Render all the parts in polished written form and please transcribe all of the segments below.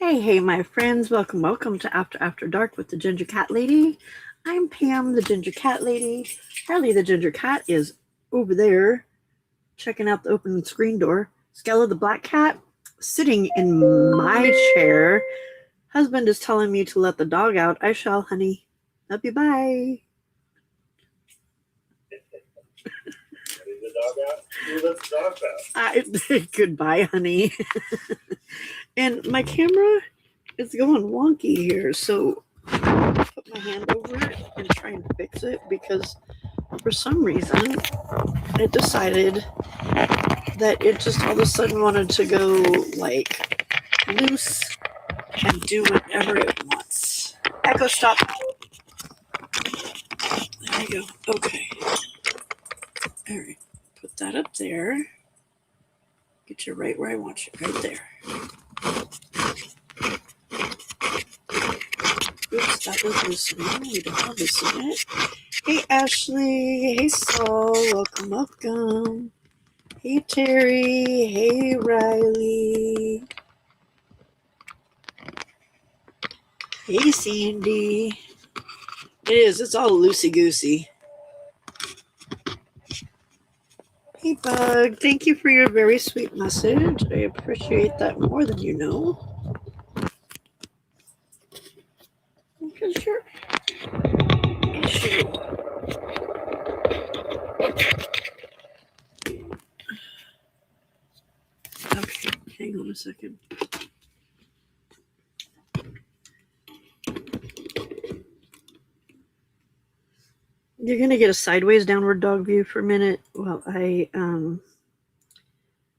Hey, my friends, welcome to After Dark with the Ginger Cat Lady. I'm Pam, the Ginger Cat Lady. Harley, the Ginger Cat, is over there checking out the open screen door. Skella, the Black Cat, sitting in my chair. Husband is telling me to let the dog out. I shall, honey. Love you, bye. The dog out? Who let the dog out? Goodbye, honey. And my camera is going wonky here, so put my hand over it and try and fix it because for some reason it decided that it just all of a sudden wanted to go like loose and do whatever it wants. Echo stop. There you go. Okay. All right. Put that up there. Get you right where I want you. Right there. Oops, that was loosening. We don't want to loosen it. Hey, Ashley. Hey, Saul. Welcome. Hey, Terry. Hey, Riley. Hey, Sandy. It is. It's all loosey-goosey. Hey, Bug. Thank you for your very sweet message. I appreciate that more than you know. Because your issue. Okay, hang on a second. You're going to get a sideways downward dog view for a minute while I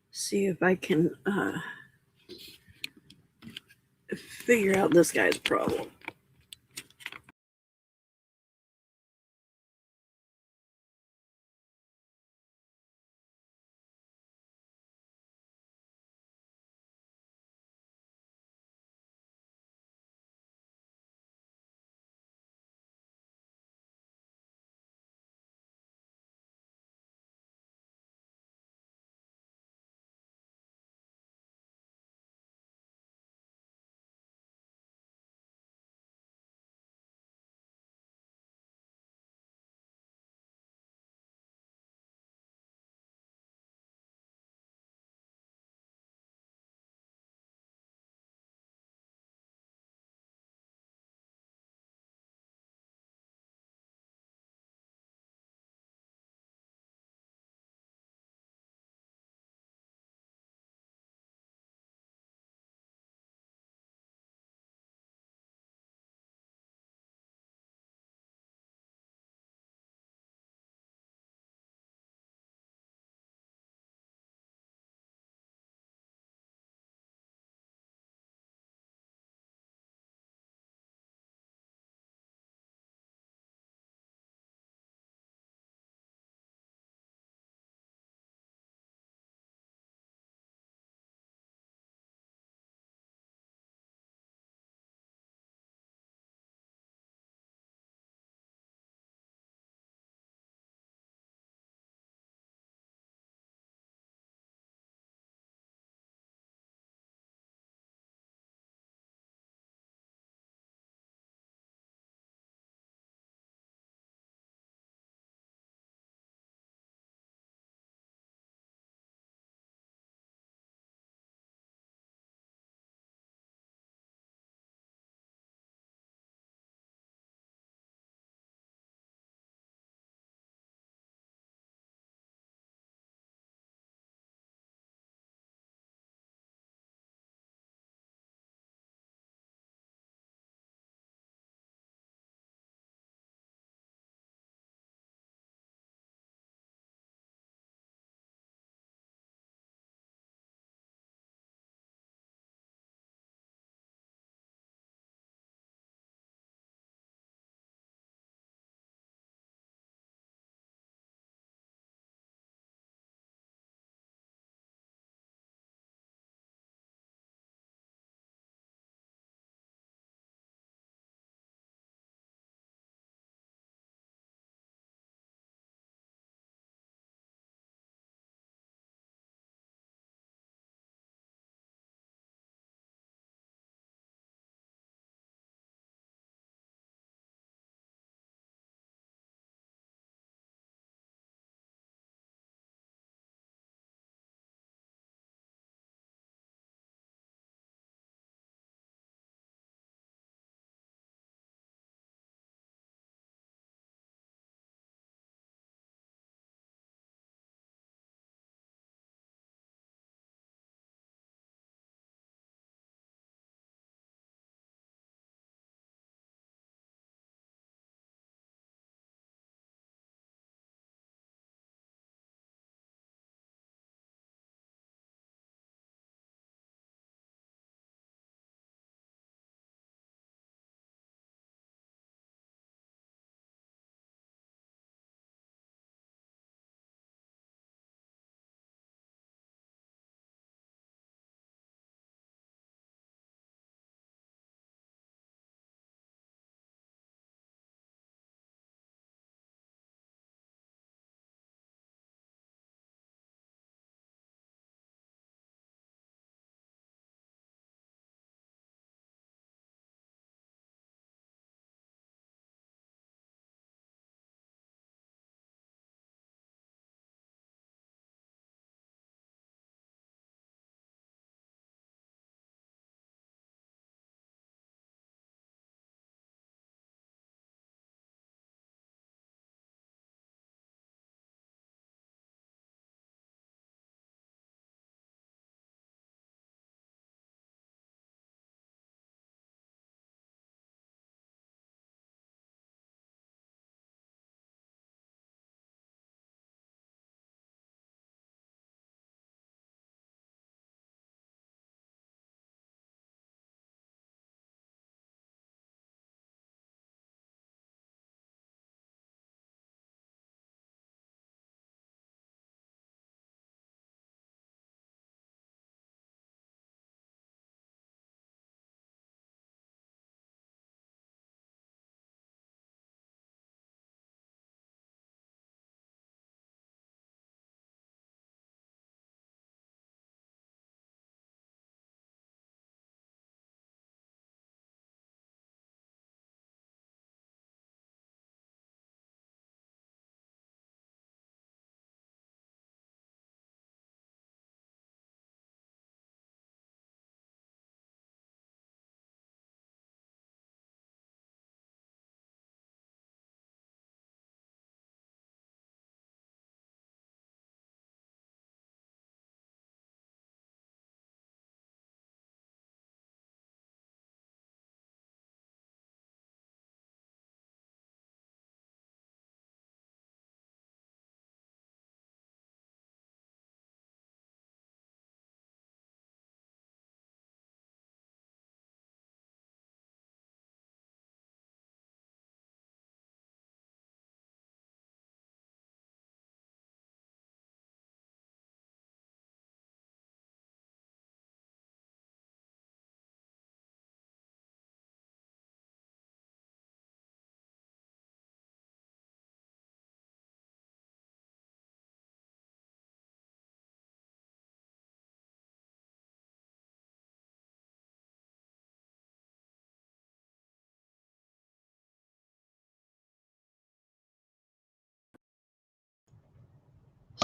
see if I can figure out this guy's problem.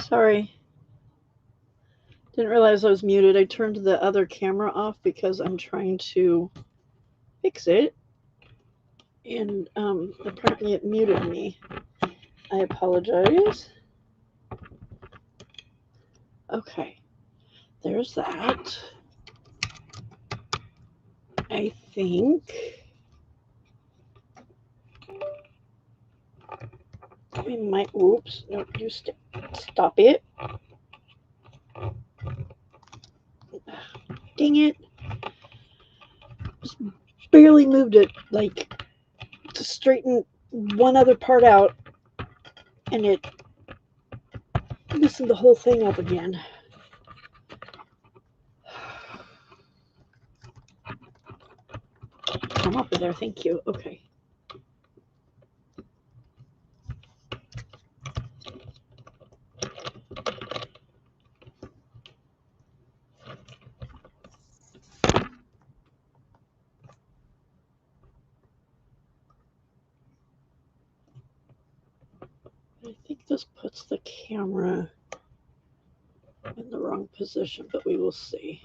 Sorry. Didn't realize I was muted. I turned the other camera off because I'm trying to fix it. And apparently it muted me. I apologize. Okay. There's that. I think we might. Oops. No, you stop it. Dang it. Just barely moved it, like, to straighten one other part out, and it loosened the whole thing up again. Come up there, thank you. Okay. I think this puts the camera in the wrong position, but we will see.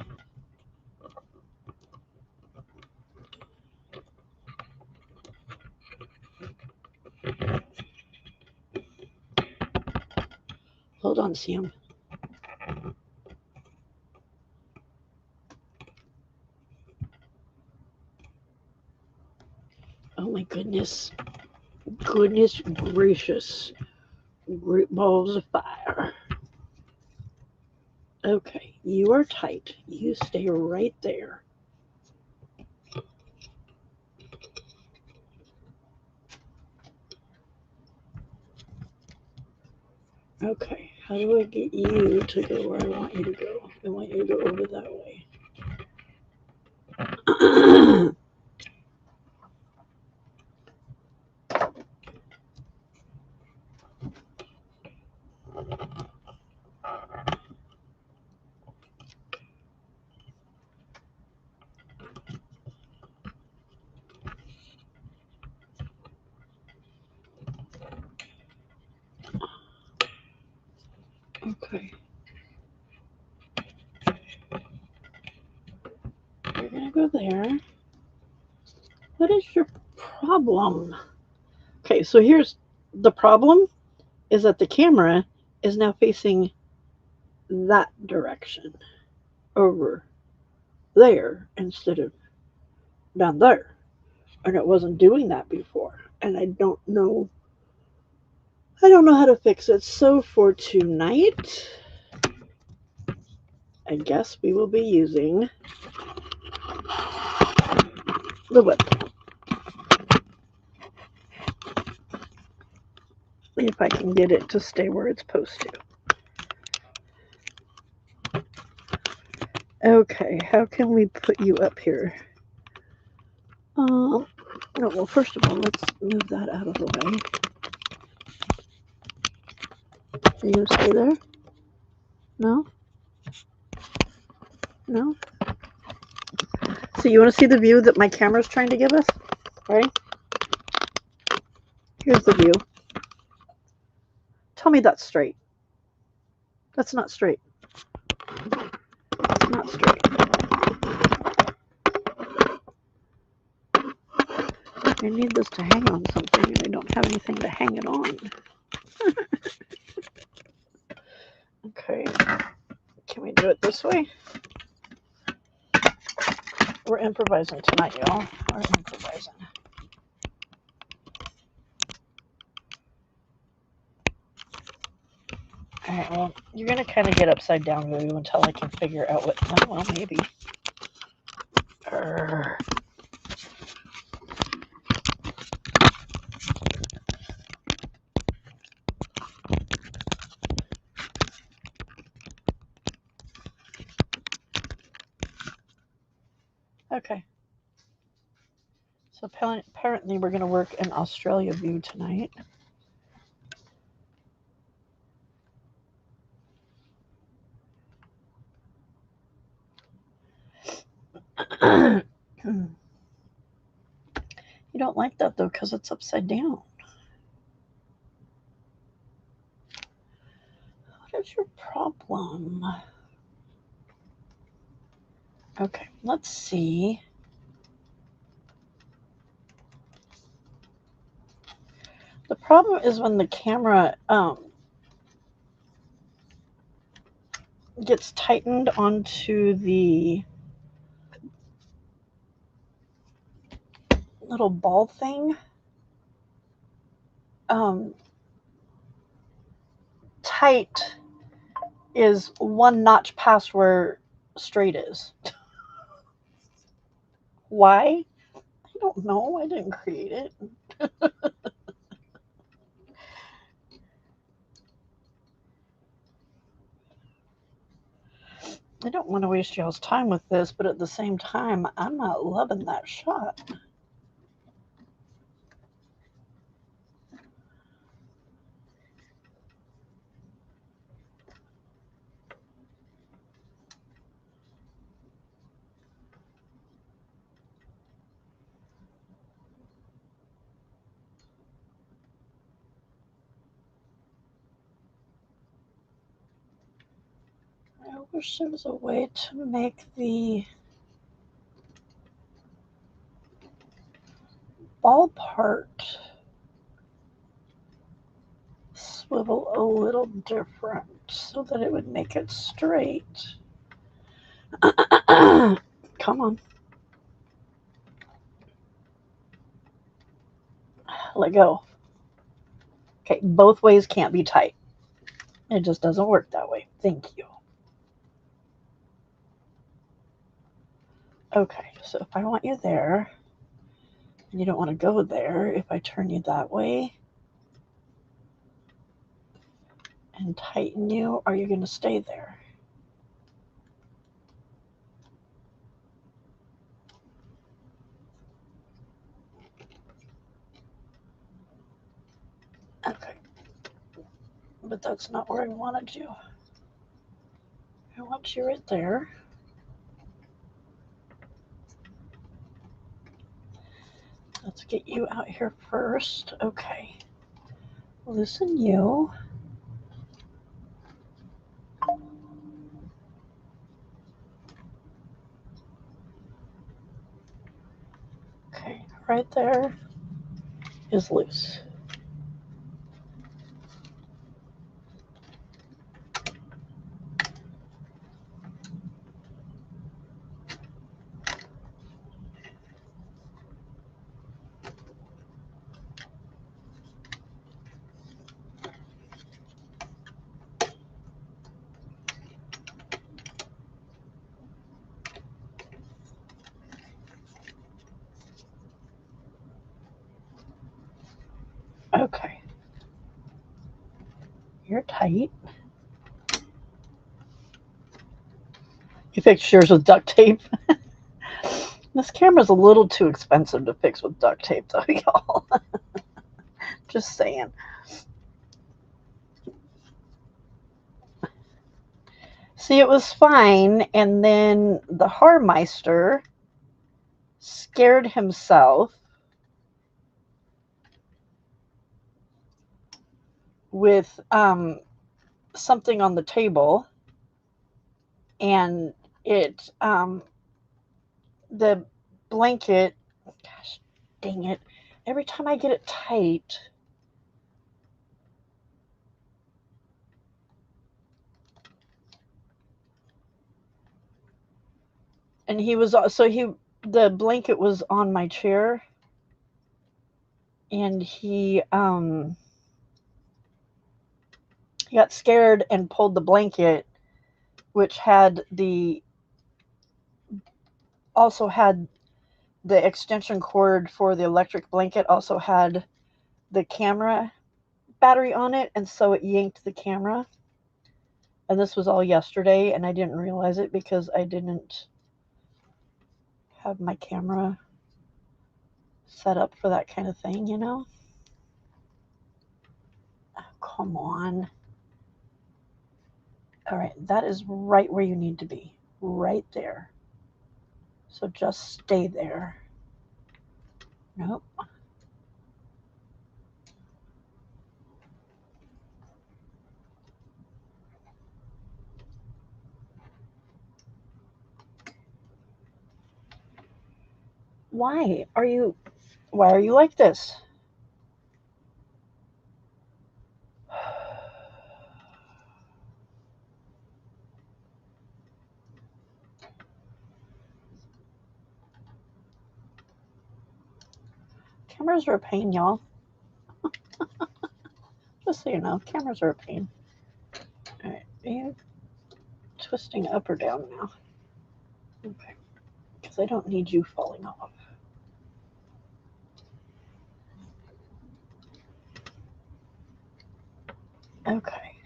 Hold on, Sam. Oh my goodness. Goodness gracious. Great balls of fire. Okay, you are tight. You stay right there. Okay, how do I get you to go where I want you to go? I want you to go over that way. Okay. You're gonna go there. What is your problem? Okay, so here's the problem is that the camera is now facing that direction over there instead of down there. And it wasn't doing that before. And I don't know how to fix it. So for tonight, I guess we will be using the whip. If I can get it to stay where it's supposed to. Okay, how can we put you up here? No, well, first of all, let's move that out of the way. Are you going to stay there? No? No? So you want to see the view that my camera's trying to give us? Right? Here's the view. Tell me that's straight. That's not straight. It's not straight. I need this to hang on something, and I don't have anything to hang it on. Okay. Can we do it this way? We're improvising tonight, y'all. We're improvising. Alright, well, you're going to kind of get upside down, Juju, until I can figure out what... Oh, well, maybe. Okay. So apparently we're going to work an Australia view tonight. You don't like that, though, because it's upside down. What is What's your problem? Okay, let's see. The problem is when the camera gets tightened onto the little ball thing. Tight is one notch past where straight is. Why? I don't know. I didn't create it. I don't want to waste y'all's time with this, but at the same time, I'm not loving that shot. I wish there was a way to make the ball part swivel a little different so that it would make it straight. Come on. Let go. Okay, both ways can't be tight. It just doesn't work that way. Thank you. Okay, so if I want you there, and you don't want to go there, if I turn you that way and tighten you, are you going to stay there? Okay, but that's not where I wanted you. I want you right there. Let's get you out here first. Okay. Loosen you. Okay, right there is loose. Okay. You're tight. You fixed yours with duct tape. This camera's a little too expensive to fix with duct tape, though, y'all. Just saying. See, it was fine, and then the Harmeister scared himself with something on the table, and it the blanket, gosh dang it, every time I get it tight, and the blanket was on my chair, and he got scared and pulled the blanket, which also had the extension cord for the electric blanket, also had the camera battery on it, and so it yanked the camera. And this was all yesterday, and I didn't realize it because I didn't have my camera set up for that kind of thing, you know? Oh, come on. All right, that is right where you need to be, right there. So just stay there. Nope. Why are you like this? Cameras are a pain, y'all. Just so you know, cameras are a pain. All right, are you twisting up or down now? Okay, because I don't need you falling off. Okay.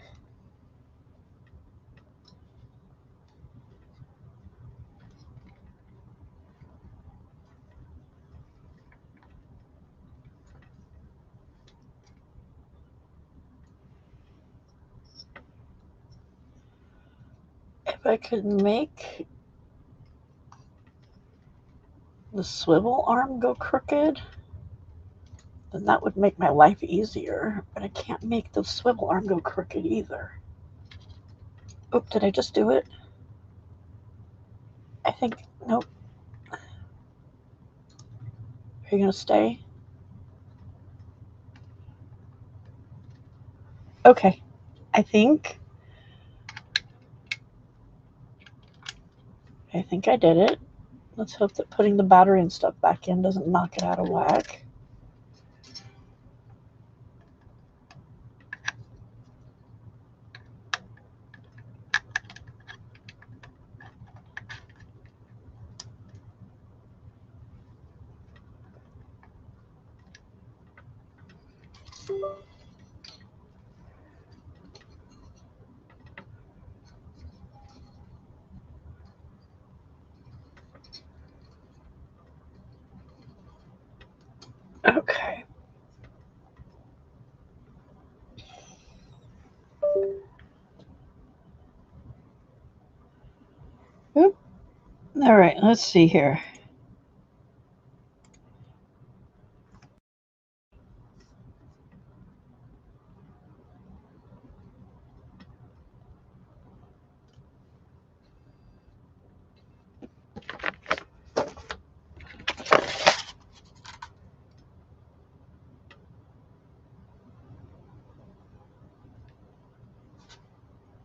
If I could make the swivel arm go crooked, then that would make my life easier, but I can't make the swivel arm go crooked either. Oop, did I just do it? I think, nope. Are you gonna stay? Okay, I think I did it. Let's hope that putting the battery and stuff back in doesn't knock it out of whack. Okay. Oop. All right, let's see here.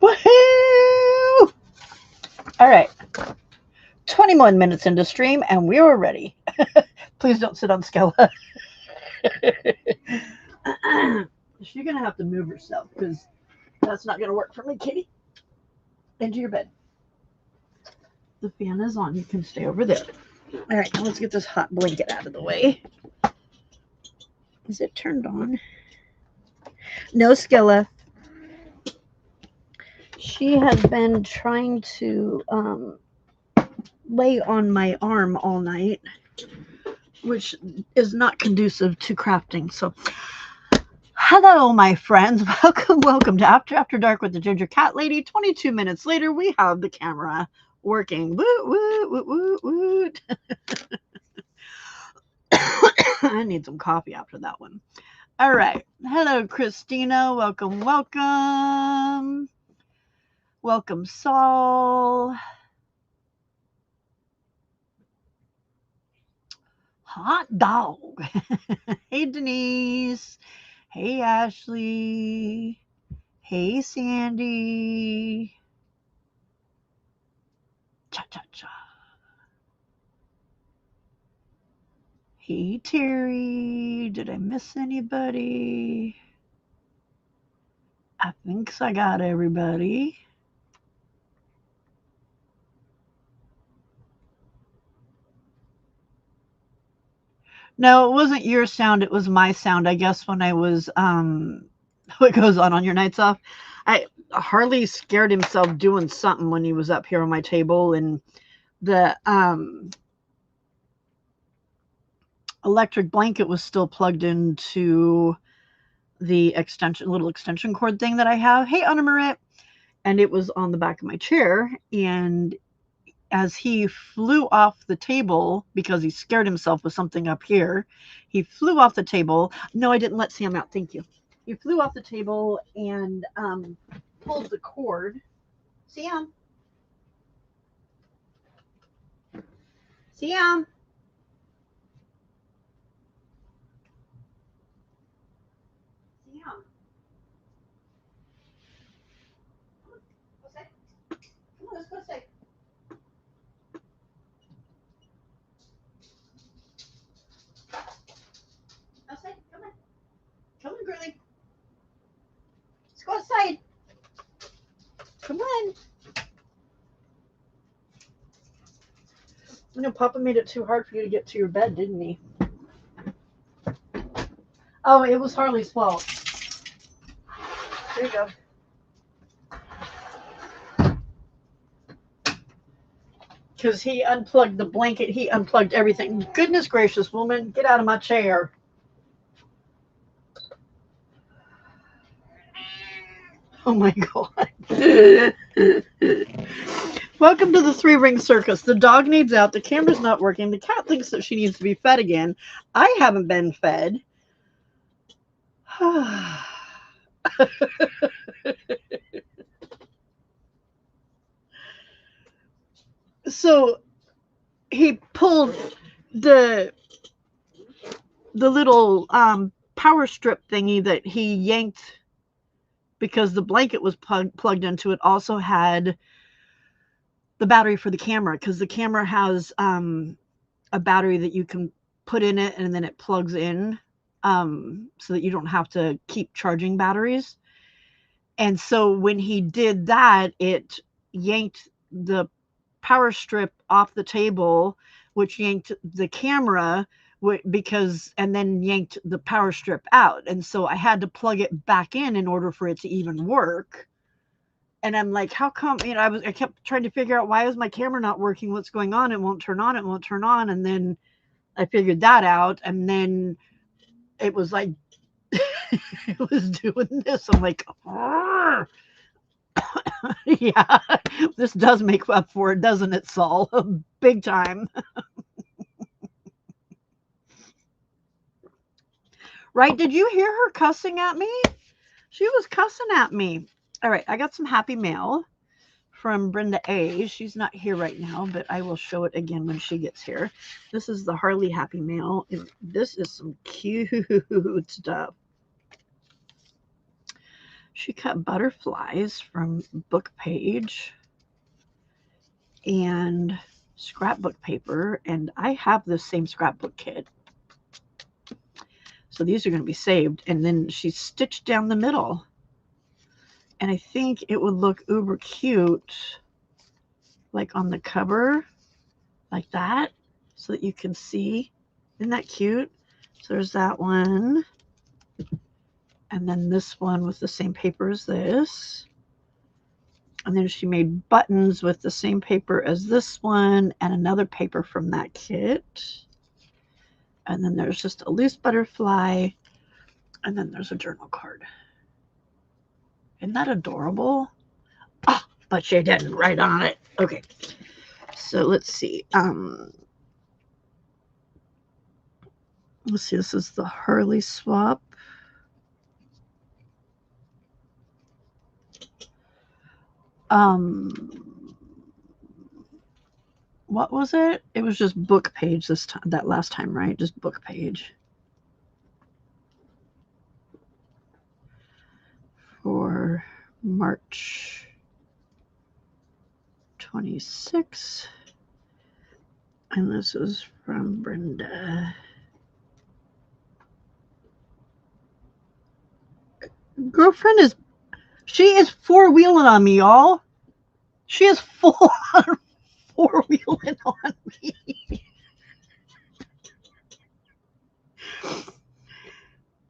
Woohoo! All right. 21 minutes into stream, and we are ready. Please don't sit on Skella. She's going to have to move herself because that's not going to work for me, kitty. Into your bed. The fan is on. You can stay over there. All right, now let's get this hot blanket out of the way. Is it turned on? No, Skella. She has been trying to lay on my arm all night, which is not conducive to crafting. So, hello, my friends. Welcome to After Dark with the Ginger Cat Lady. 22 minutes later, we have the camera working. Woot, woot, woot, woot, woot. I need some coffee after that one. All right. Hello, Christina. Welcome, welcome. Welcome, Saul. Hot dog. Hey, Denise. Hey, Ashley. Hey, Sandy. Cha-cha-cha. Hey, Terry. Did I miss anybody? I think I got everybody. No, it wasn't your sound. It was my sound. I guess when I was, what goes on your nights off? Harley scared himself doing something when he was up here on my table, and the electric blanket was still plugged into the little extension cord thing that I have. Hey, Anna Marit. And it was on the back of my chair. And as he flew off the table, because he scared himself with something up here, he flew off the table. No, I didn't let Sam out. Thank you. He flew off the table and pulled the cord. Sam. Sam. You know, Papa made it too hard for you to get to your bed, didn't he? Oh, it was Harley's fault. There you go. Because he unplugged the blanket. He unplugged everything. Goodness gracious, woman. Get out of my chair. Oh, my God. Welcome to the three-ring circus. The dog needs out. The camera's not working. The cat thinks that she needs to be fed again. I haven't been fed. So he pulled the little power strip thingy that he yanked because the blanket was plugged into it. Also had the battery for the camera, because the camera has a battery that you can put in it and then it plugs in, so that you don't have to keep charging batteries. And so when he did that, it yanked the power strip off the table, which yanked the camera, and then yanked the power strip out. And so I had to plug it back in order for it to even work. And I'm like, how come, I kept trying to figure out, why is my camera not working? What's going on? It won't turn on. It won't turn on. And then I figured that out. And then it was like, it was doing this. I'm like, yeah, this does make up for it, doesn't it, Saul? Big time. Right? Did you hear her cussing at me? She was cussing at me. All right, I got some happy mail from Brenda A. She's not here right now, but I will show it again when she gets here. This is the Harley happy mail. This is some cute stuff. She cut butterflies from book page and scrapbook paper, and I have the same scrapbook kit. So these are going to be saved. And then she stitched down the middle. And I think it would look uber cute, like on the cover, like that, so that you can see. Isn't that cute? So there's that one. And then this one with the same paper as this. And then she made buttons with the same paper as this one and another paper from that kit. And then there's just a loose butterfly. And then there's a journal card. Isn't that adorable? Oh, but she didn't write on it. Okay. So let's see. Let's see. This is the Harley swap. What was it? It was just book page this time. That last time, right? Just book page. For March 26. And this is from Brenda. Girlfriend she is four-wheeling on me, y'all. She is full on four-wheeling on me.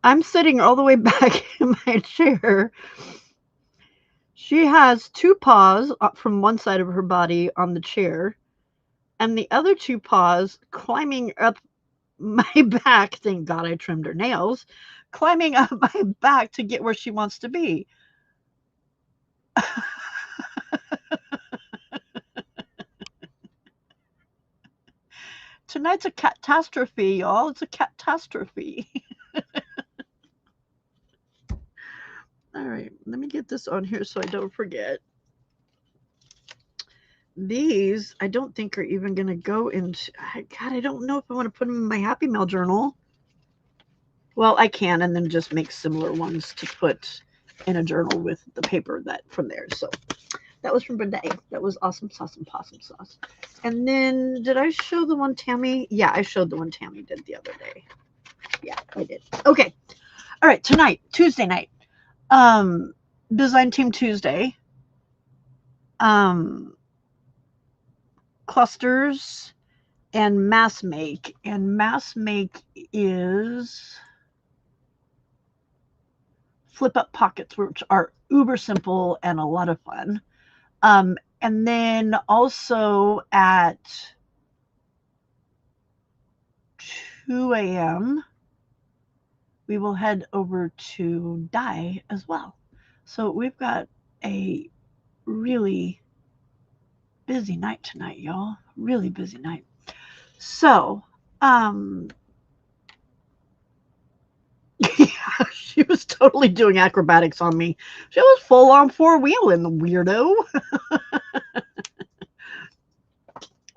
I'm sitting all the way back in my chair. She has two paws from one side of her body on the chair, and the other two paws climbing up my back. Thank God I trimmed her nails. Climbing up my back to get where she wants to be. Tonight's a catastrophe, y'all. It's a catastrophe. All right, let me get this on here so I don't forget. These, I don't think are even going to go into, God, I don't know if I want to put them in my Happy Mail journal. Well, I can, and then just make similar ones to put in a journal with the paper that from there. So that was from Brenda A. That was awesome sauce and possum sauce. And then did I show the one Tammy? Yeah, I showed the one Tammy did the other day. Yeah, I did. Okay. All right, tonight, Tuesday night. Design Team Tuesday. Clusters and mass make. And mass make is flip up pockets, which are uber simple and a lot of fun. And then also at 2 a.m., we will head over to dye as well. So we've got a really busy night tonight, y'all. Really busy night. So, yeah, she was totally doing acrobatics on me. She was full on four-wheeling, the weirdo.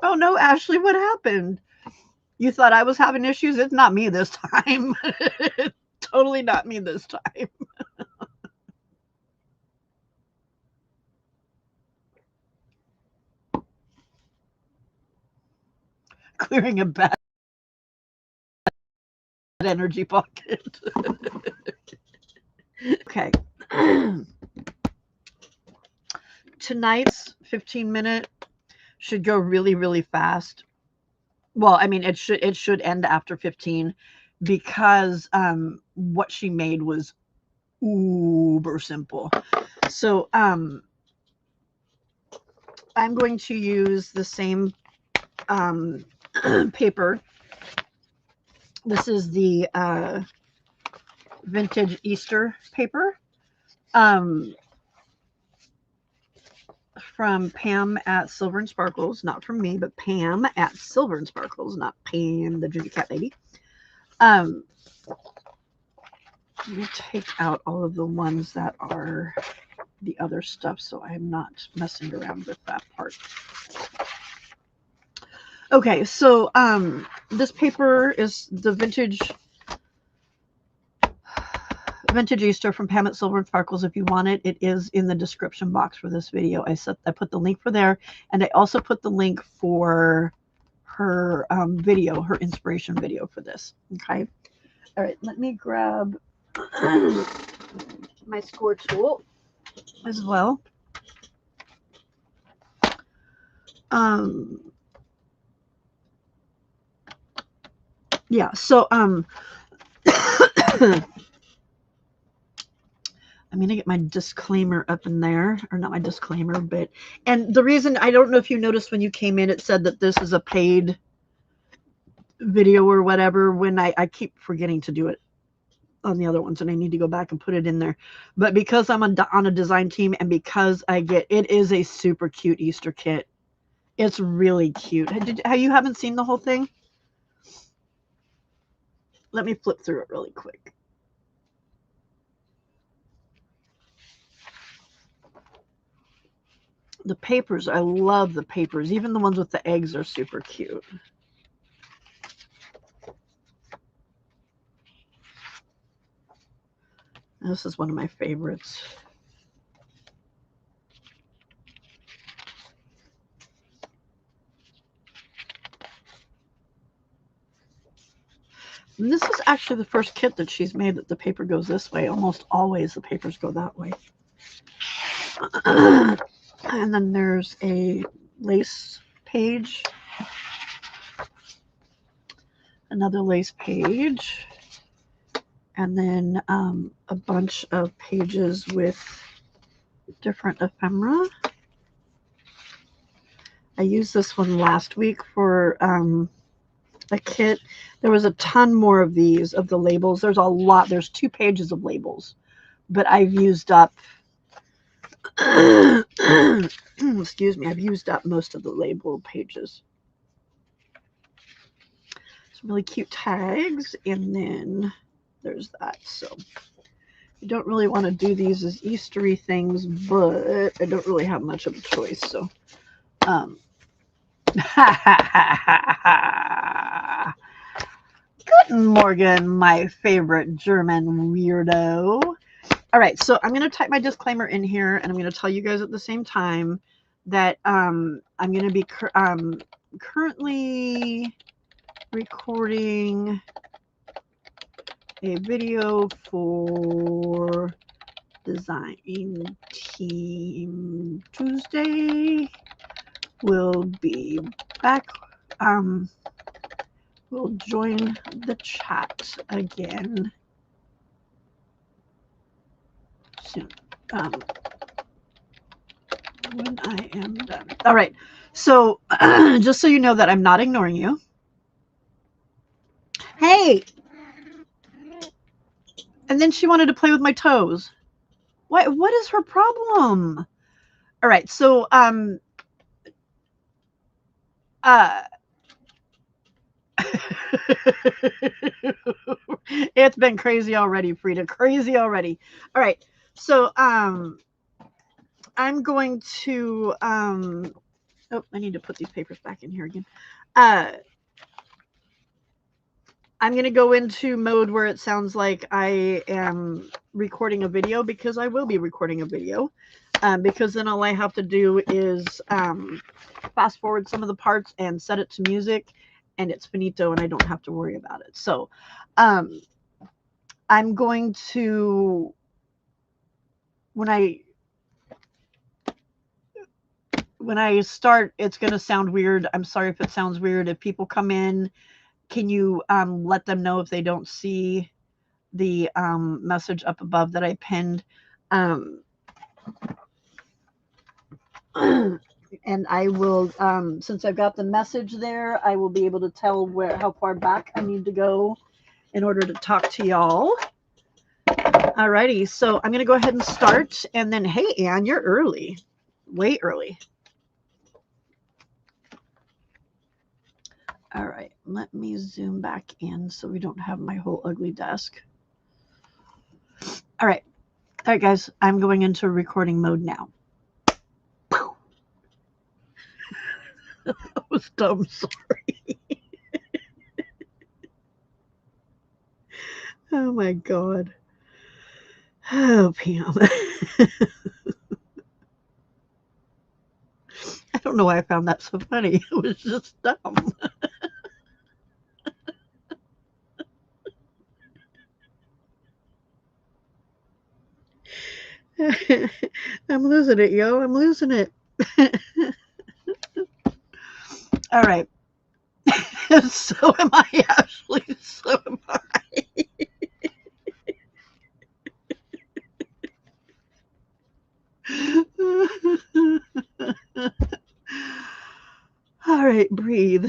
Oh no, Ashley, what happened? You thought I was having issues? It's not me this time. Totally not me this time. Clearing a bad energy pocket. Okay. Tonight's 15-minute should go really, really fast. Well, I mean, it should end after 15 because what she made was uber simple. So I'm going to use the same paper. This is the vintage Easter paper from Pam at Silver and Sparkles. Not from me, but Pam at Silver and Sparkles, not Pam, the Juju cat lady. Let me take out all of the ones that are the other stuff so I'm not messing around with that part. Okay, so this paper is the vintage Easter from Pam at Silver and Sparkles. If you want it, it is in the description box for this video. I put the link for there, and I also put the link for her video, her inspiration video for this. Okay. All right, let me grab my score tool as well. Yeah, so I'm going to get my disclaimer up in there, or not my disclaimer, but, and the reason, I don't know if you noticed when you came in, it said that this is a paid video or whatever, when I keep forgetting to do it on the other ones, and I need to go back and put it in there. But because I'm on a design team, and because it is a super cute Easter kit. It's really cute. You haven't seen the whole thing? Let me flip through it really quick. The papers, I love the papers. Even the ones with the eggs are super cute. This is one of my favorites. And this is actually the first kit that she's made that the paper goes this way. Almost always the papers go that way. And then there's a lace page. Another lace page. And then a bunch of pages with different ephemera. I used this one last week for a kit. There was a ton more of these, of the labels. There's a lot. There's 2 pages of labels, but I've used up excuse me, I've used up most of the label pages. Some really cute tags, and then there's that. So I don't really want to do these as Eastery things, but I don't really have much of a choice. So Guten Morgen, my favorite German weirdo. All right, so I'm going to type my disclaimer in here, and I'm going to tell you guys at the same time that I'm going to be currently recording a video for Design Team Tuesday. We'll be back will join the chat again soon. When I am done. All right. So just so you know that I'm not ignoring you. Hey. And then she wanted to play with my toes. What is her problem? All right. So it's been crazy already, Frida. Crazy already. All right. So I'm going to oh, I need to put these papers back in here again. I'm going to go into mode where it sounds like I am recording a video, because I will be recording a video. Because then all I have to do is fast forward some of the parts and set it to music, and it's finito, and I don't have to worry about it. So I'm going to, when I start, it's going to sound weird. I'm sorry if it sounds weird. If people come in, can you let them know if they don't see the message up above that I pinned? And I will, since I've got the message there, I will be able to tell how far back I need to go in order to talk to y'all. Alrighty, so I'm going to go ahead and start. And then, hey, Ann, you're early. Way early. All right, let me zoom back in so we don't have my whole ugly desk. All right, guys, I'm going into recording mode now. That was dumb, sorry. Oh my God. Oh, Pam. I don't know why I found that so funny. It was just dumb. I'm losing it, yo. I'm losing it. All right. So am I, Ashley. So am I. All right, breathe.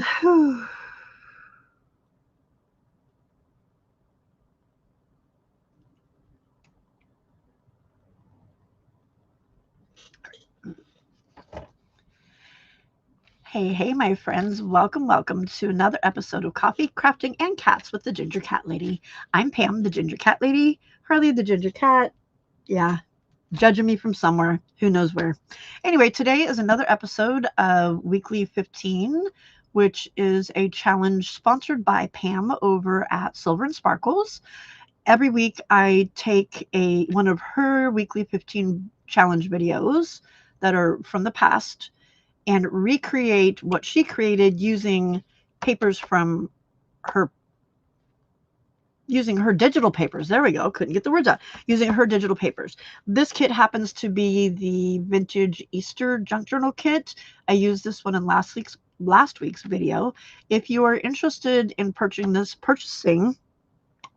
Hey, my friends. Welcome to another episode of Coffee, Crafting, and Cats with the Ginger Cat Lady. I'm Pam, the Ginger Cat Lady. Harley, the Ginger Cat. Yeah, judging me from somewhere. Who knows where. Anyway, today is another episode of Weekly 15, which is a challenge sponsored by Pam over at Silver and Sparkles. Every week, I take one of her Weekly 15 challenge videos that are from the past and recreate what she created using papers from her, using her digital papers. There we go. Couldn't get the words out. Using her digital papers. This kit happens to be the vintage Easter junk journal kit. I used this one in last week's video. If you are interested in purchasing,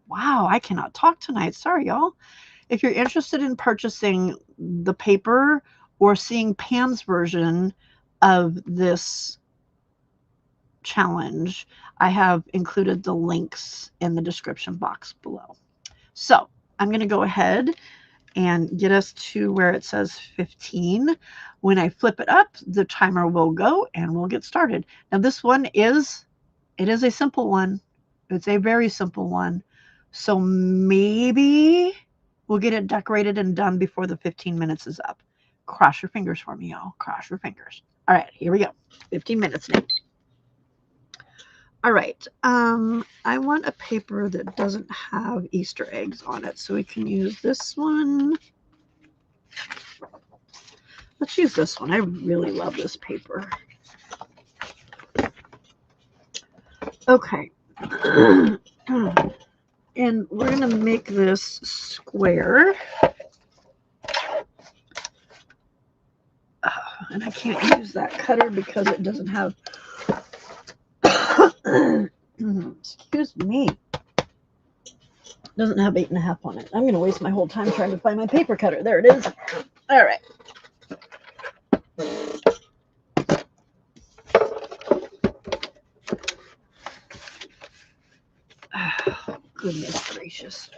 wow, I cannot talk tonight. Sorry, y'all. If you're interested in purchasing the paper or seeing Pam's version of this challenge, I have included the links in the description box below. So I'm going to go ahead and get us to where it says 15. When I flip it up, the timer will go and we'll get started. Now this one is a simple one. It's a very simple one. So maybe we'll get it decorated and done before the 15 minutes is up. Cross your fingers for me, y'all. Cross your fingers. All right, here we go. 15 minutes now. All right. I want a paper that doesn't have Easter eggs on it, so we can use this one. Let's use this one. I really love this paper. Okay. And we're going to make this square. And I can't use that cutter because it doesn't have Excuse me. Doesn't have 8.5 on it. I'm going to waste my whole time trying to find my paper cutter. There it is. All right. Oh, goodness gracious.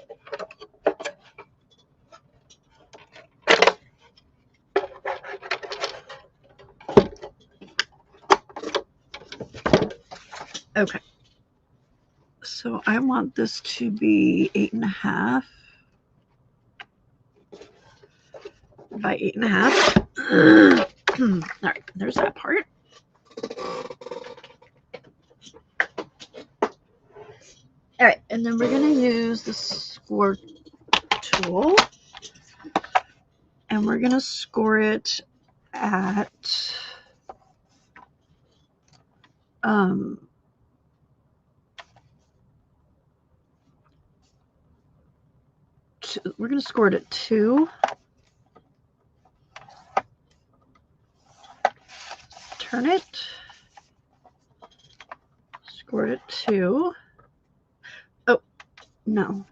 Okay. So I want this to be 8.5 by 8.5. All right, there's that part. All right, and then we're going to use the score tool, and we're going to score it at we're going to score it at 2. Turn it. Score it at 2. Oh, no.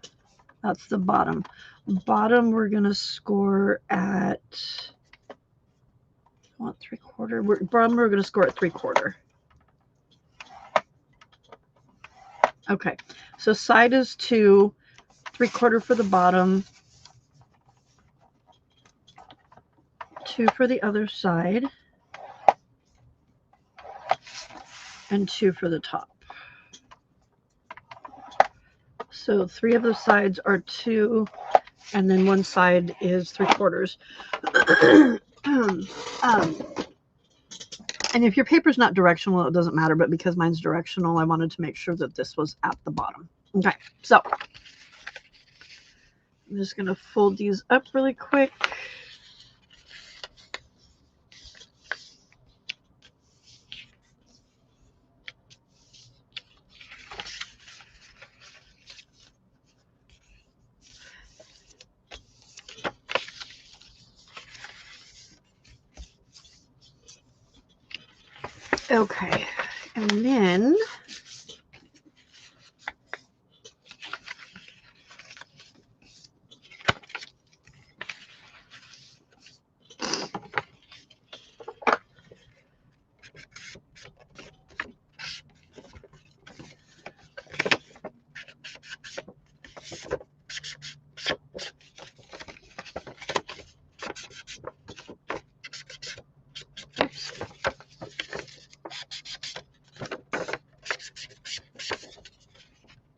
That's the bottom. Bottom, we're going to score at, I want 3/4. Bottom, we're going to score at 3/4. Okay. So side is 2, 3/4 for the bottom, 2 for the other side, and 2 for the top. So 3 of the sides are 2, and then one side is 3/4. And if your paper's not directional, it doesn't matter, but because mine's directional, I wanted to make sure that this was at the bottom. Okay, so I'm just going to fold these up really quick. Okay, and then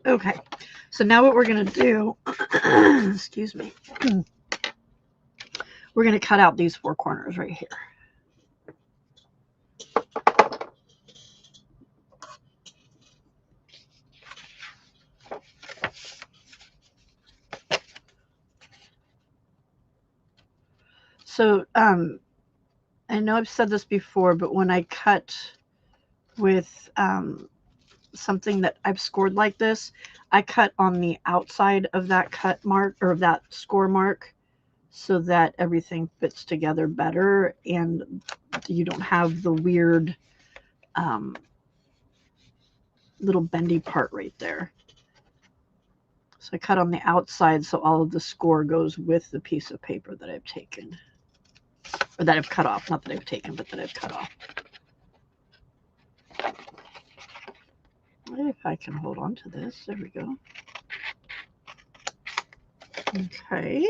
okay, so now what we're going to do, excuse me, we're going to cut out these 4 corners right here. So I know I've said this before, but when I cut with something that I've scored like this, I cut on the outside of that cut mark or that score mark so that everything fits together better and you don't have the weird little bendy part right there. So I cut on the outside so all of the score goes with the piece of paper that I've taken. Or that I've cut off. Not that I've taken, but that I've cut off. If I can hold on to this. There we go. Okay.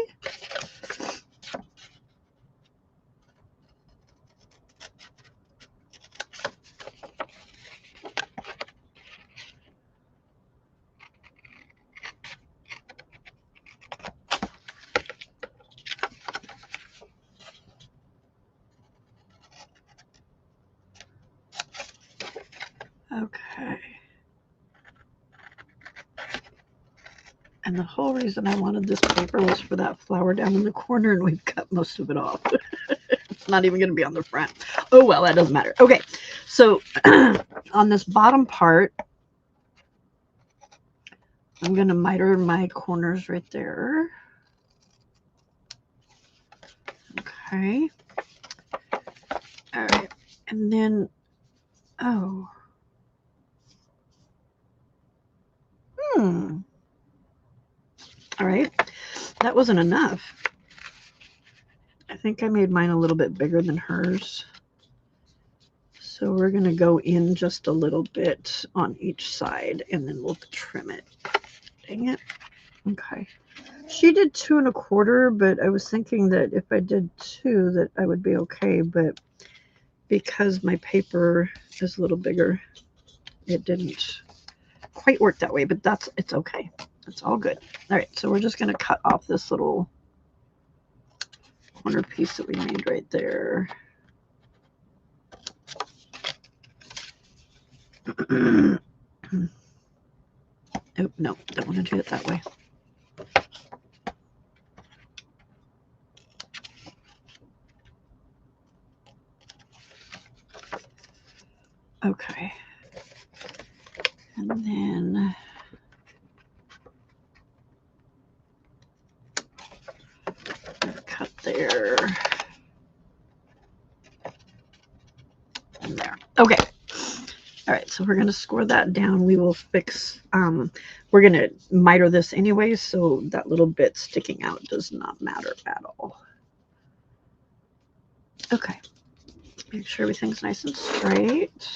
Okay. And the whole reason I wanted this paper was for that flower down in the corner, and we've cut most of it off. It's not even going to be on the front. Oh, well, that doesn't matter. Okay, so on this bottom part, I'm going to miter my corners right there. Okay. All right. And then, oh. All right, that wasn't enough. I think I made mine a little bit bigger than hers. So we're going to go in just a little bit on each side, and then we'll trim it. Dang it. Okay. She did 2 1/4, but I was thinking that if I did 2, that I would be okay. But because my paper is a little bigger, it didn't quite work that way. But it's okay. It's all good. All right. So we're just going to cut off this little corner piece that we made right there. Oh, no, don't want to do it that way. Okay. And then cut there. And there. Okay. All right, so we're going to score that down. We will fix, we're going to miter this anyway, so that little bit sticking out does not matter at all. Okay. Make sure everything's nice and straight.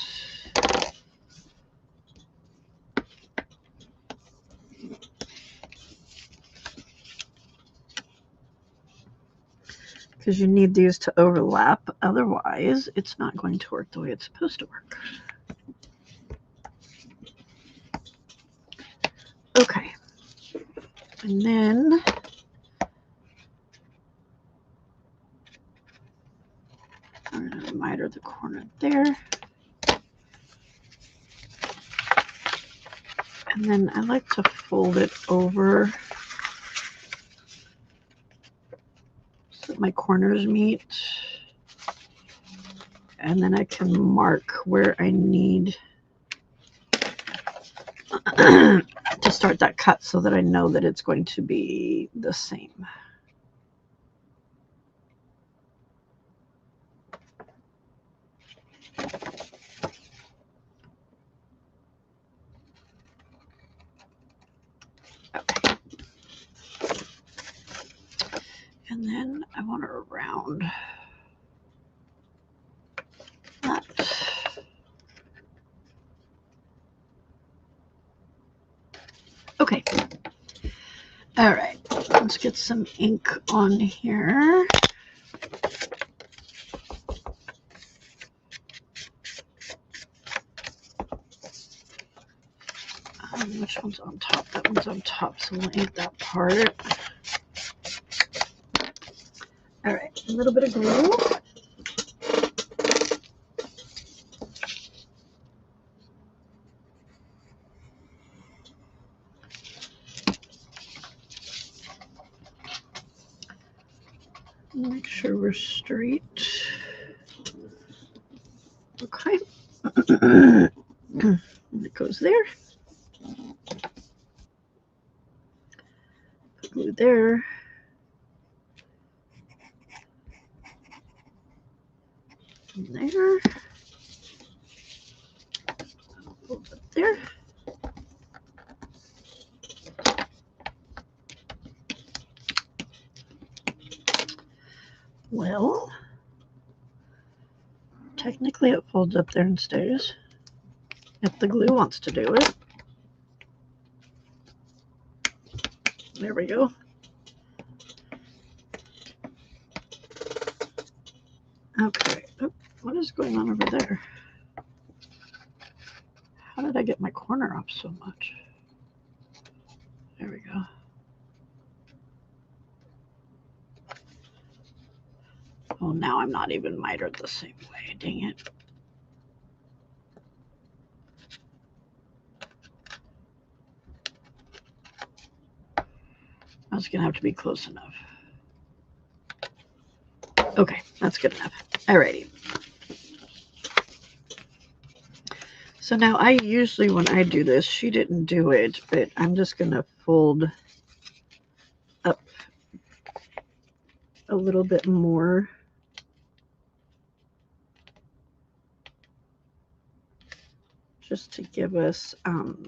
Because you need these to overlap, otherwise it's not going to work the way it's supposed to work. Okay, and then I'm going to miter the corner there. And then I like to fold it over so that my corners meet. And then I can mark where I need to start that cut so that I know that it's going to be the same. Okay. And then I want to round that. Okay. All right. Let's get some ink on here. Which one's on top? That one's on top, so we'll ink that part. All right, a little bit of glue. Make sure we're straight. Okay. It goes there. Put glue there. And there. Hold up there. Well, technically it folds up there and stays. If the glue wants to do it. There we go. Okay. Oh, what is going on over there? How did I get my corner up so much? There we go. Oh, now I'm not even mitered the same way. Dang it. I was going to have to be close enough. Okay, that's good enough. Alrighty. So now I usually, when I do this, she didn't do it, but I'm just going to fold up a little bit more. just to give us,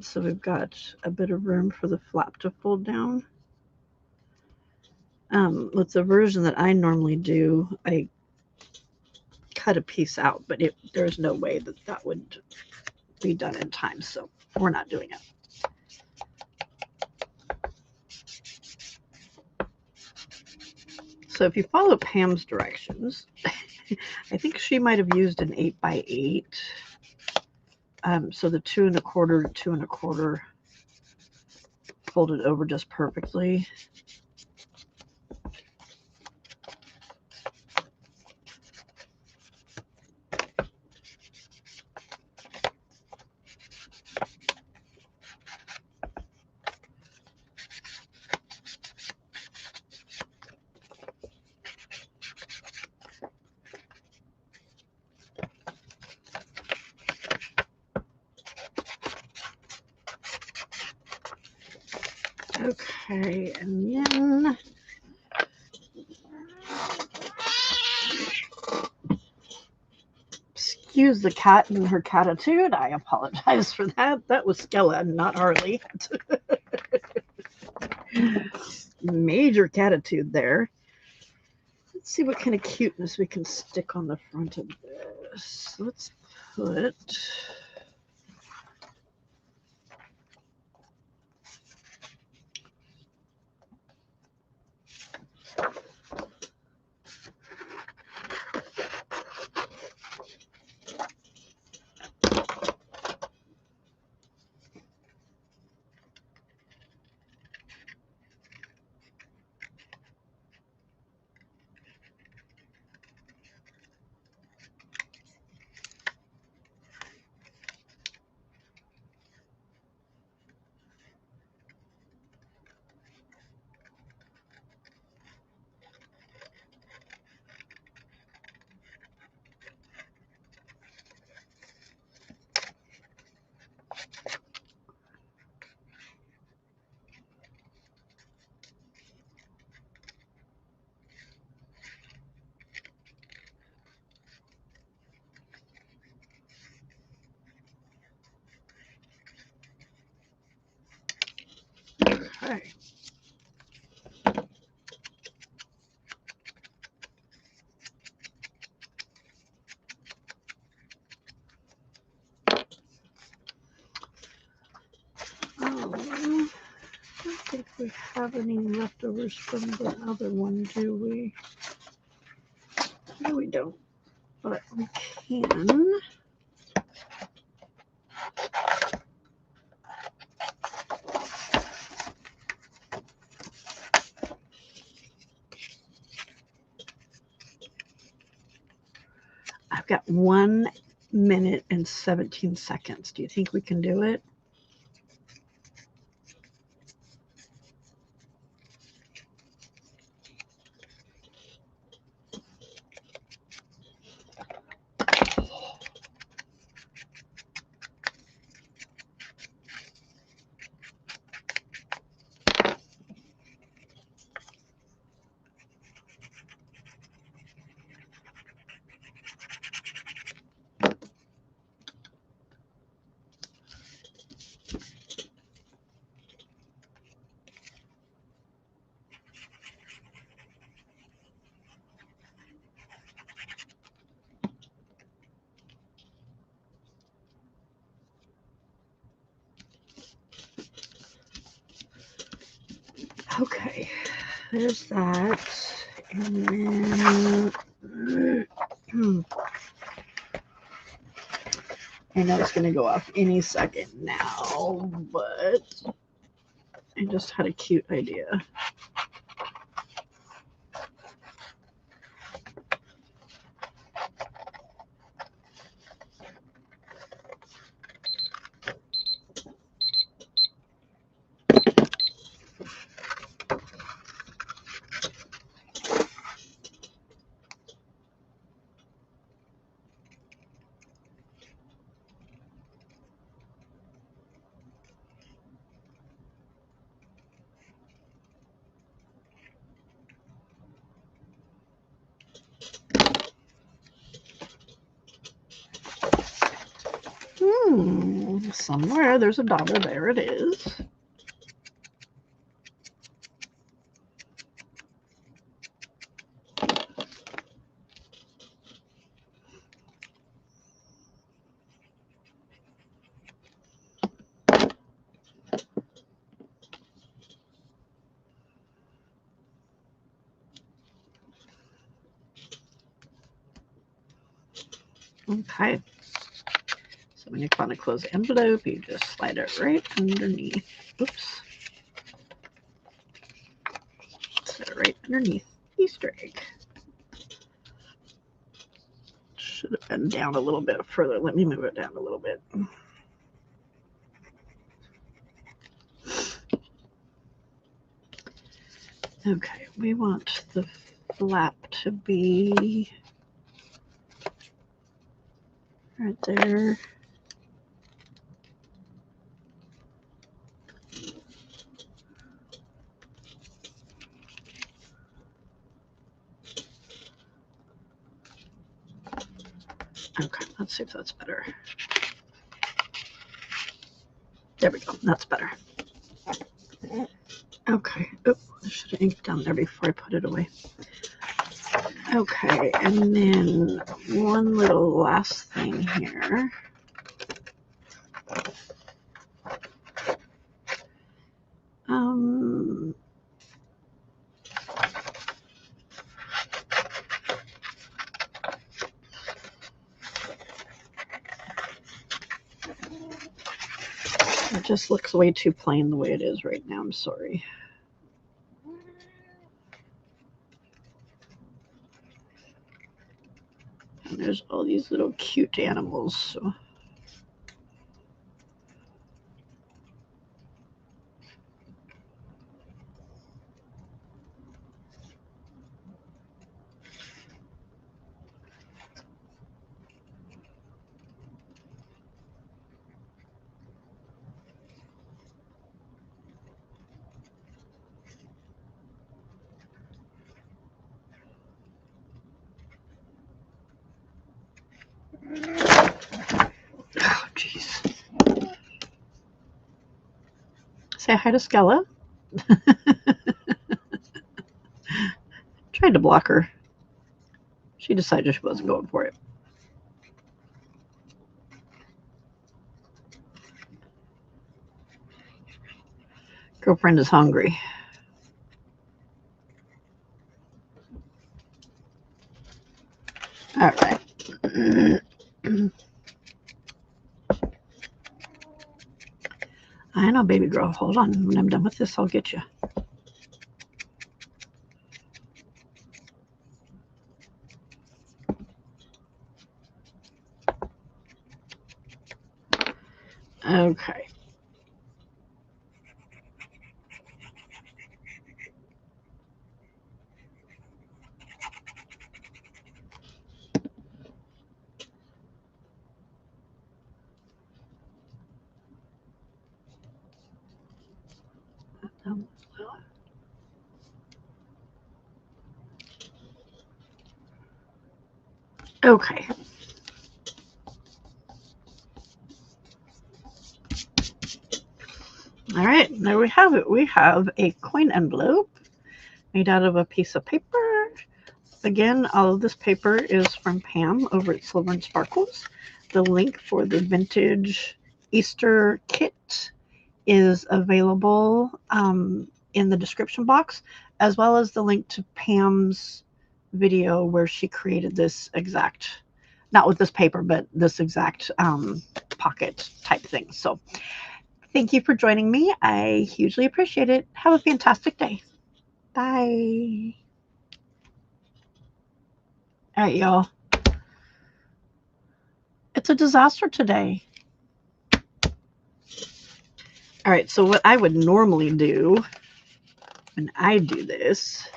so we've got a bit of room for the flap to fold down. With the version that I normally do, I cut a piece out, but there's no way that that would be done in time, so we're not doing it. So if you follow Pam's directions, I think she might have used an 8x8. So the 2 1/4 to 2 1/4 folded over just perfectly. Okay, and then excuse the cat and her catitude. I apologize for that. That was Skella, not Harley. Major catitude there. Let's see what kind of cuteness we can stick on the front of this. Let's put... Okay. I don't think we have any leftovers from the other one, do we? No, we don't. But we can. I've got 1 minute and 17 seconds. Do you think we can do it? Okay, there's that. And then I know it's going to go off any second now, but I just had a cute idea. Somewhere there's a dollar. There it is. Okay. So when you want to close the envelope, you just slide it right underneath. Oops. Set it right underneath Easter egg. Should have been down a little bit further. Let me move it down a little bit. Okay, we want the flap to be right there. Okay, let's see if that's better. There we go, that's better. Okay, oh, I should have inked down there before I put it away. Okay, and then one little last thing here. It just looks way too plain the way it is right now. I'm sorry. And there's all these little cute animals. So. Oh, jeez. Say hi to Skella. Tried to block her. She decided she wasn't going for it. Girlfriend is hungry. All right. I know, baby girl. Hold on. When I'm done with this, I'll get you. Okay. Okay. All right, there we have it. We have a coin envelope made out of a piece of paper. Again, all of this paper is from Pam over at Silver and Sparkles. The link for the vintage Easter kit is available in the description box, as well as the link to Pam's video where she created this exact, not with this paper, but this exact pocket type thing. So thank you for joining me. I hugely appreciate it. Have a fantastic day. Bye. All right, y'all. It's a disaster today. All right, so what I would normally do when I do this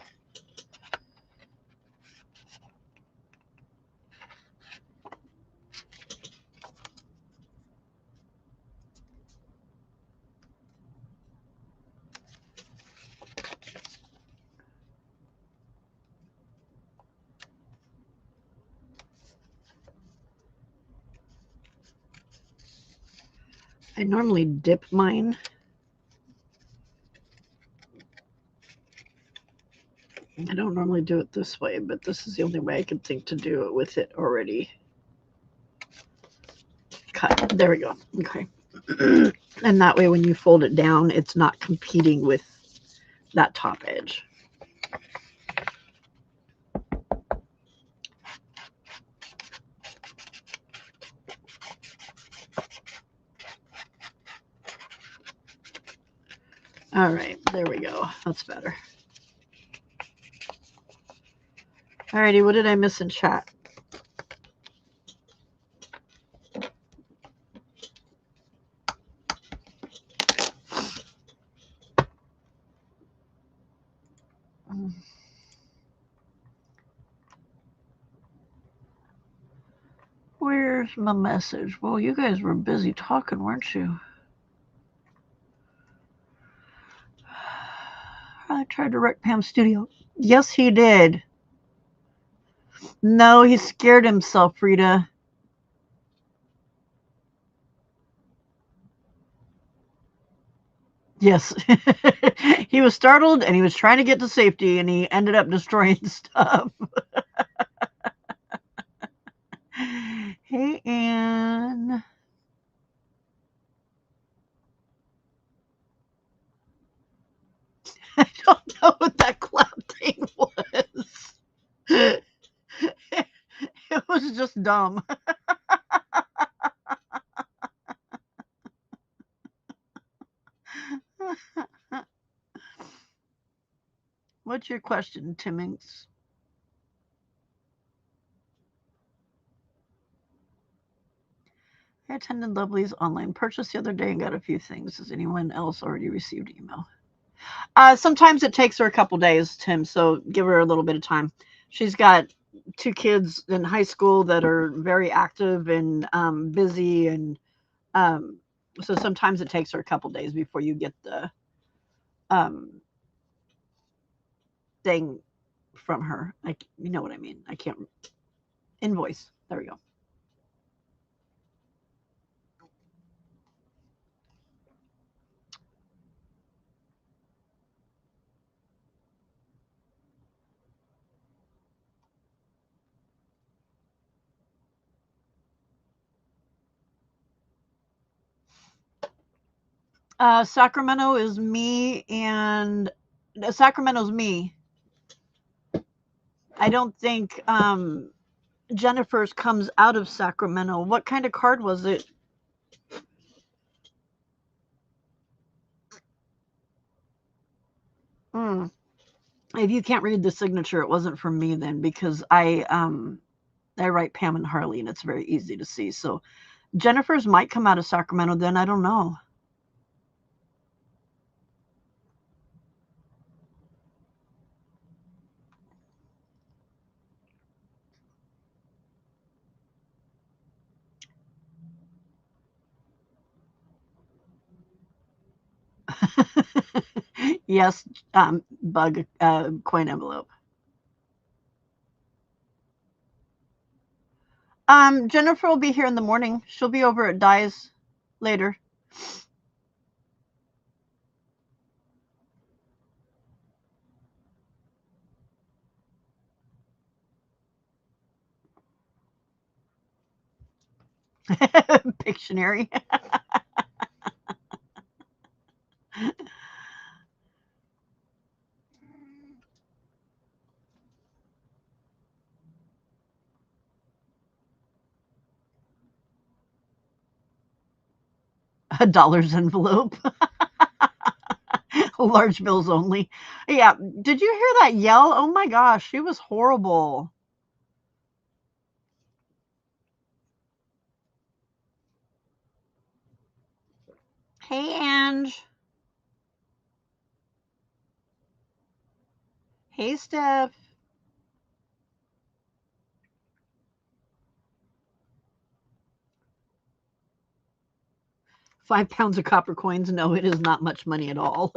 I normally dip mine. I don't normally do it this way, but this is the only way I could think to do it with it already cut. There we go. Okay. And that way when you fold it down, it's not competing with that top edge. All right, there we go. That's better. All righty, what did I miss in chat? Where's my message? Well, you guys were busy talking, weren't you? I tried to wreck Pam's studio. Yes, he did. No, he scared himself, Rita. Yes. He was startled and he was trying to get to safety and he ended up destroying stuff. Hey, Anne. I don't know what that clap thing was. It was just dumb. What's your question, Timmings? I attended Lovely's online purchase the other day and got a few things. Has anyone else already received email? Sometimes it takes her a couple days, Tim, so give her a little bit of time. She's got 2 kids in high school that are very active and busy, and so sometimes it takes her a couple days before you get the thing from her. Like, you know what I mean? I can't invoice. There we go. Sacramento is me, and Sacramento's me. I don't think Jennifer's comes out of Sacramento. What kind of card was it? If you can't read the signature, it wasn't from me then, because I write Pam and Harley, and it's very easy to see. So Jennifer's might come out of Sacramento then. I don't know. Yes, bug coin envelope. Jennifer will be here in the morning. She'll be over at Di's later. Pictionary. A $1 envelope. Large bills only. Yeah. Did you hear that yell? Oh my gosh, she was horrible. Hey, Ange. Hey, Steph. £5 of copper coins. No, it is not much money at all.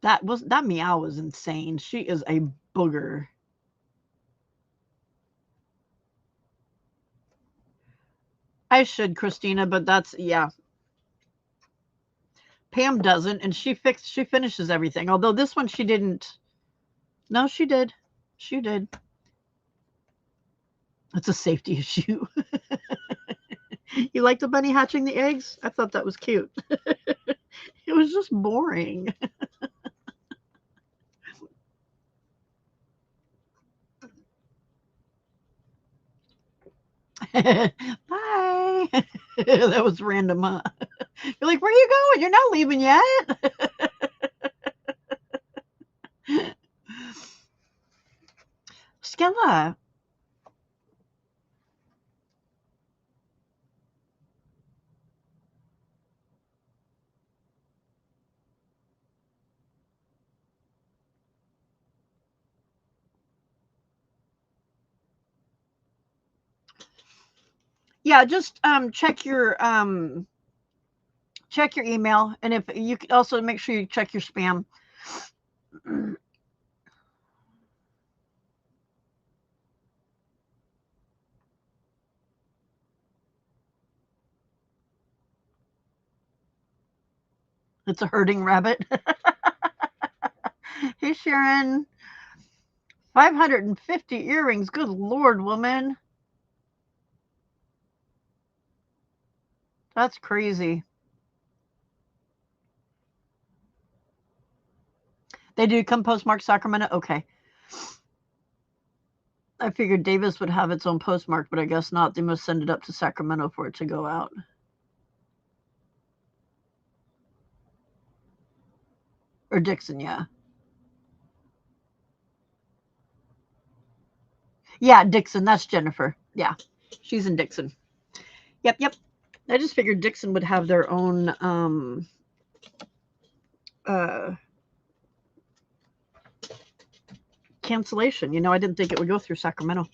That meow was insane. She is a booger. I should, Christina, but that's, yeah. Pam doesn't, and she finishes everything. Although this one she didn't. No, she did. She did. It's a safety issue. You like the bunny hatching the eggs? I thought that was cute. It was just boring. Bye. That was random, huh? You're like, where are you going? You're not leaving yet. Skella. Yeah, just check your email, and if you could also make sure you check your spam. It's a herding rabbit. Hey, Sharon. 550 earrings. Good Lord, woman. That's crazy. They do come postmark Sacramento? Okay. I figured Davis would have its own postmark, but I guess not. They must send it up to Sacramento for it to go out. Or Dixon, yeah. Yeah, Dixon. That's Jennifer. Yeah. She's in Dixon. Yep. I just figured Dixon would have their own cancellation. I didn't think it would go through Sacramento.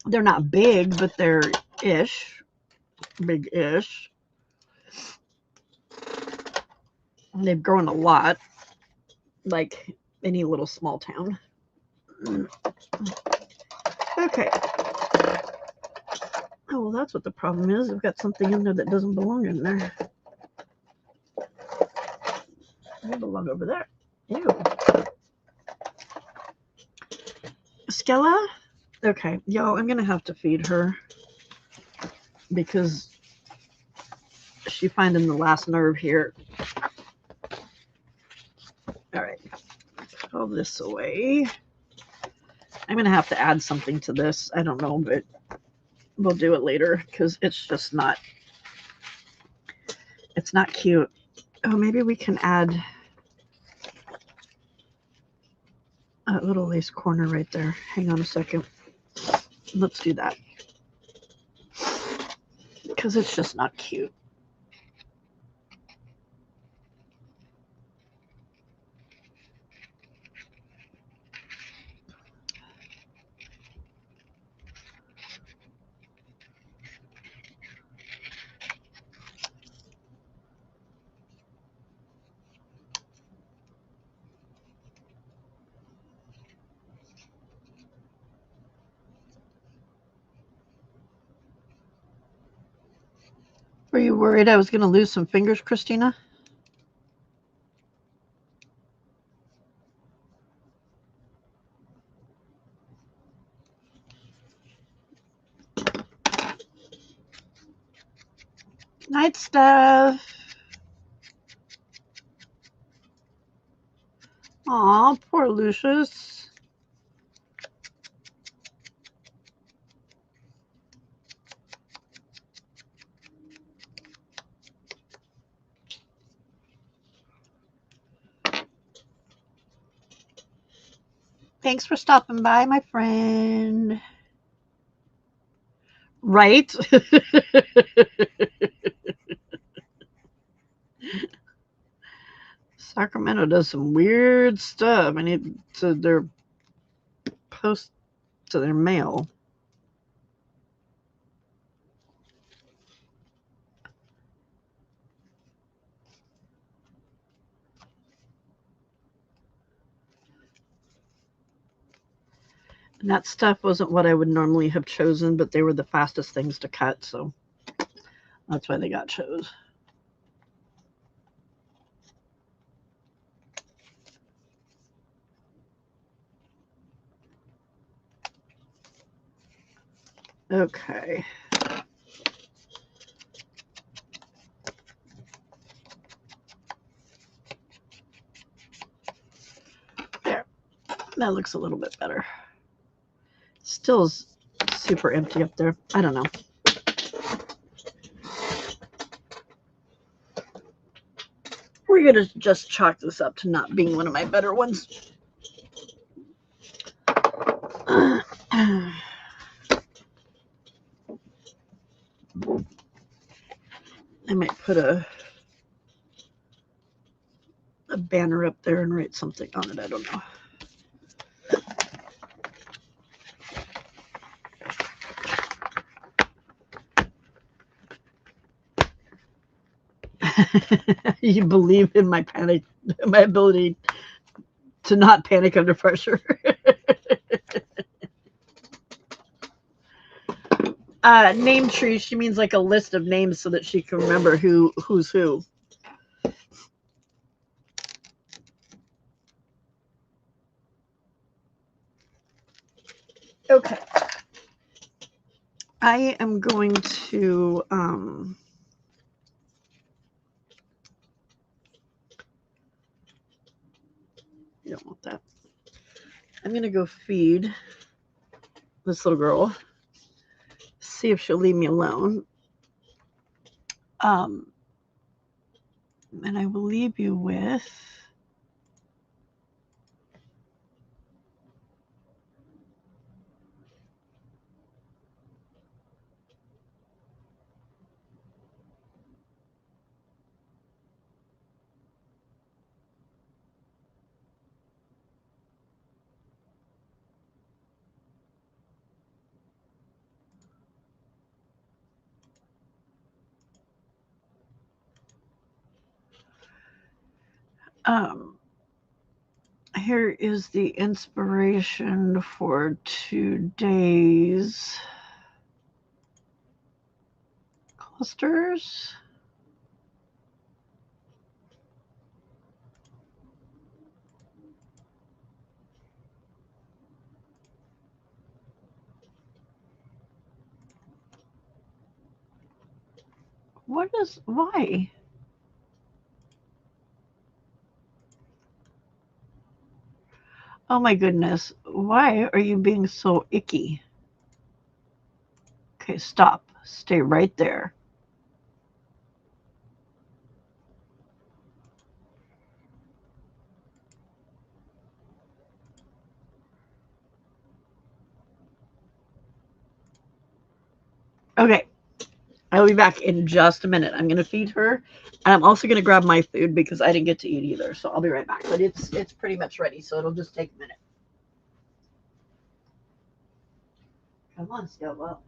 They're not big, but they're big-ish. They've grown a lot, like any little small town. Okay. Oh, well, that's what the problem is. I've got something in there that doesn't belong in there. They belong over there. Ew. Skella? Okay, y'all, I'm gonna have to feed her because she's finding the last nerve here. All right, put all this away. I'm gonna have to add something to this. I don't know, but we'll do it later because it's just not. It's not cute. Oh, maybe we can add a little lace corner right there. Hang on a second. Let's do that because it's just not cute. Were you worried I was going to lose some fingers, Christina? Night stuff. Aw, poor Lucius. Thanks for stopping by, my friend. Right? Sacramento does some weird stuff. I need to their post to their mail. And that stuff wasn't what I would normally have chosen, but they were the fastest things to cut, so that's why they got chose. Okay. There. That looks a little bit better. Still is super empty up there. I don't know. We're going to just chalk this up to not being one of my better ones. I might put a banner up there and write something on it. I don't know. You believe in my panic, my ability to not panic under pressure. Name tree, she means like a list of names so that she can remember who's who. Okay. I am going to you don't want that. I'm going to go feed this little girl. See if she'll leave me alone. And I will leave you with here is the inspiration for today's clusters. Why? Oh my goodness. Why are you being so icky? Okay, stop. Stay right there. Okay, I'll be back in just a minute. I'm going to feed her. And I'm also going to grab my food because I didn't get to eat either. So I'll be right back. But it's pretty much ready, so it'll just take a minute. Come on, Stella.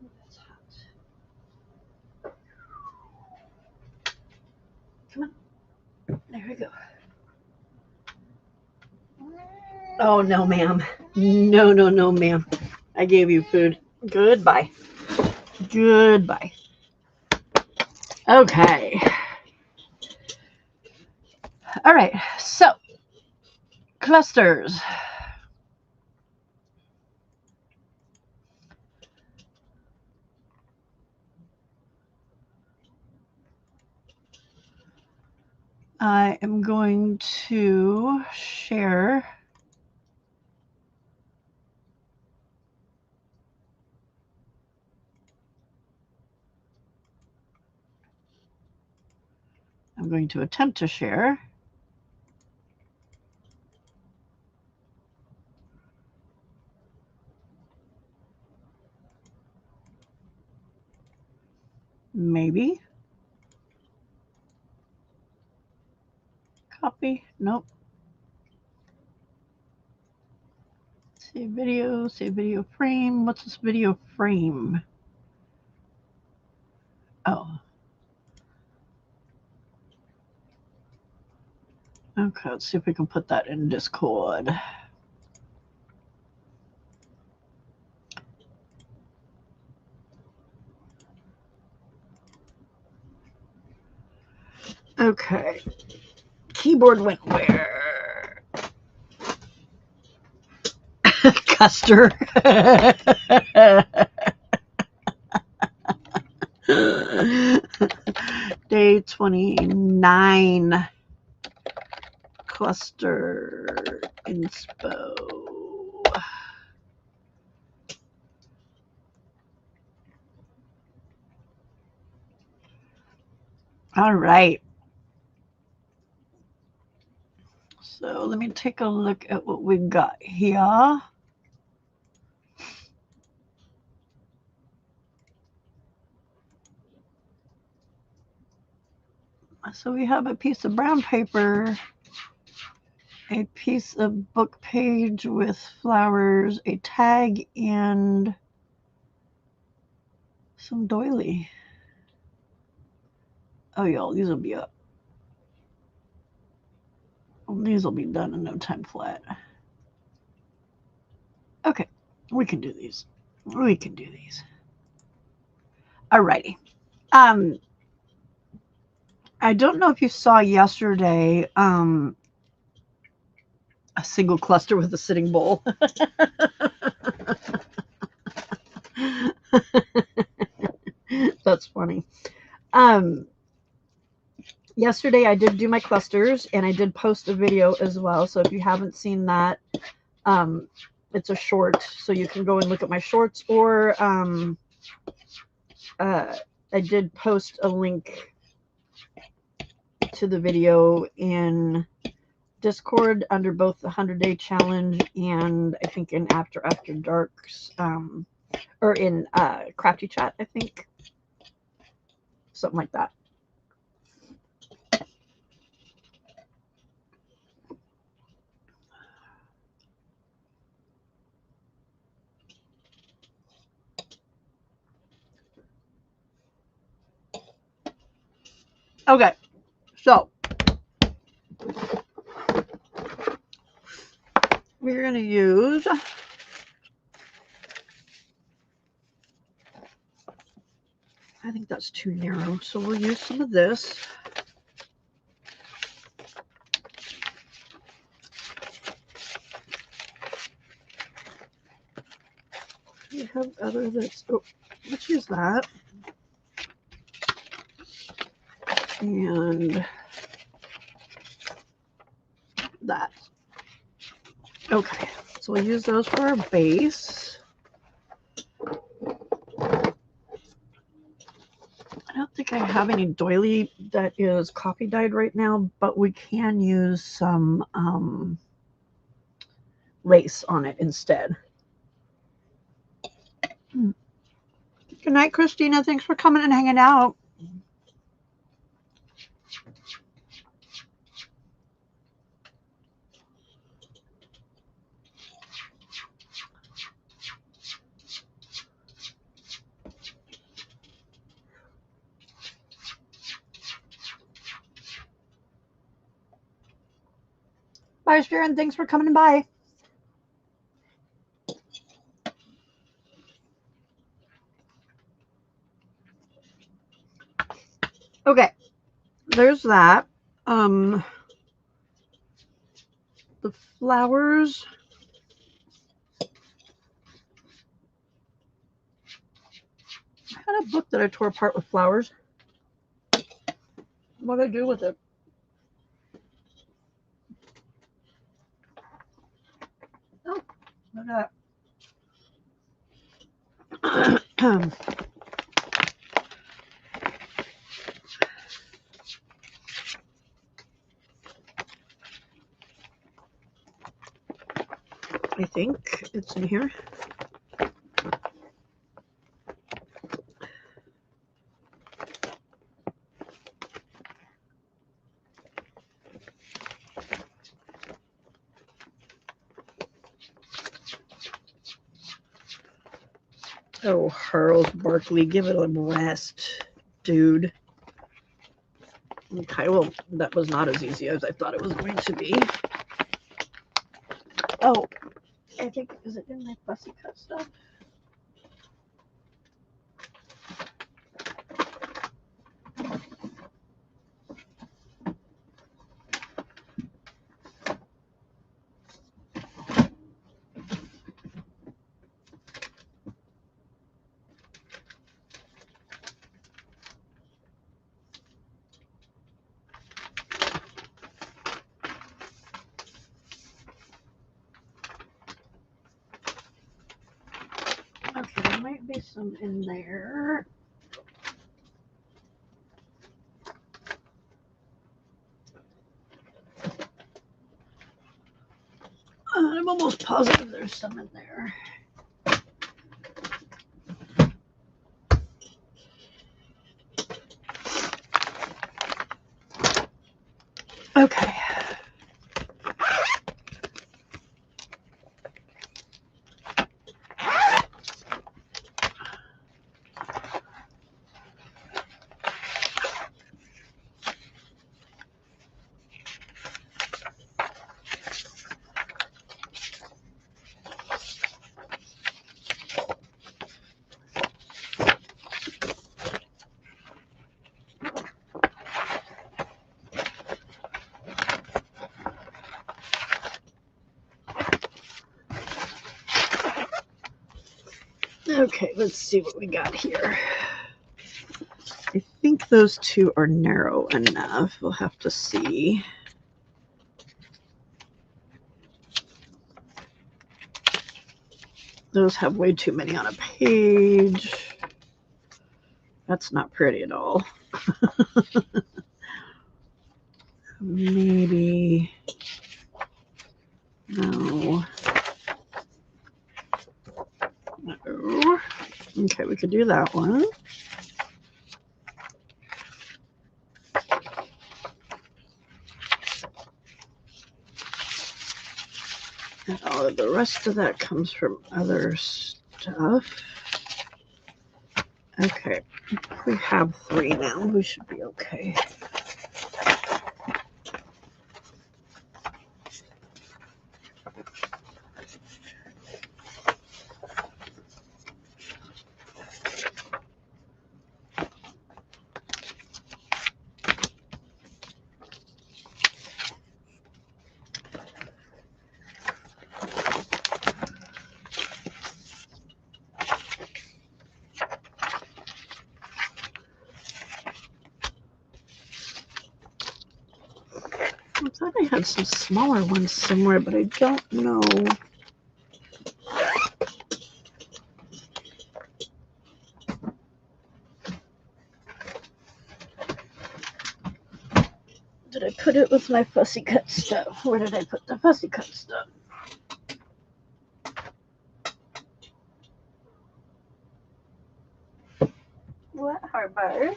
That's hot. Come on. There we go. Oh, no, ma'am. No, no, no, ma'am. I gave you food. Goodbye. Goodbye. Okay. All right. So, clusters. I am going to share I'm going to attempt to share. Maybe. Copy. Nope. Save video frame. What's this video frame? Oh. Okay, let's see if we can put that in Discord. Okay. Keyboard went where? Custer. Day 29. Cluster inspo. All right. So let me take a look at what we got here. So we have a piece of brown paper, a piece of book page with flowers, a tag, and some doily. Oh, y'all, these will be up. These will be done in no time flat. Okay, we can do these. We can do these. Alrighty. I don't know if you saw yesterday a single cluster with a sitting bowl. That's funny. Yesterday I did do my clusters and I did post a video as well. So if you haven't seen that, it's a short, so you can go and look at my shorts, or I did post a link to the video in Discord under both the 100-day challenge and I think in After Darks, or in Crafty Chat, I think. Something like that. Okay, so we're going to use I think that's too narrow, so we'll use some of this. We have other that's, oh, let's use that. And that. Okay, so we'll use those for our base. I don't think I have any doily that is coffee dyed right now, but we can use some lace on it instead. Good night, Christina. Thanks for coming and hanging out. Bye, Sharon. Thanks for coming by. Okay, there's that. The flowers. I had a book that I tore apart with flowers. What did I do with it? Oh, look at that. I think it's in here. Oh, Charles Barkley, give it a rest, dude. Okay, well, that was not as easy as I thought it was going to be. Oh, I think, is it in my fussy cut stuff? Okay, there might be some in there. I'm almost positive there's some in there. Okay. Okay, let's see what we got here. I think those two are narrow enough. We'll have to see. Those have way too many on a page. That's not pretty at all. Maybe. No. No. Okay, we could do that one. And all of the rest of that comes from other stuff. Okay, we have 3 now. We should be okay. I thought I had some smaller ones somewhere, but I don't know. Did I put it with my fussy cut stuff? Where did I put the fussy cut stuff? What, Harbor?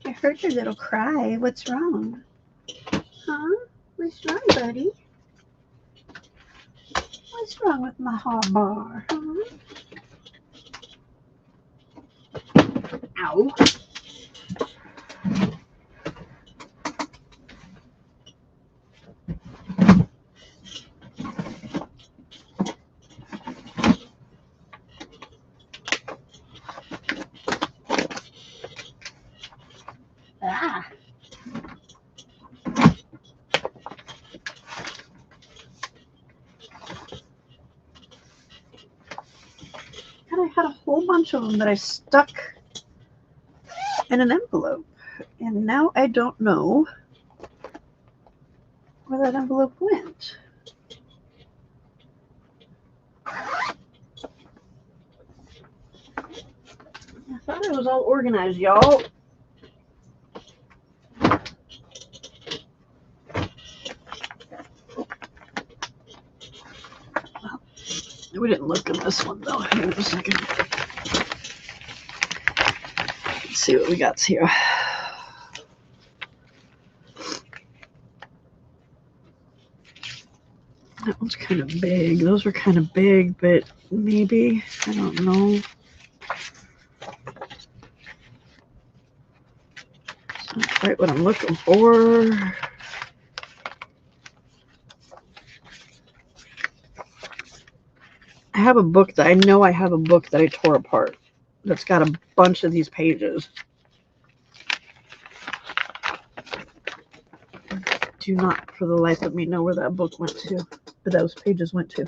I heard your little cry. What's wrong? Huh? What's wrong, buddy? What's wrong with my Harbor? Huh? Ow. whole bunch of them that I stuck in an envelope. And now I don't know where that envelope went. I thought it was all organized, y'all. We didn't look in this one though. Hang on a second. Let's see what we got here. That one's kind of big. Those were kind of big, but maybe, I don't know. It's not quite what I'm looking for. I have a book that I know I have a book that I tore apart that's got a bunch of these pages. Do not for the life of me know where that book went to, where those pages went to.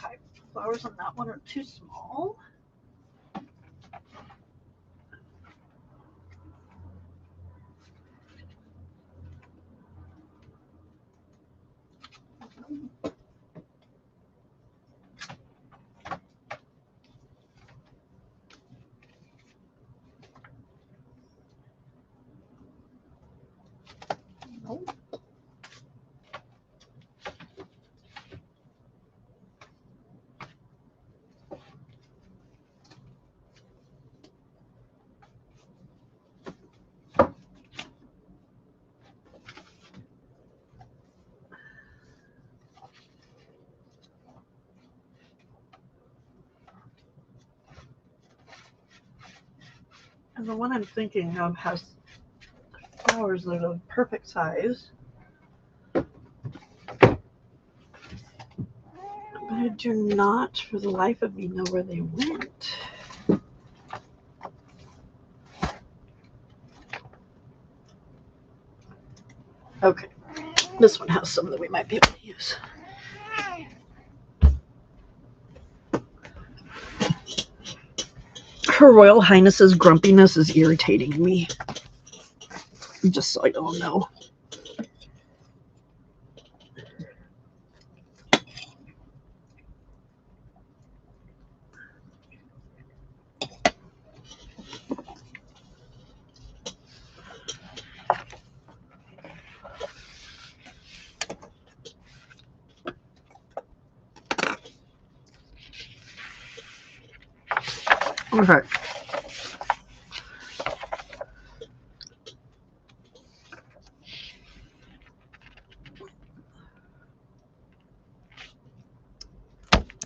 Okay, flowers on that one are too small. Nope. And the one I'm thinking of has flowers that are the perfect size. But I do not, for the life of me, know where they went. Okay, this one has some that we might be able to use. Her Royal Highness's grumpiness is irritating me. Just so I don't know. Okay.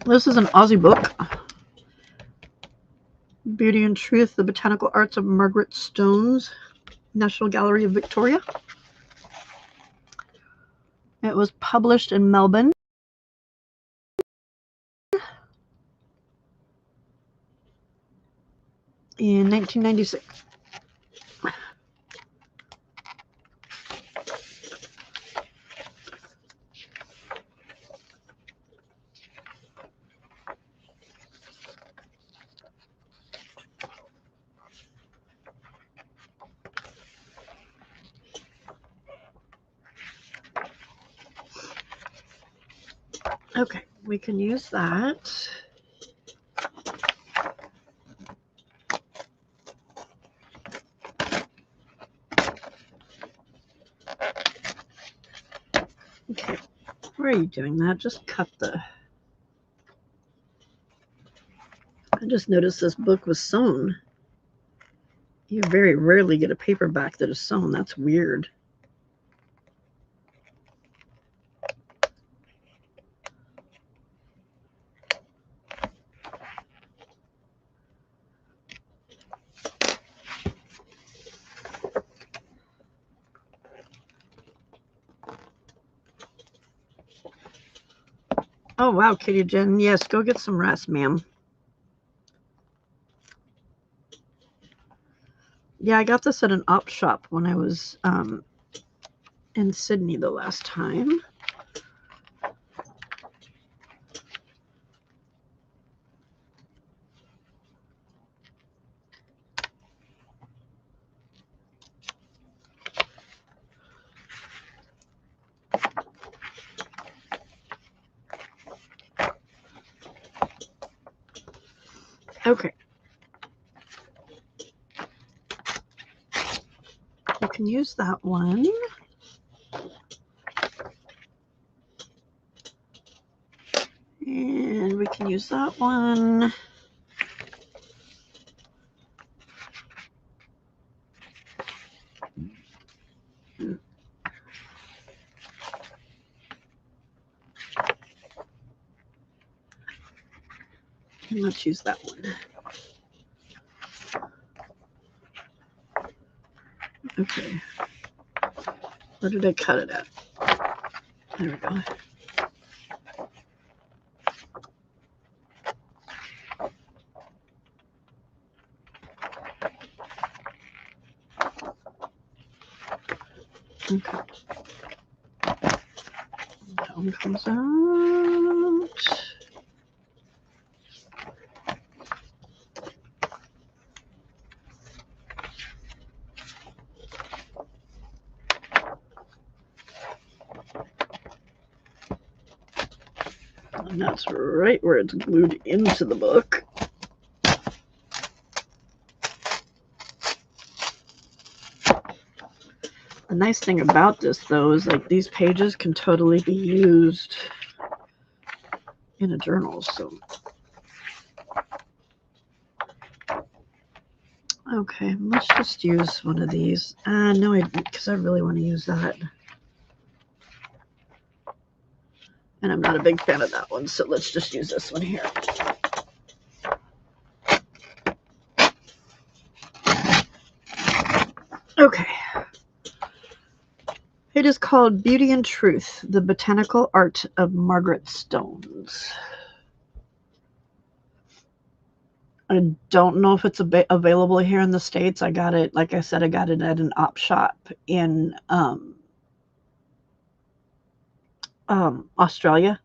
This is an Aussie book. Beauty and Truth, The Botanical Arts of Margaret Stone's, National Gallery of Victoria. It was published in Melbourne in 1996. Okay, we can use that. Okay, why are you doing that? Just cut the... I just noticed this book was sewn. You very rarely get a paperback that is sewn. That's weird. Oh, wow, Kitty Jen. Yes, go get some rest, ma'am. Yeah, I got this at an op shop when I was in Sydney the last time. Okay. You can use that one. And we can use that one. And let's use that one. Okay. Where did I cut it at? There we go. Okay. That one comes out. And that's right where it's glued into the book. The nice thing about this, though, is like these pages can totally be used in a journal. So, okay, let's just use one of these. No, because I really want to use that. And I'm not a big fan of that one, so let's just use this one here. Okay. It is called Beauty and Truth, The Botanical Art of Margaret Stones. I don't know if it's available here in the States. I got it, like I said, I got it at an op shop in Australia,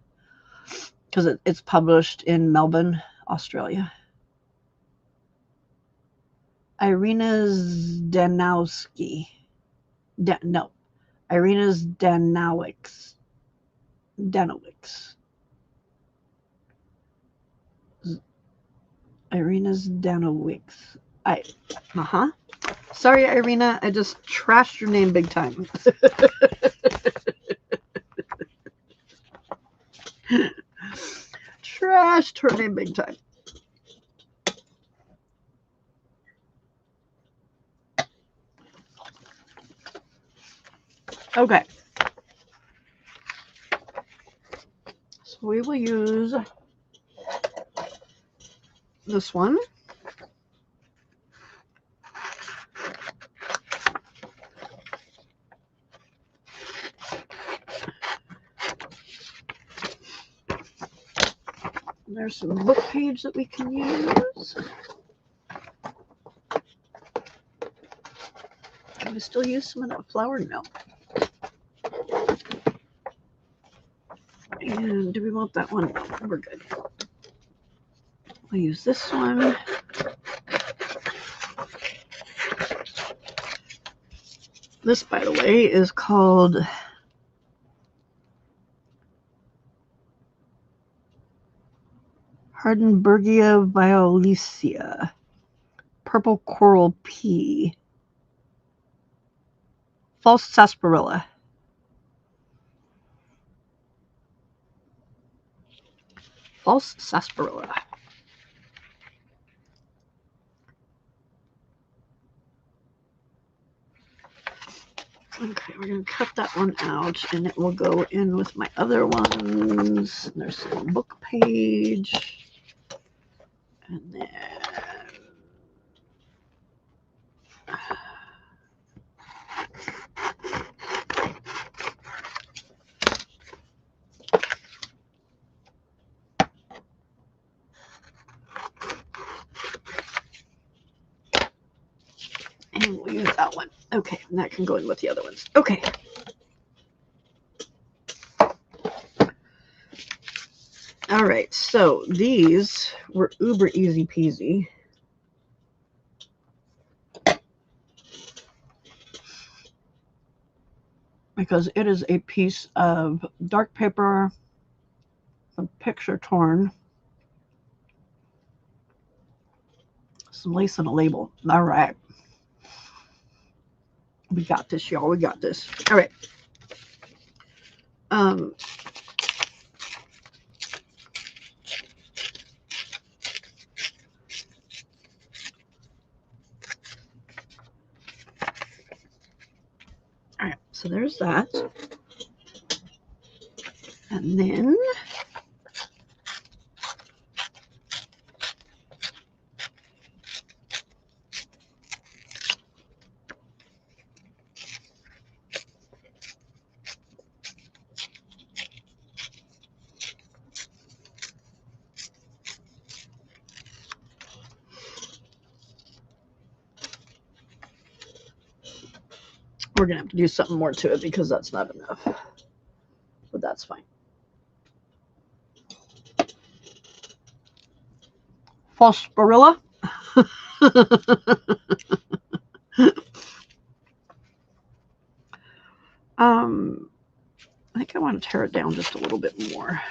because it's published in Melbourne, Australia. Irina Zdanowski. Irina Zdanowicz. Irina Zdanowicz. Sorry, Irina, I just trashed your name big time. Trashed her name big time. Okay. So we will use this one. There's some book page that we can use. Can we still use some of that flour? No. And do we want that one? No, we're good. I'll use this one. This, by the way, is called Hardenbergia violacea, purple coral pea, false sarsaparilla. False sarsaparilla. Okay, we're going to cut that one out, and it will go in with my other ones. There's some book page. And then... that one. Okay, and that can go in with the other ones. Okay. All right, so these were uber easy peasy. Because it is a piece of dark paper, some picture torn, some lace and a label. All right. We got this, y'all. We got this. All right. All right. So there's that. And then we're going to have to do something more to it because that's not enough. But that's fine. Phosphorilla. I think I want to tear it down just a little bit more.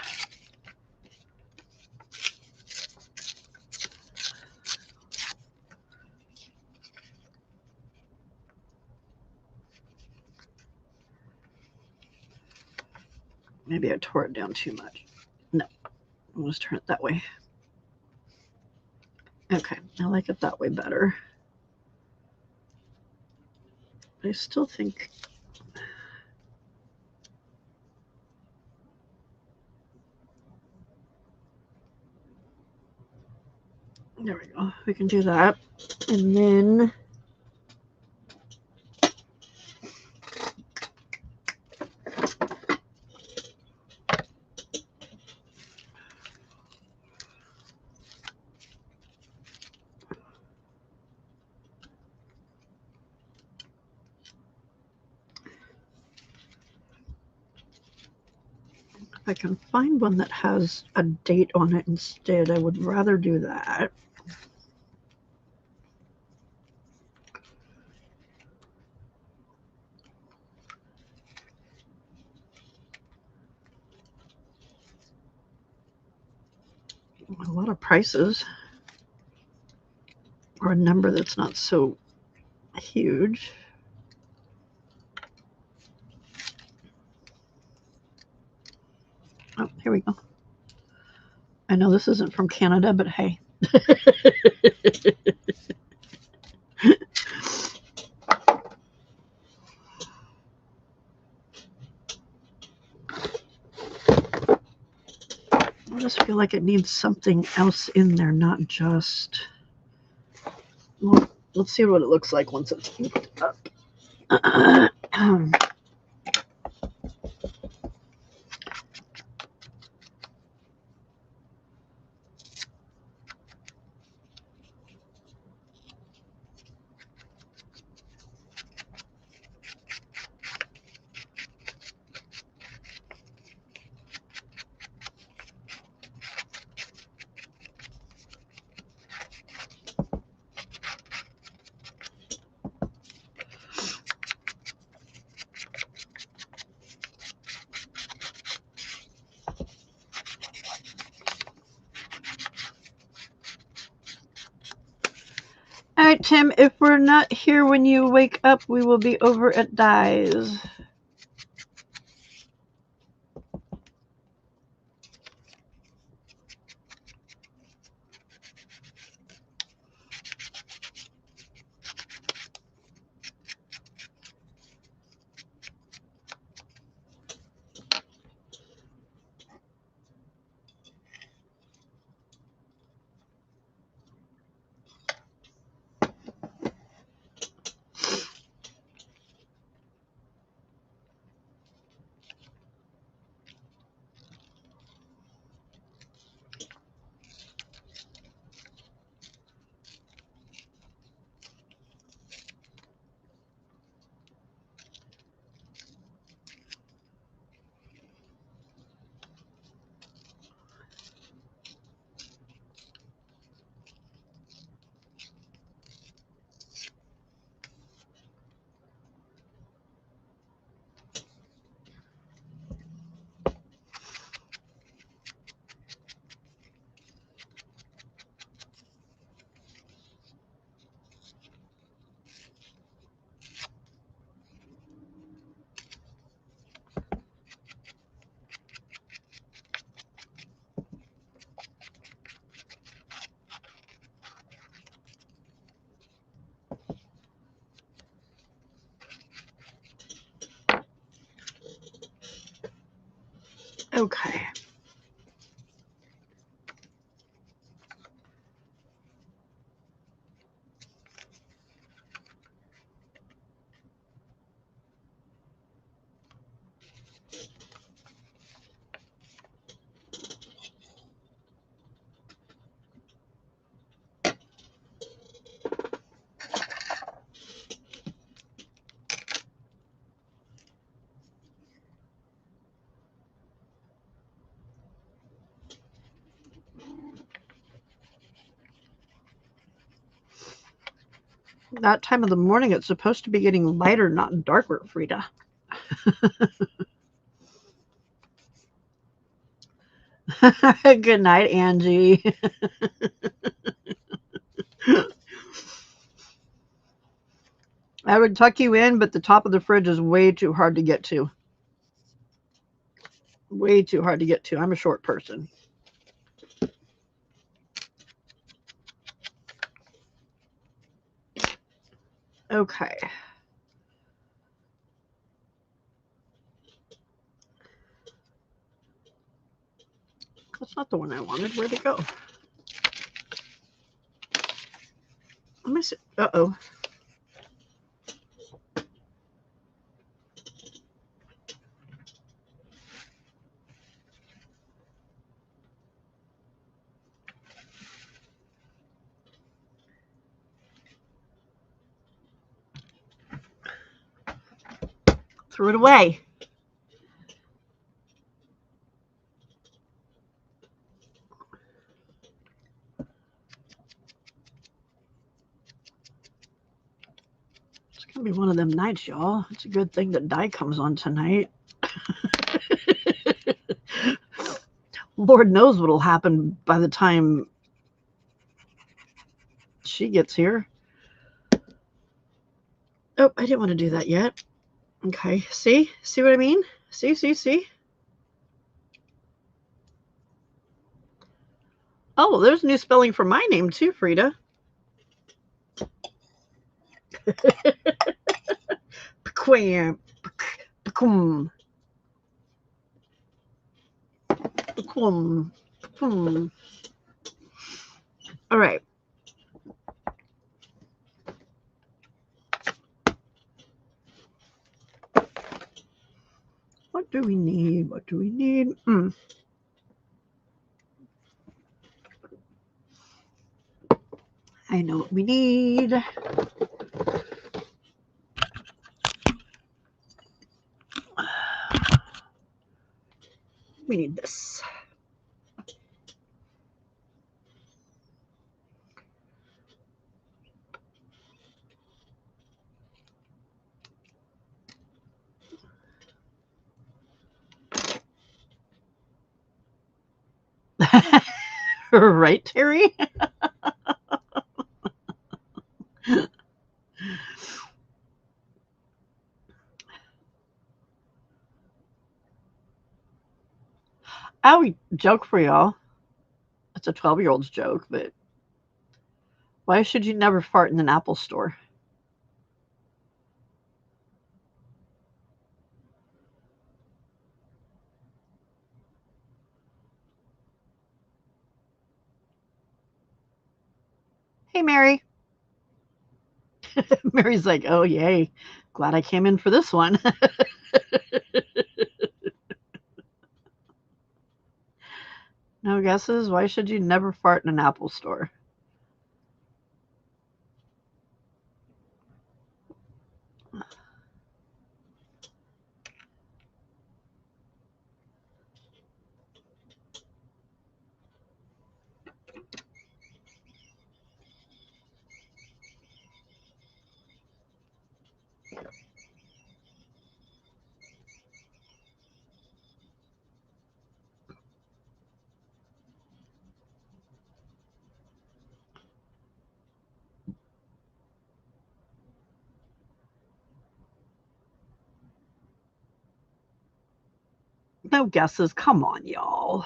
Maybe I tore it down too much. No, I'll just turn it that way. Okay, I like it that way better. I still think there we go. We can do that. And then if I can find one that has a date on it instead, I would rather do that. A lot of prices, or a number that's not so huge. Oh, here we go. I know this isn't from Canada, but hey. I just feel like it needs something else in there, not just... Well, let's see what it looks like once it's inked up. All right, Tim, if we're not here when you wake up, we will be over at Dyes. Okay. That time of the morning, it's supposed to be getting lighter, not darker, Frida. Good night, Angie. I would tuck you in, but the top of the fridge is way too hard to get to. Way too hard to get to. I'm a short person. Okay. That's not the one I wanted. Where'd it go? Let me see. Uh-oh. Threw it away. It's going to be one of them nights, y'all. It's a good thing that Di comes on tonight. Lord knows what'll happen by the time she gets here. Oh, I didn't want to do that yet. Okay. See? See what I mean? See? Oh, there's new spelling for my name too, Frida. Pequam. Pequam. Pequam. Pequam. All right. What do we need? What do we need? I know what we need. We need this. Right, Terry? I joke for y'all. It's a 12-year-old's joke, but why should you never fart in an Apple store? Hey, Mary. Mary's like, oh, yay. Glad I came in for this one. No guesses? Why should you never fart in an Apple store? No guesses. Come on, y'all.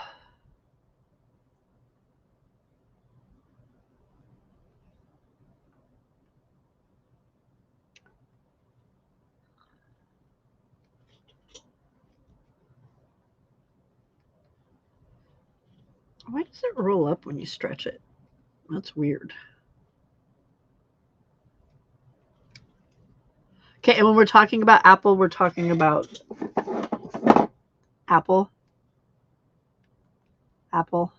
Why does it roll up when you stretch it? That's weird. Okay, and when we're talking about apple, we're talking about apple. Apple.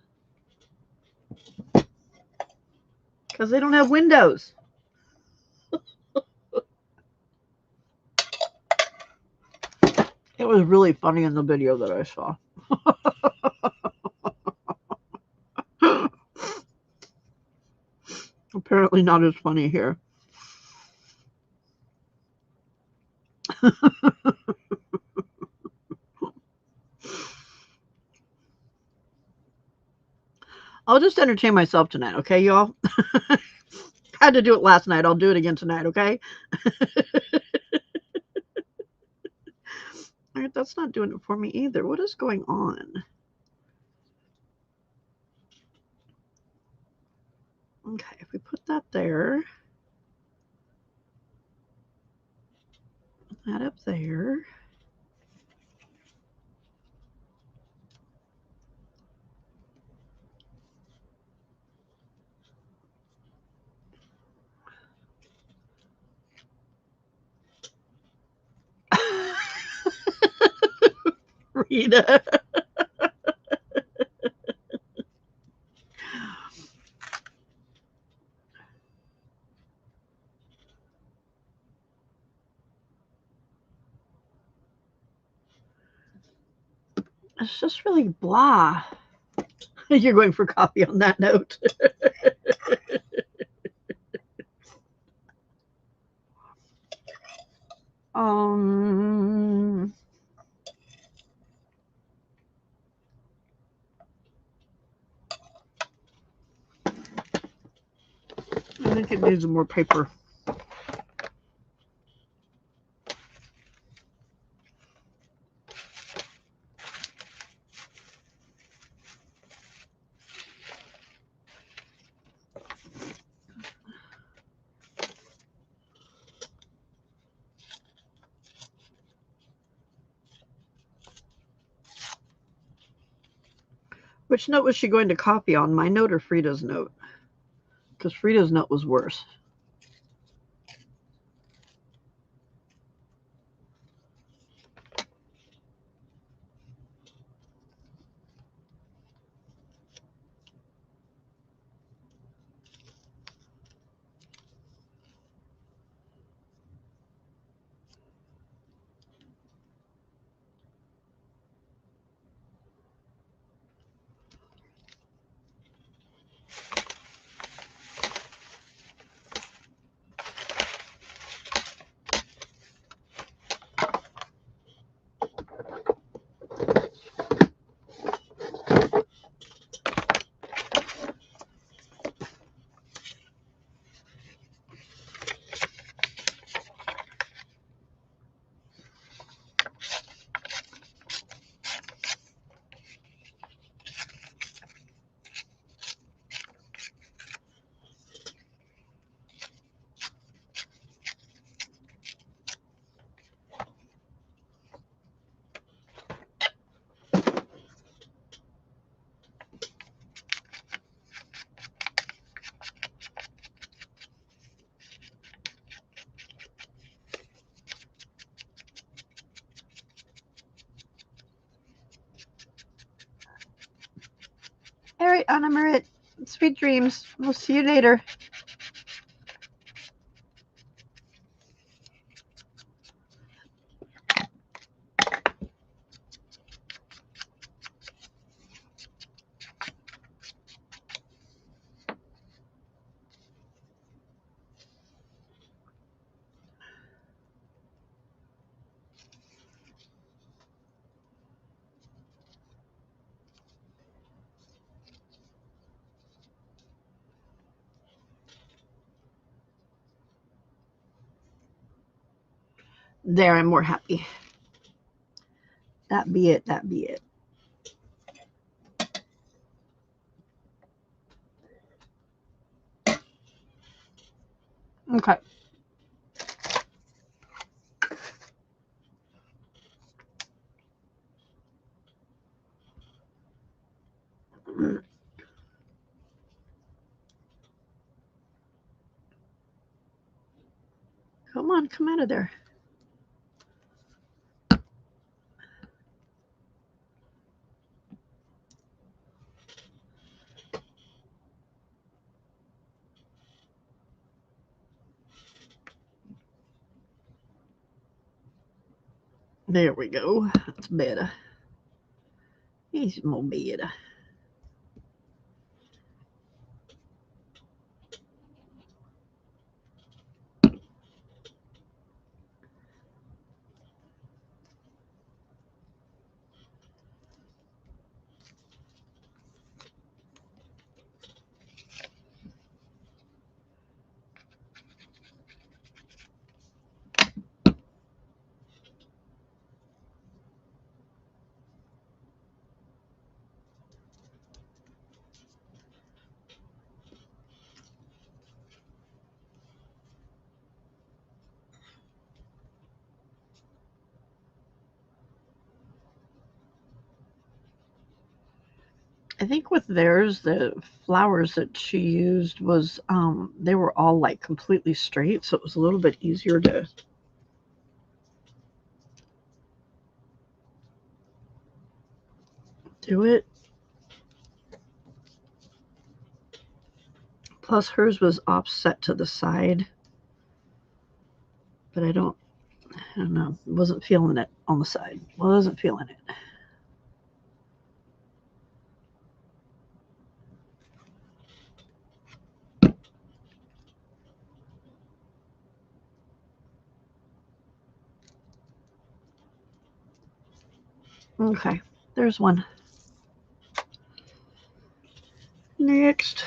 Because they don't have windows. It was really funny in the video that I saw. Apparently not as funny here. I'll just entertain myself tonight, okay, y'all? Had to do it last night. I'll do it again tonight, okay? That's not doing it for me either. What is going on? Okay, if we put that there, put that up there. Rita. It's just really blah. You're going for coffee on that note. I think it needs more paper. Which note was she going to copy on? My note or Frida's note? Because Frida's note was worse. All right, Anna Marit, sweet dreams. We'll see you later. There, I'm more happy. That be it, that be it. Okay. on, come out of there. There we go. That's better. He's more better. I think with theirs, the flowers that she used was, they were all like completely straight, so it was a little bit easier to do it. Plus hers was offset to the side, but I don't know, wasn't feeling it on the side. Wasn't feeling it. Okay, there's one. Next.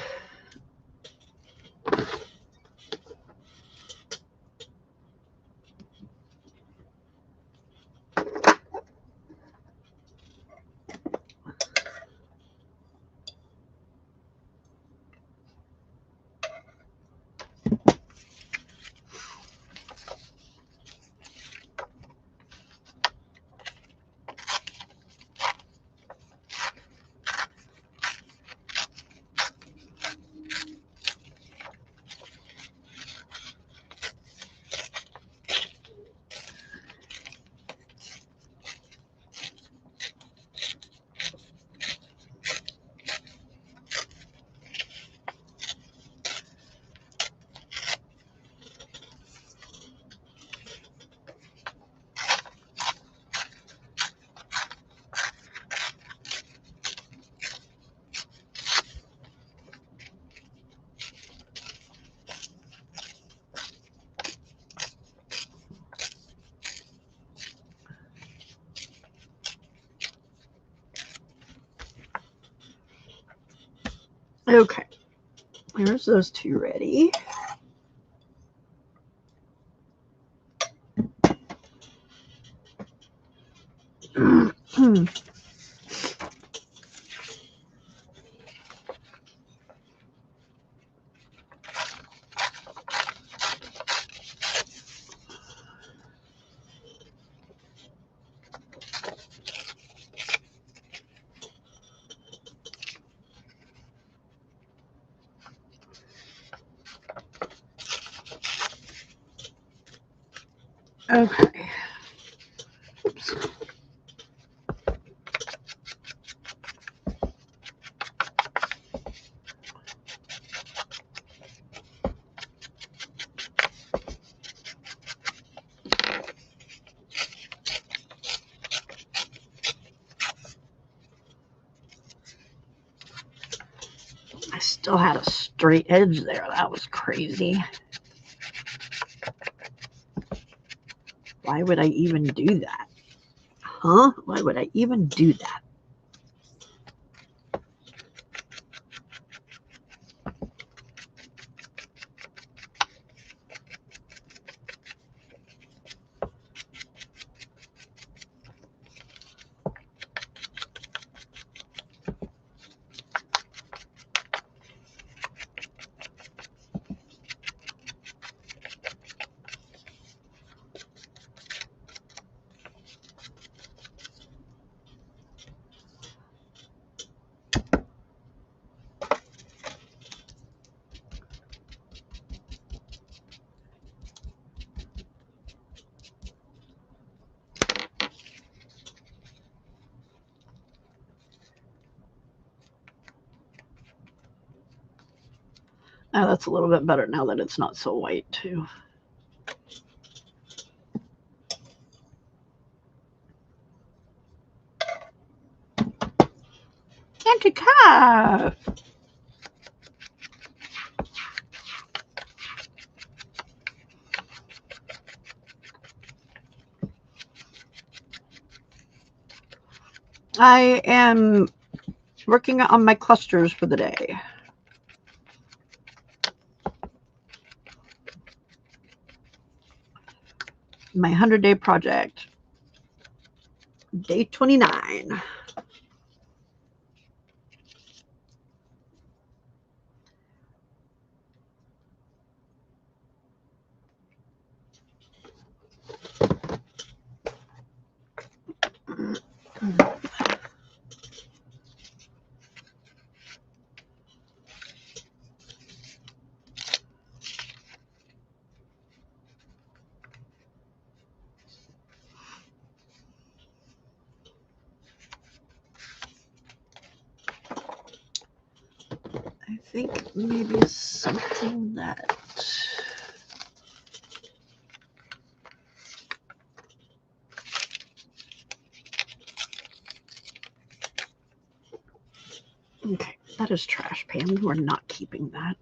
Okay, there's those two ready. Okay. Oops. I still had a straight edge there. That was crazy. Why would I even do that? Huh? Why would I even do that? Oh, that's a little bit better now that it's not so white too. Anti-calf. I am working on my clusters for the day. My 100-day project. Day 29. I think maybe something that okay, that is trash, Pam. We're not keeping that.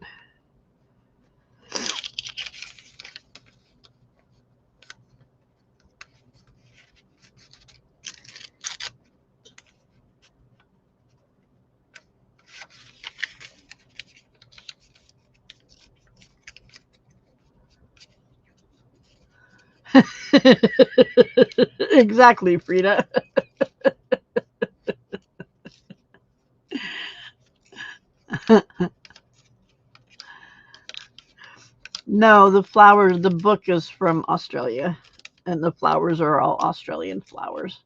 Exactly, Frida. No, the book is from Australia, and the flowers are all Australian flowers.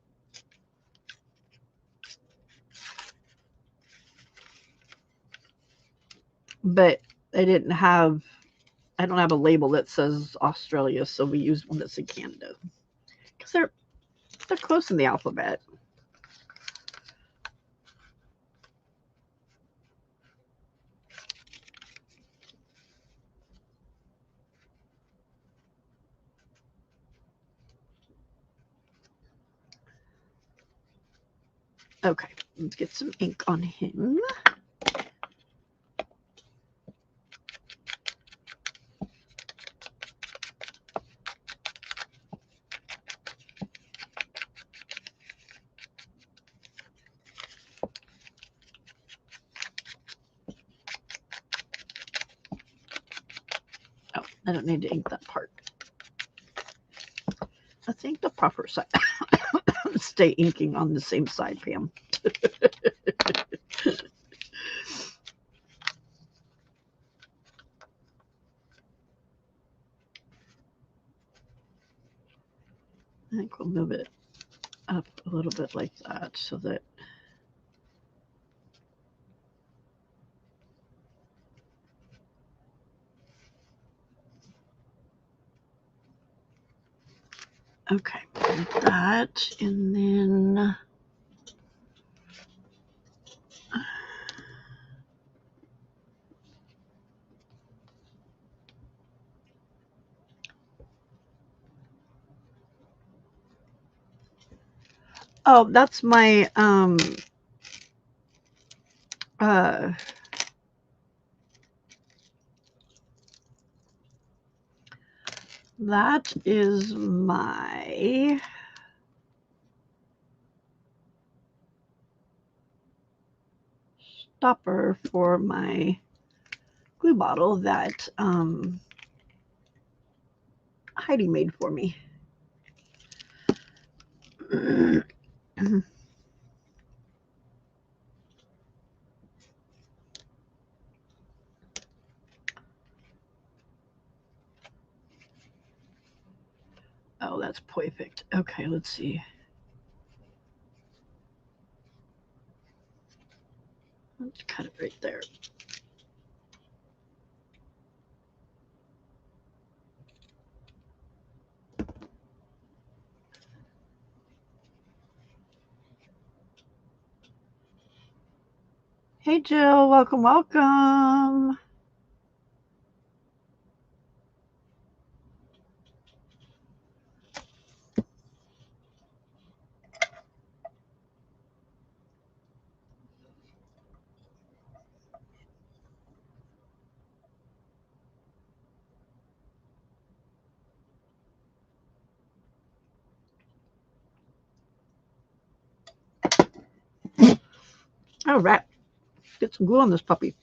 But I don't have a label that says Australia, so we use one that's in Canada. Because they're close in the alphabet. Okay, let's get some ink on him. Oh, I don't need to ink that part. Let's ink the proper side. Stay inking on the same side, Pam. I think we'll move it up a little bit like that so that okay, like that, and then oh, that's my that is my stopper for my glue bottle that Heidi made for me. Oh, that's perfect. Okay, let's see. Let's cut it right there. Hey, Jill. Welcome, welcome. All right. Get some glue on this puppy.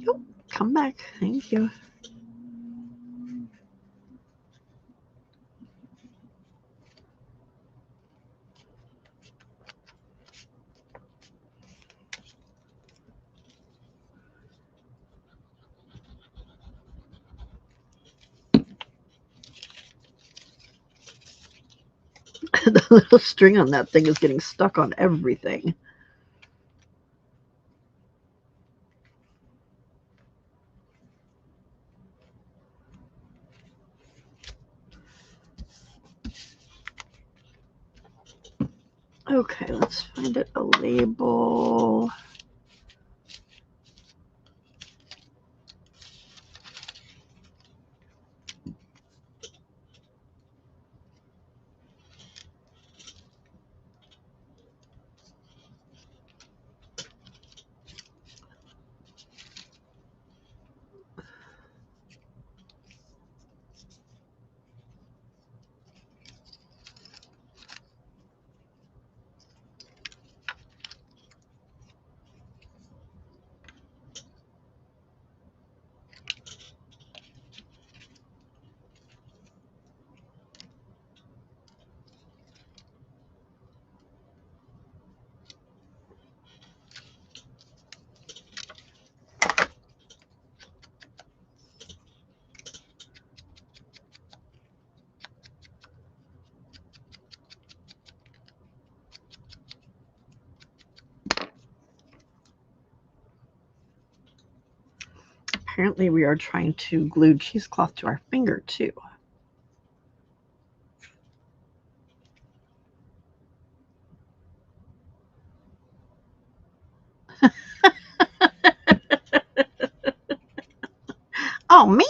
Oh, come back. Thank you. The little string on that thing is getting stuck on everything. Okay, let's find it a label. Apparently we are trying to glue cheesecloth to our finger too. Oh man,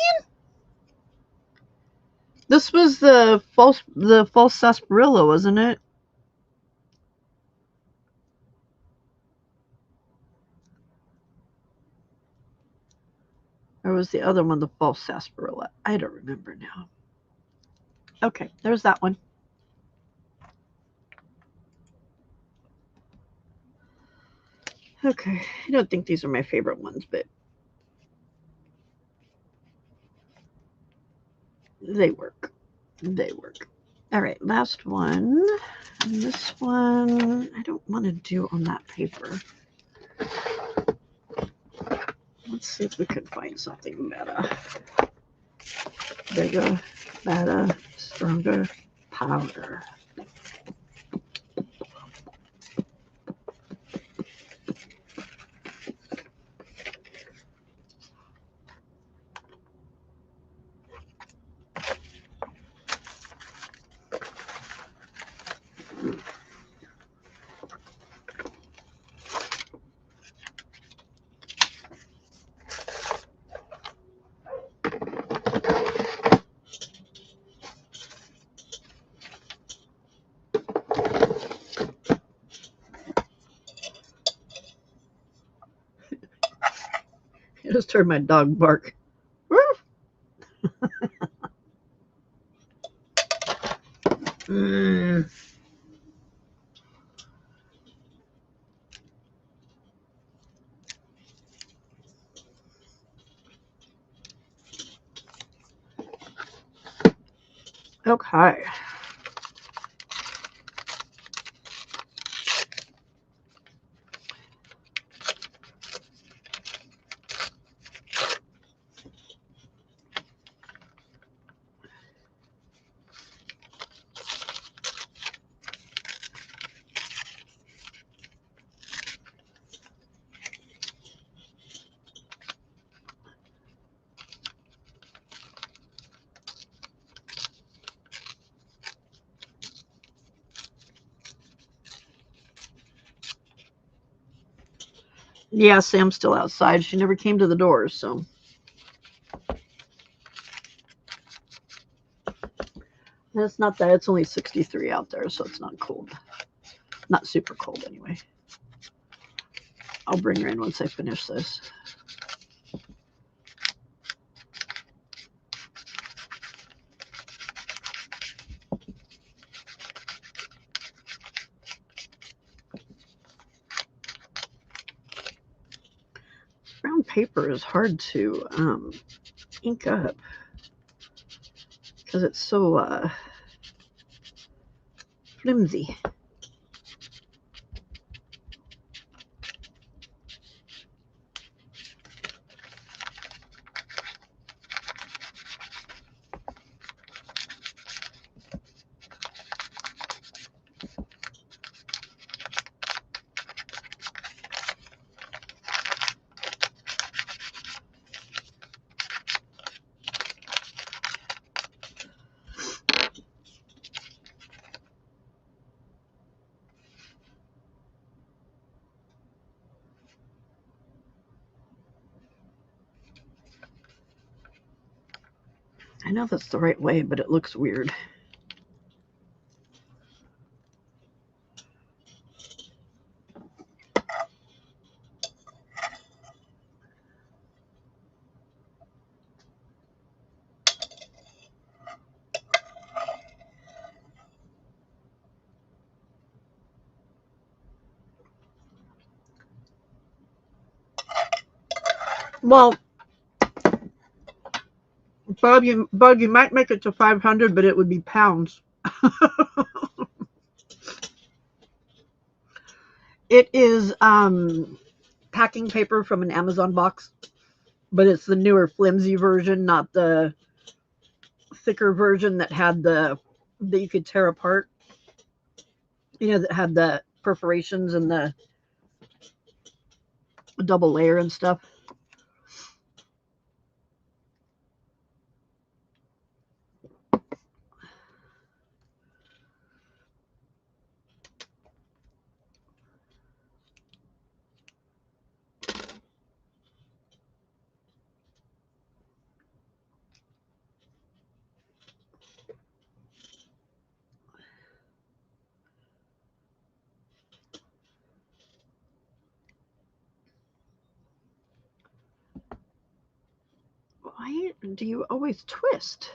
this was the false sarsaparilla, wasn't it? Or was the other one the false sarsaparilla? I don't remember now. Okay, there's that one. Okay, I don't think these are my favorite ones, but they work. They work. All right, last one. And this one, I don't want to do on that paper. Let's see if we can find something better. Bigger, better, stronger powder. I just heard my dog bark. Okay. Yeah, Sam's still outside. She never came to the doors, so. And it's not that. It's only 63 out there, so it's not cold. Not super cold, anyway. I'll bring her in once I finish this. Brown paper is hard to ink up because it's so flimsy. I know that's the right way, but it looks weird. Well, Bug, you might make it to 500, but it would be pounds. It is packing paper from an Amazon box, but it's the newer flimsy version, not the thicker version that had that you could tear apart. You know, that had the perforations and the double layer and stuff. Why do you always twist?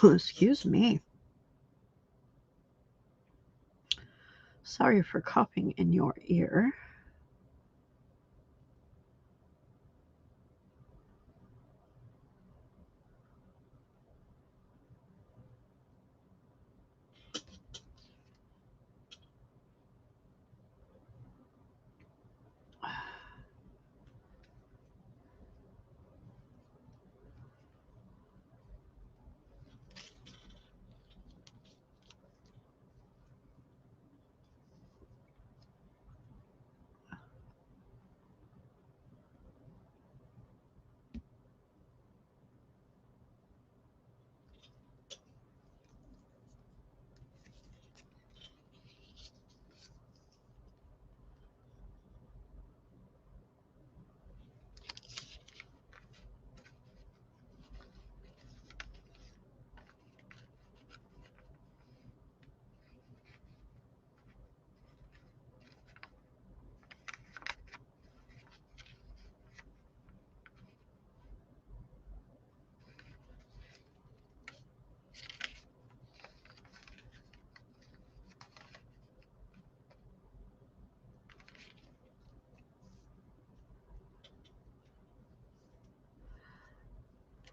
Excuse me. Sorry for coughing in your ear.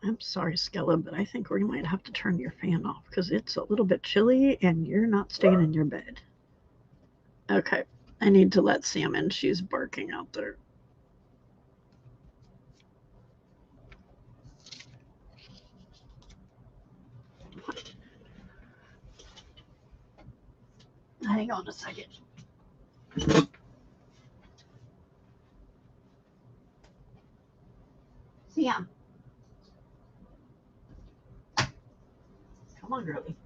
I'm sorry, Skella, but I think we might have to turn your fan off because it's a little bit chilly and you're not staying in your bed. Okay, I need to let Sam in. She's barking out there. Hang on a second. Sam. Come on, girlie.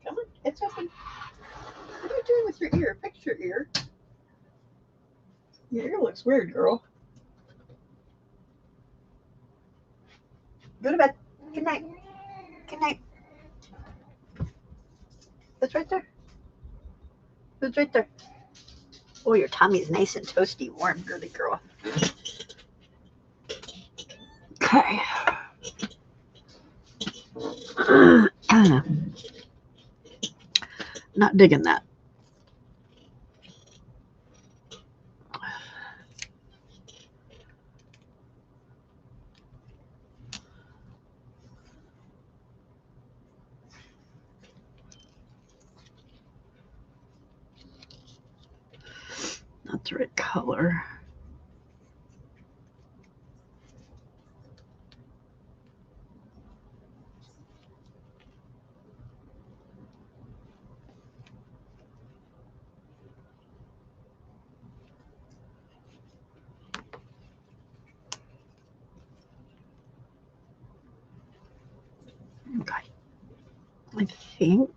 Come on, it's open. What are you doing with your ear? Fix your ear. Your ear looks weird, girl. Go to bed. Good night. Good night. It's right there. It's right there. Oh, your tummy's nice and toasty, warm, girly girl. Okay. Not digging that. Not the right color. Okay. I think.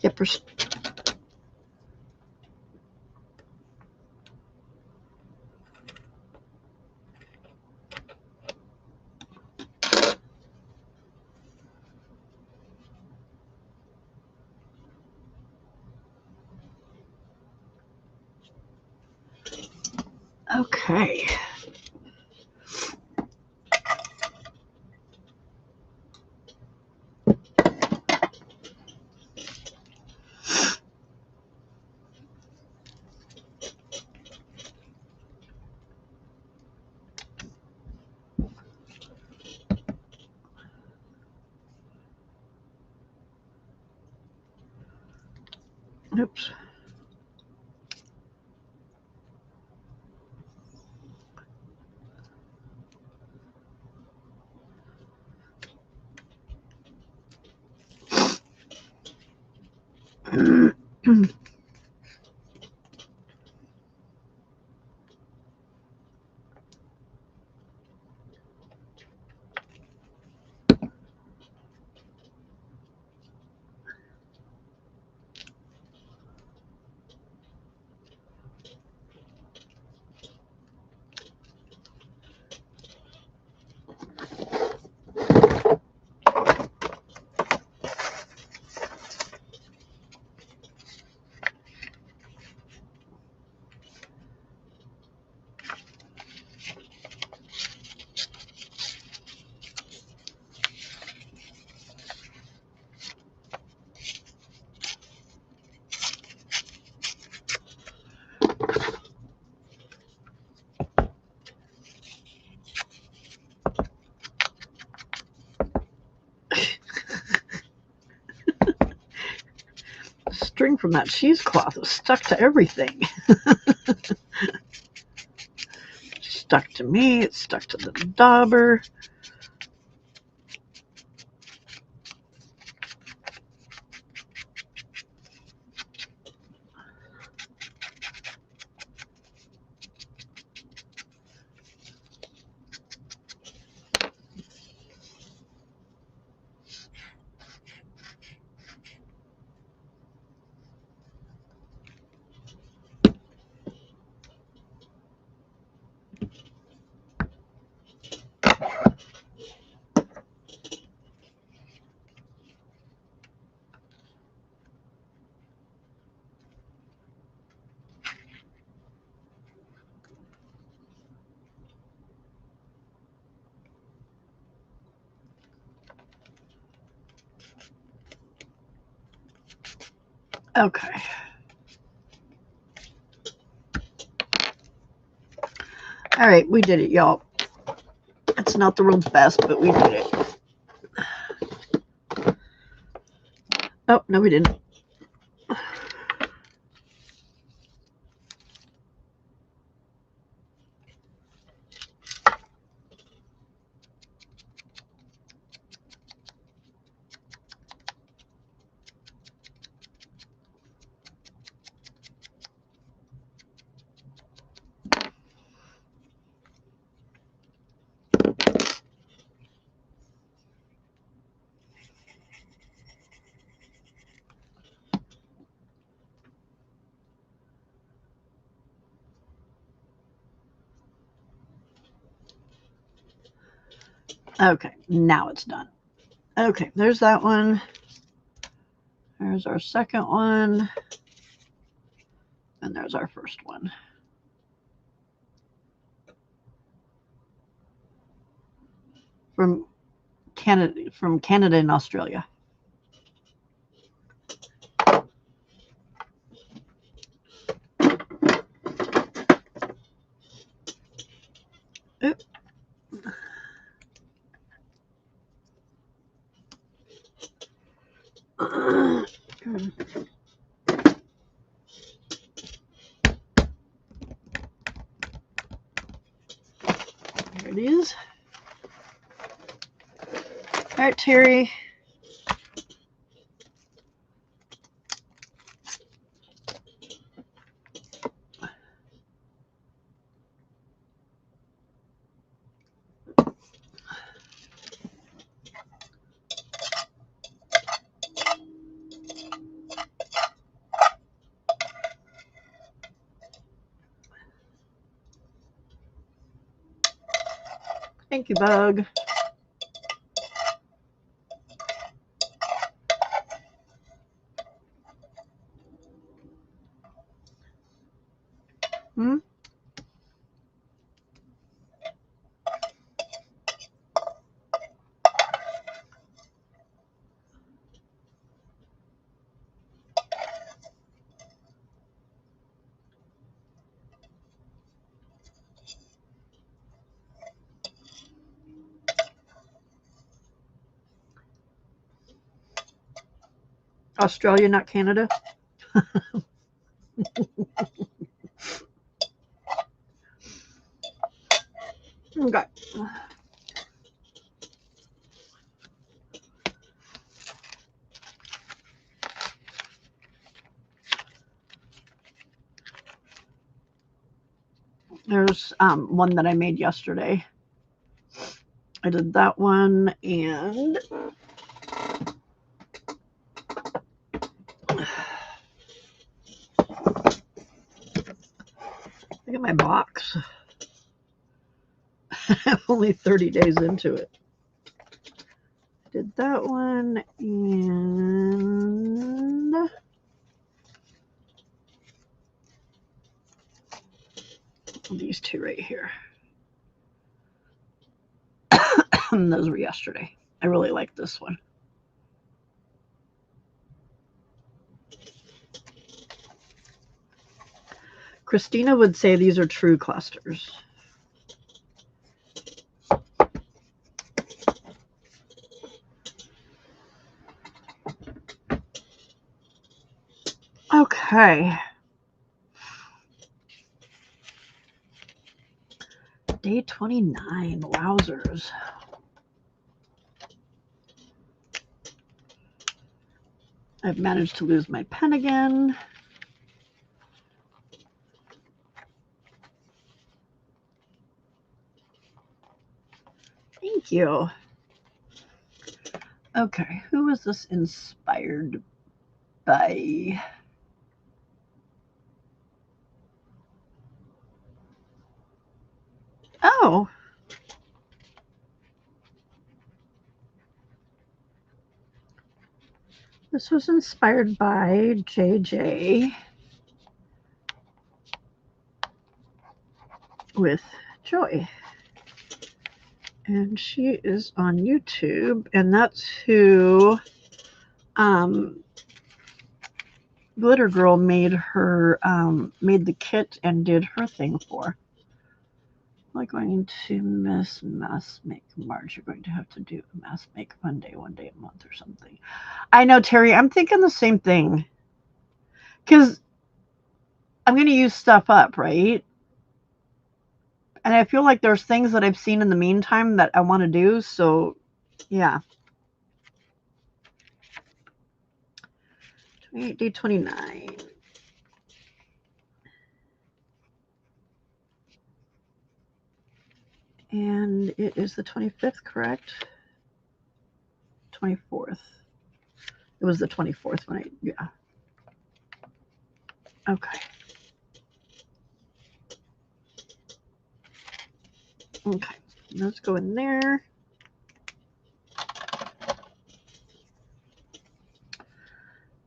Yep. Okay. Oops. String from that cheesecloth was stuck to everything. Stuck to me. It's stuck to the dauber. Okay. All right, we did it, y'all. It's not the world's best, but we did it. Oh, no, we didn't. Okay, now it's done. Okay, there's that one. There's our second one. And there's our first one. From Canada and Australia. Oop. There it is. All right, Terry. Thank you, Bug. Australia, not Canada. Okay. There's one that I made yesterday. I did that one, and look at my box. I'm only 30 days into it. Did that one, and these two right here. Those were yesterday. I really like this one. Christina would say these are true clusters. Okay. Day 29. Wowzers. I've managed to lose my pen again. Thank you. Okay, who was this inspired by? Oh. This was inspired by JJ with Joy. And she is on YouTube, and that's who Glitter Girl made her made the kit and did her thing for. We're going to miss Mass Make March. You're going to have to do a Mass Make Monday, one day a month or something. I know, Terry. I'm thinking the same thing. Because I'm going to use stuff up, right? And I feel like there's things that I've seen in the meantime that I want to do. So, yeah. 28, day 29. And it is the 25th, correct? 24th. It was the 24th when yeah. Okay. Okay. Let's go in there.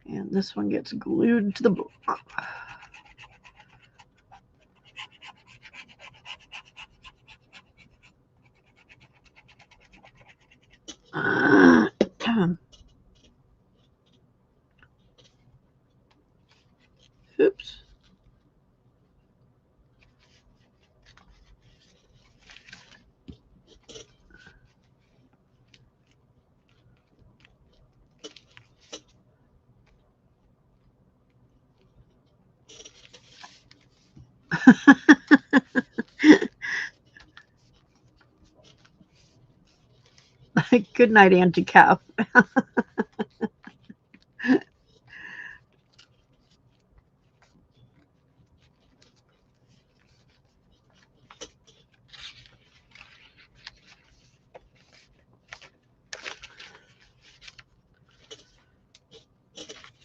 And this one gets glued to the block. Oops. Good night, Auntie Calf.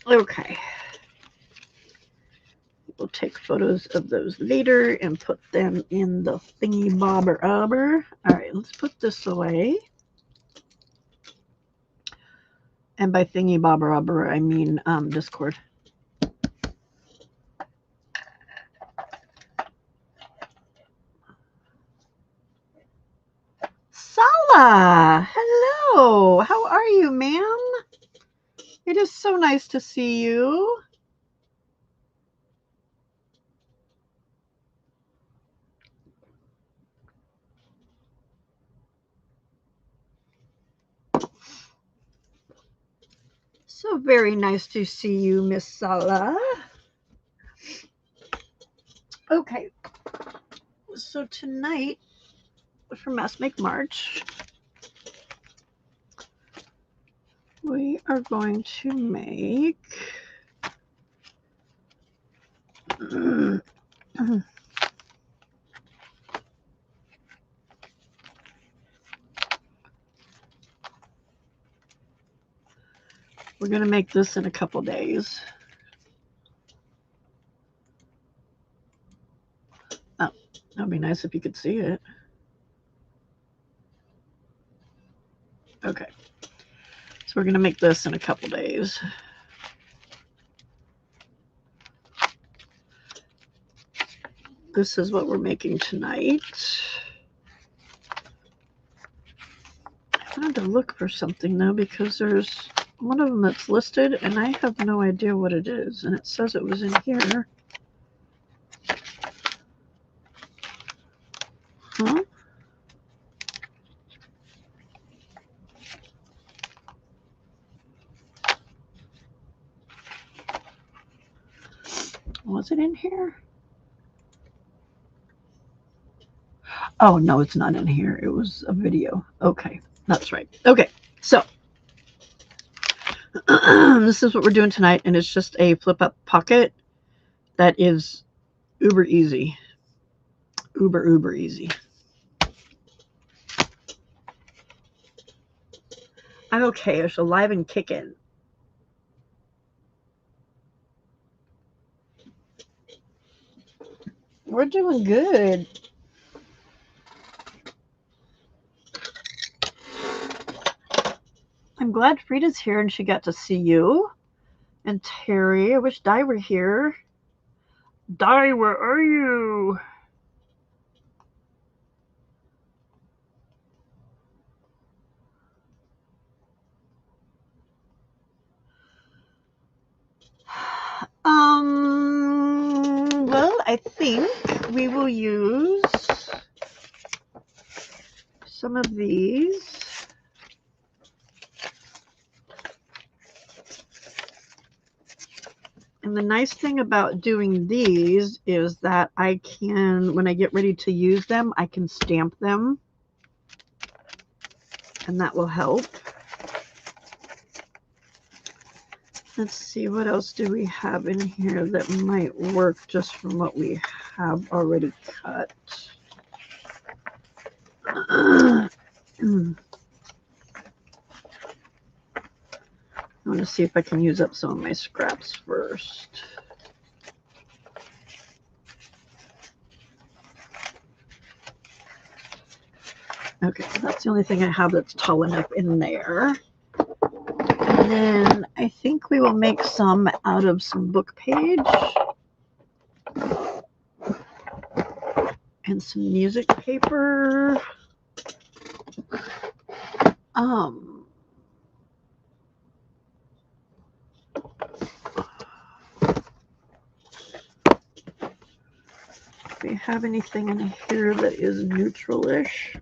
Okay. We'll take photos of those later and put them in the thingy bobber obber. All right, let's put this away. And by thingy bobber obber, I mean Discord. Sala, hello. How are you, ma'am? It is so nice to see you. So very nice to see you, Miss Sala. Okay, so tonight for Mass Make March, we are going to make we're going to make this in a couple days. Oh, that'd be nice if you could see it. Okay, so we're going to make this in a couple days. This is what we're making tonight. I had to look for something though because there's one of them that's listed and I have no idea what it is, and it says it was in here. Huh? Was it in here? Oh, no, it's not in here. It was a video. Okay, that's right. Okay, so this is what we're doing tonight, and it's just a flip-up pocket that is uber easy. Uber easy. I'm okay. It's alive and kicking. We're doing good. I'm glad Frida's here and she got to see you. And Terry, I wish Di were here. Di, where are you? I think we will use some of these. And the nice thing about doing these is that I can, when I get ready to use them, I can stamp them. And that will help. Let's see, what else do we have in here that might work just from what we have already cut. I want to see if I can use up some of my scraps first. Okay, that's the only thing I have that's tall enough in there. And then I think we will make some out of some book page and some music paper. Do we have anything in here that is neutral-ish?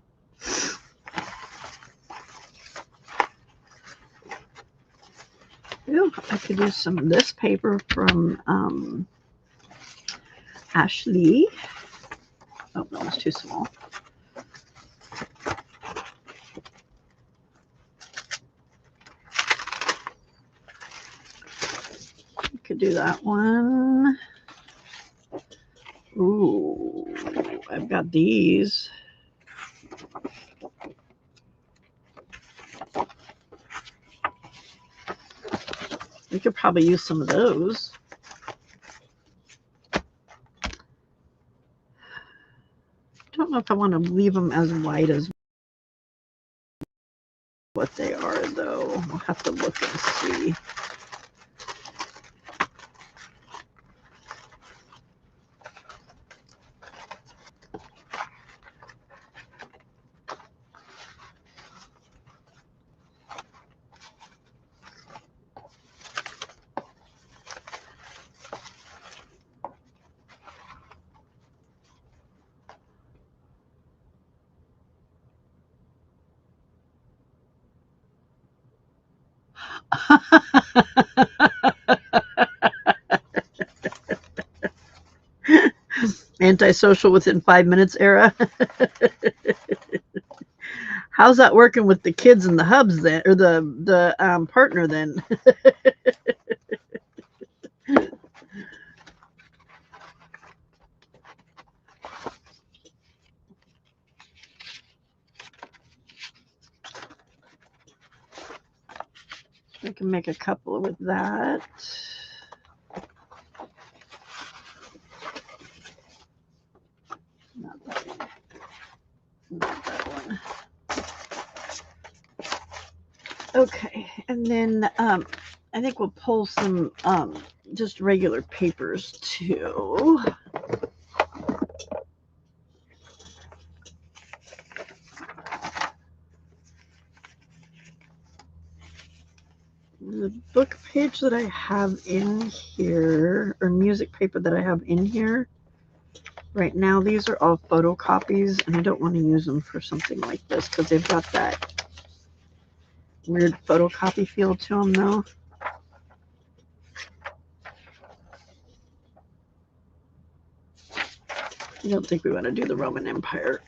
Ooh, I could use some of this paper from Ashley. Oh, no, it's too small. I could do that one. Ooh, I've got these. We could probably use some of those. Don't know if I want to leave them as wide as what they are, though. We'll have to look and see. Antisocial within 5 minutes era. How's that working with the kids and the hubs then, or the partner then? I can make a couple with that. Not that one. Not that one. Okay, and then I think we'll pull some just regular papers too. The book page that I have in here, or music paper that I have in here right now, these are all photocopies, and I don't want to use them for something like this because they've got that weird photocopy feel to them, though. I don't think we want to do the Roman Empire.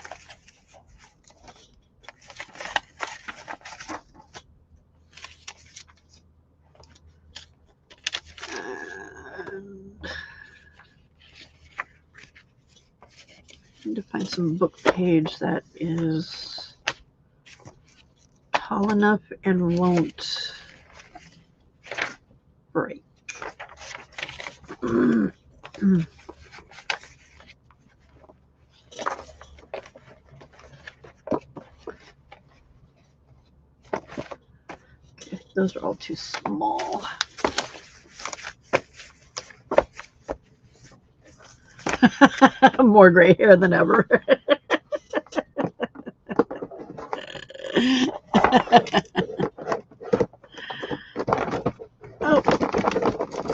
I need to find some book page that is tall enough and won't break. Okay, those are all too small. More gray hair than ever. Oh,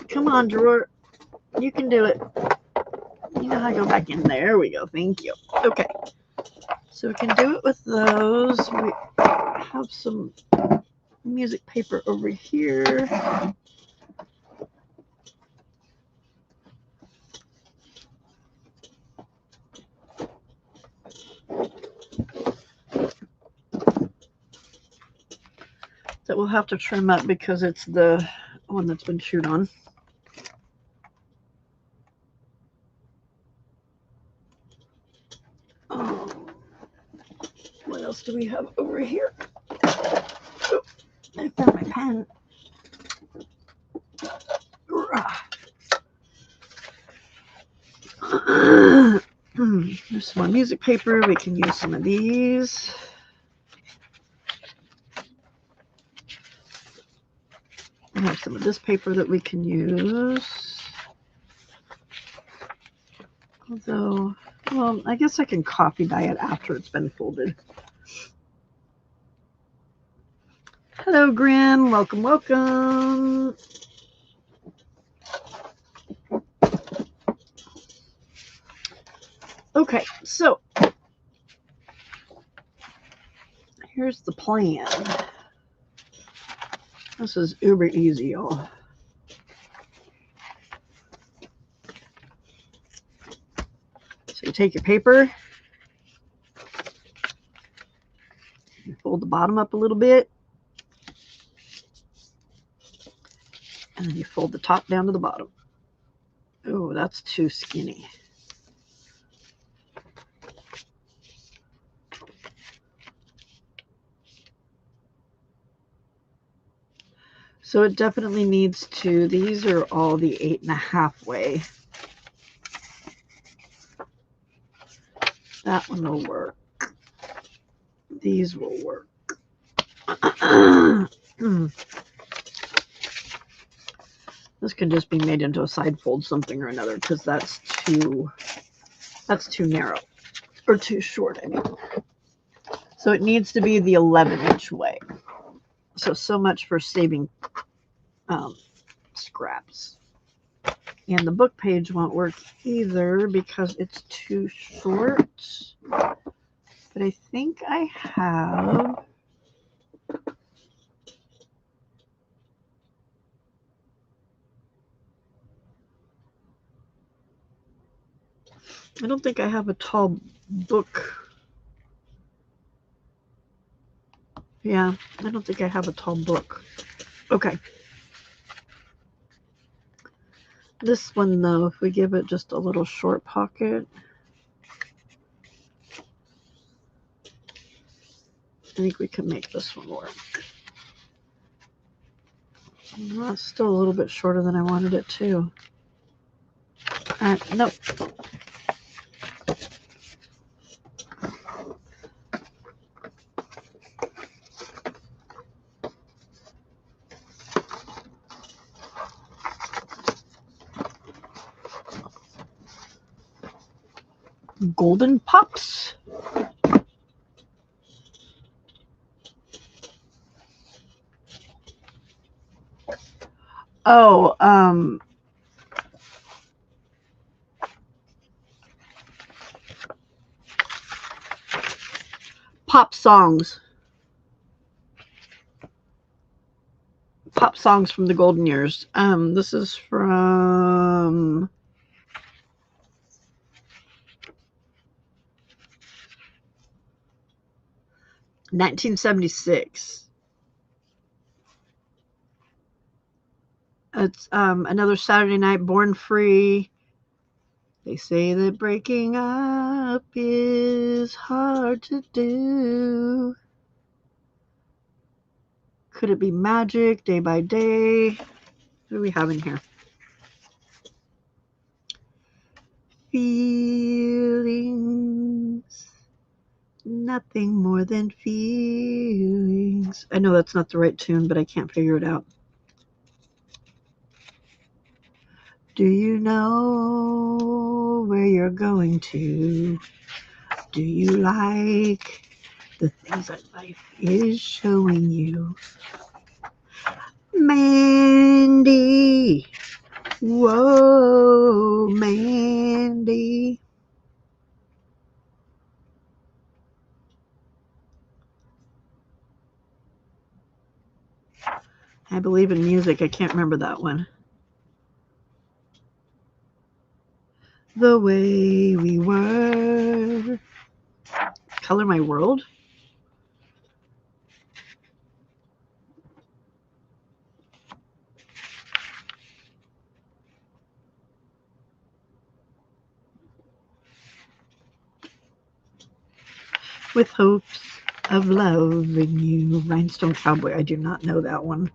come on, drawer. You can do it. You know how to go back in there. We go. Thank you. Okay. So we can do it with those. We have some music paper over here. That we'll have to trim up because it's the one that's been chewed on. What else do we have over here? Oh, I found my pen. There's some more music paper. We can use some of these. I have some of this paper that we can use. Although, well, I guess I can copy dye it after it's been folded. Hello, Grim. Welcome, welcome. Okay, so here's the plan. This is uber easy, y'all. So you take your paper, you fold the bottom up a little bit, and then you fold the top down to the bottom. Oh, that's too skinny. So it definitely needs to, these are all the 8.5 way. That one will work. These will work. This can just be made into a side fold something or another because that's too narrow or too short, I mean. So it needs to be the 11-inch way. So much for saving scraps. And the book page won't work either because it's too short. But I think I have I don't think I have a tall book. Yeah, I don't think I have a tall book. Okay. This one, though, if we give it just a little short pocket, I think we can make this one work. Well, it's still a little bit shorter than I wanted it to. Nope. Golden Pops. Oh, pop songs. Pop songs from the golden years. This is from 1976. It's Another Saturday Night, Born Free. They say that breaking up is hard to do. Could it be magic? Day by Day. What do we have in here? Feelings. Nothing more than feelings. I know that's not the right tune, but I can't figure it out. Do you know where you're going to? Do you like the things that life is showing you? Mandy. Whoa, Mandy. I believe in music. I can't remember that one. The way we were. Color My World. With hopes of loving you. Rhinestone Cowboy. I do not know that one.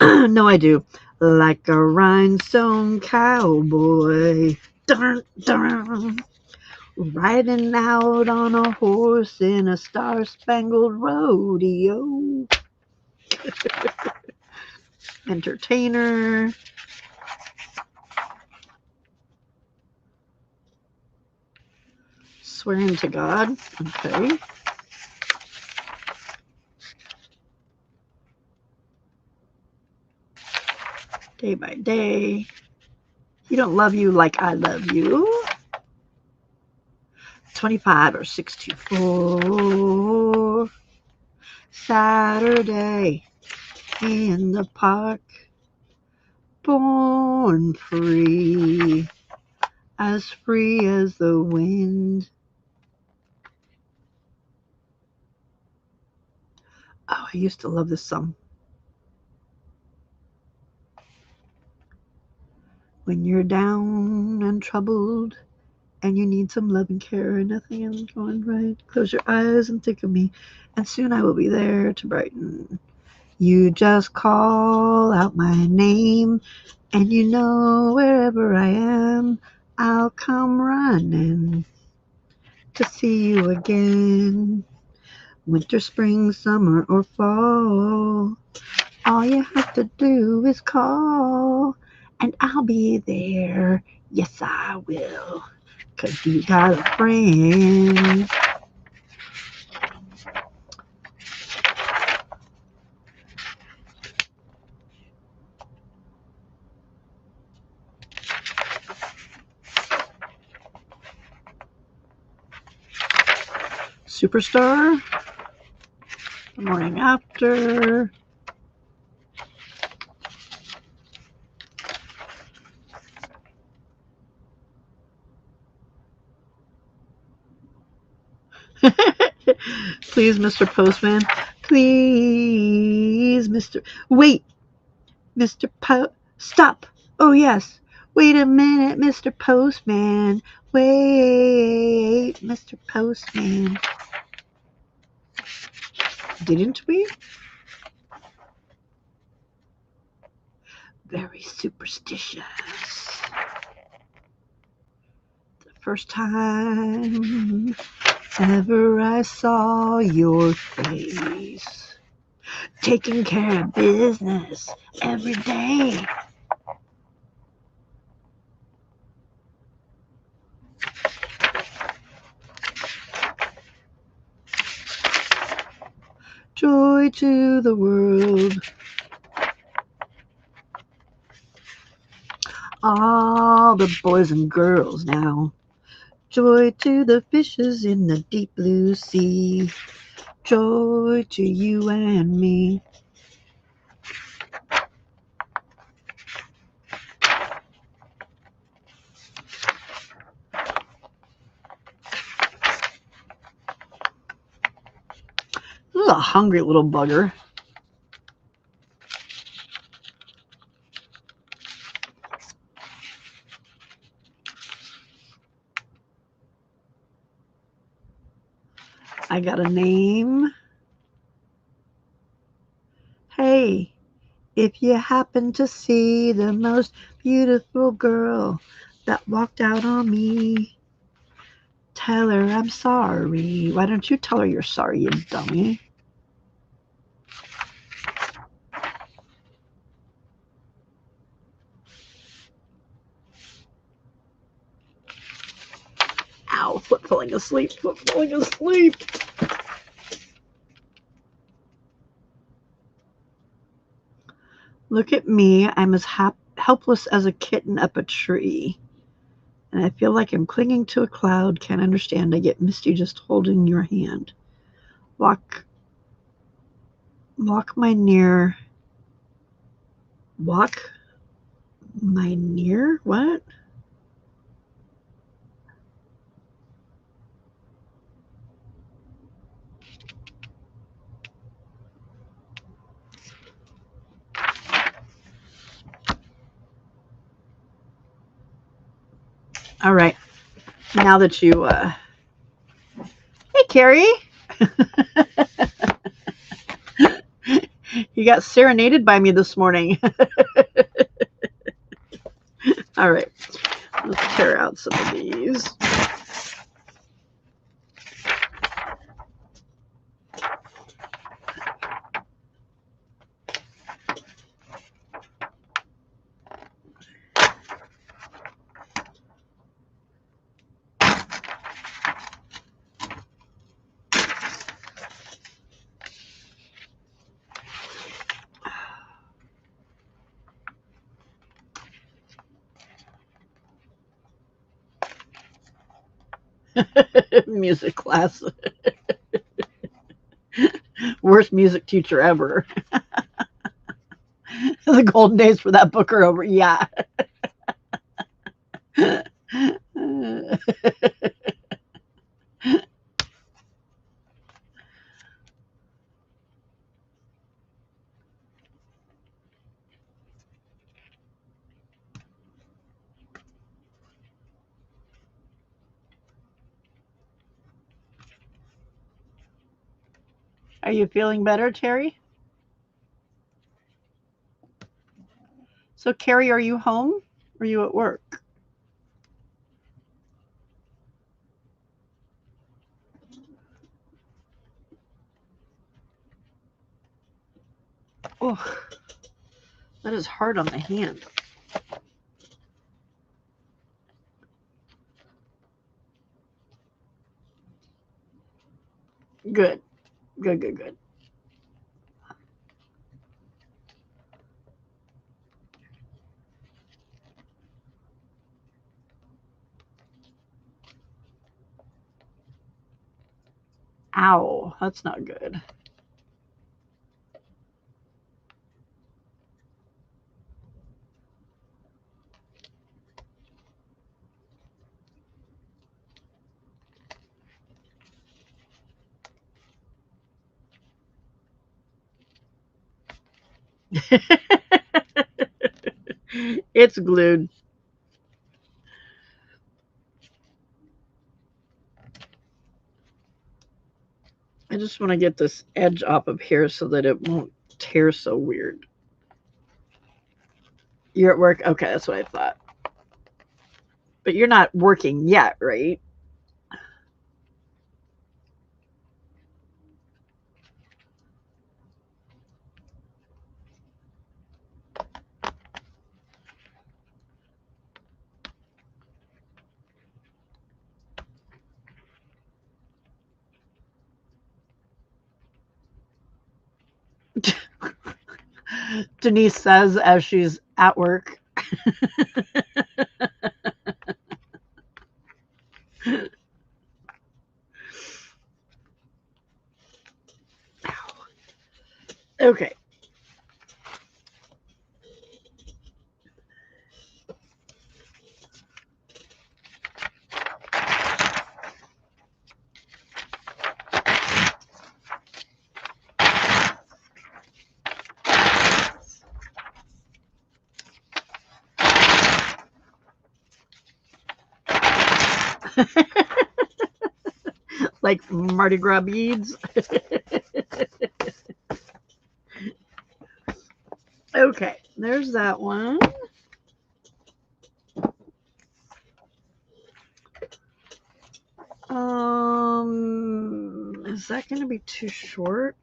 No, I do. Like a rhinestone cowboy. Dun, dun. Riding out on a horse in a star-spangled rodeo. Entertainer. Swearing to God. Okay. Day by day. He don't love you like I love you. 25 or 624. Saturday in the park. Born free as the wind. Oh, I used to love this song. When you're down and troubled and you need some love and care and nothing is going right, close your eyes and think of me, and soon I will be there to brighten. You just call out my name, and you know wherever I am, I'll come running to see you again. Winter, spring, summer, or fall, all you have to do is call, and I'll be there. Yes, I will, 'cause you got a friend. Superstar, The Morning After. Please, Mr. Postman. Please, Mr. Wait, Mr. Stop. Oh, yes. Wait a minute, Mr. Postman. Wait, Mr. Postman. Didn't we? Very superstitious. The first time ever I saw your face, taking care of business every day. Joy to the world. All the boys and girls now. Joy to the fishes in the deep blue sea. Joy to you and me. This is a hungry little bugger. I got a name. Hey, if you happen to see the most beautiful girl that walked out on me, tell her I'm sorry. Why don't you tell her you're sorry, you dummy? Ow, foot falling asleep, foot falling asleep. Look at me. I'm as helpless as a kitten up a tree. And I feel like I'm clinging to a cloud. Can't understand. I get misty just holding your hand. Walk Walk my near. Walk my near? What? All right. Now that you, hey, Carrie. You got serenaded by me this morning. All right. Let's tear out some of these. Music class. Worst music teacher ever. The golden days for that book are over. Yeah. Are you feeling better, Terry? So, Carrie, are you home? Or are you at work? Oh, that is hard on the hand. Good. Good, good, good. Ow, that's not good. It's glued. I just want to get this edge off of here so that it won't tear so weird. You're at work? Okay, that's what I thought. But you're not working yet, right? Denise says as she's at work. Okay. Like Mardi Gras beads. Okay, there's that one. Is that going to be too short?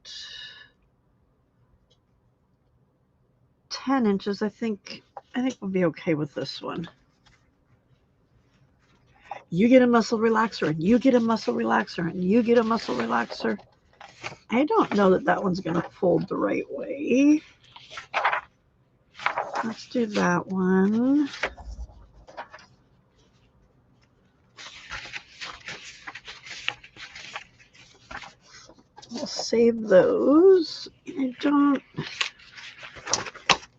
10 inches, I think we'll be okay with this one. You get a muscle relaxer, and you get a muscle relaxer, and you get a muscle relaxer. I don't know that that one's going to fold the right way. Let's do that one. We'll save those. don't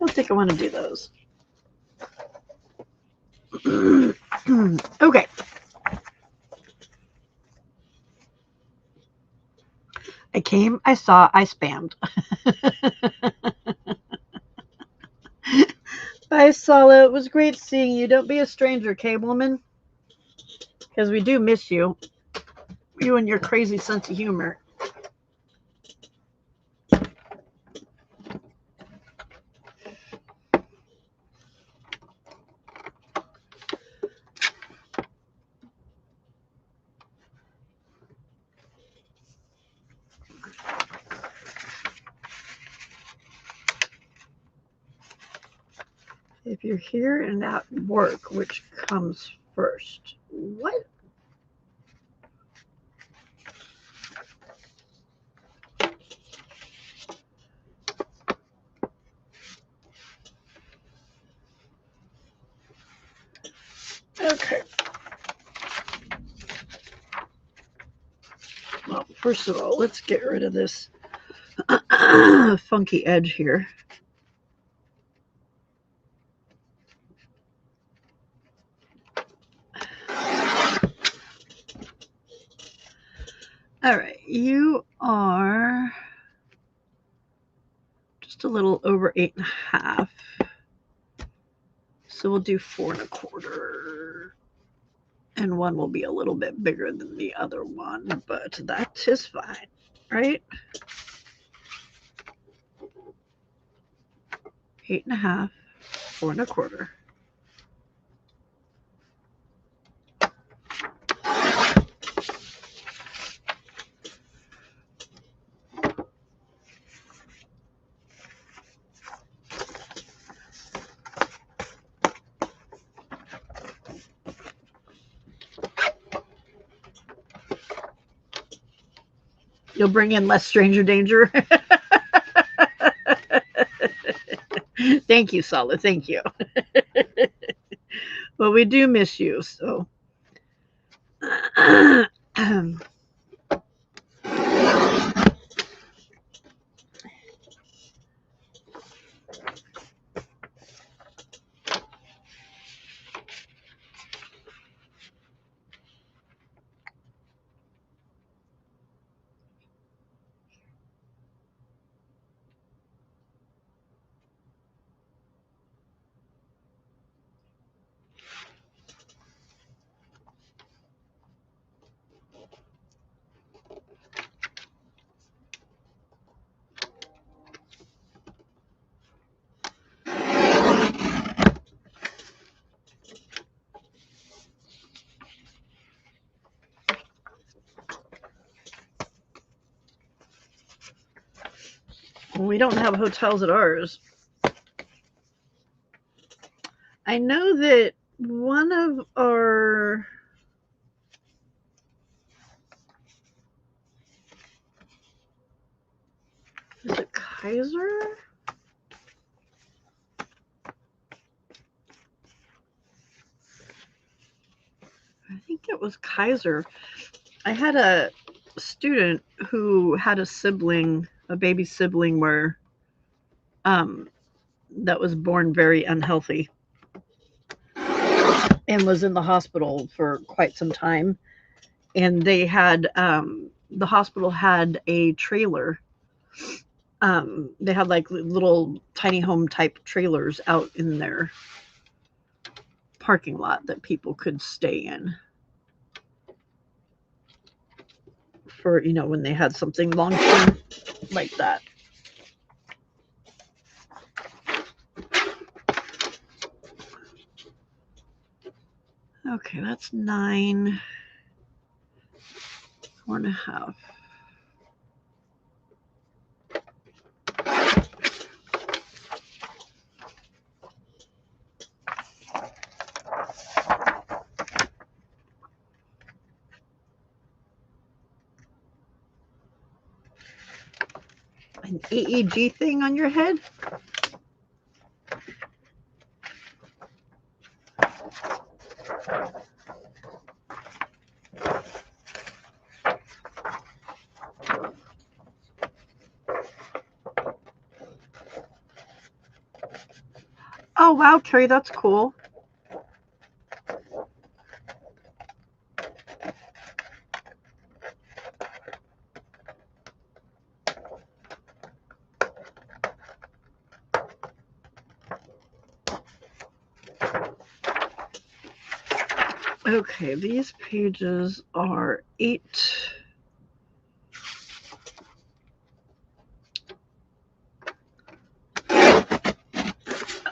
think I want to do those. Okay. I came, I saw, I spammed. Bye, Sala. It was great seeing you. Don't be a stranger, okay, woman? Because we do miss you. You and your crazy sense of humor. If you're here and at work, which comes first? What? Okay. Well, first of all, let's get rid of this funky edge here. All right, you are just a little over 8.5. So we'll do 4 1/4. And one will be a little bit bigger than the other one, but that is fine, right? 8.5, 4 1/4. You'll bring in less stranger danger. Thank you, Solid. Thank you. Well, we do miss you, so. We don't have hotels at ours. I know that one of our is it Kaiser? I think it was Kaiser. I had a student who had a baby sibling where that was born very unhealthy and was in the hospital for quite some time. And they had the hospital had a trailer. They had like little tiny home type trailers out in their parking lot that people could stay in for, when they had something long term like that. Okay, that's 9, 4 1/2. An AEG thing on your head? Oh, wow, Carrie, that's cool. Okay, these pages are 8.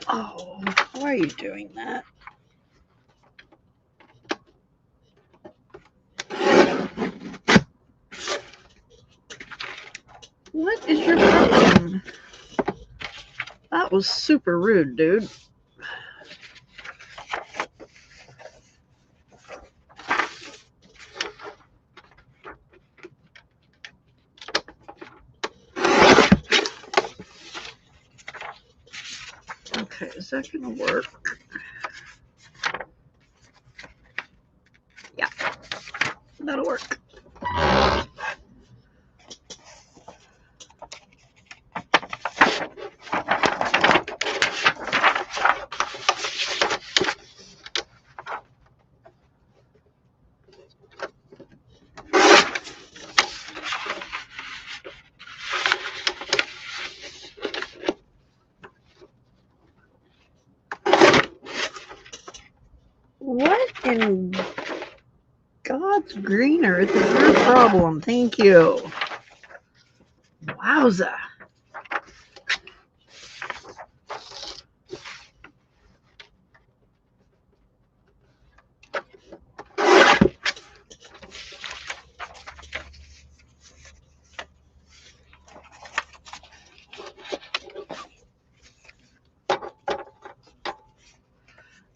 Oh, why are you doing that? What is your problem? That was super rude, dude. Okay, is that gonna work? Yeah, that'll work. What in God's green earth is your problem? Thank you. Wowza.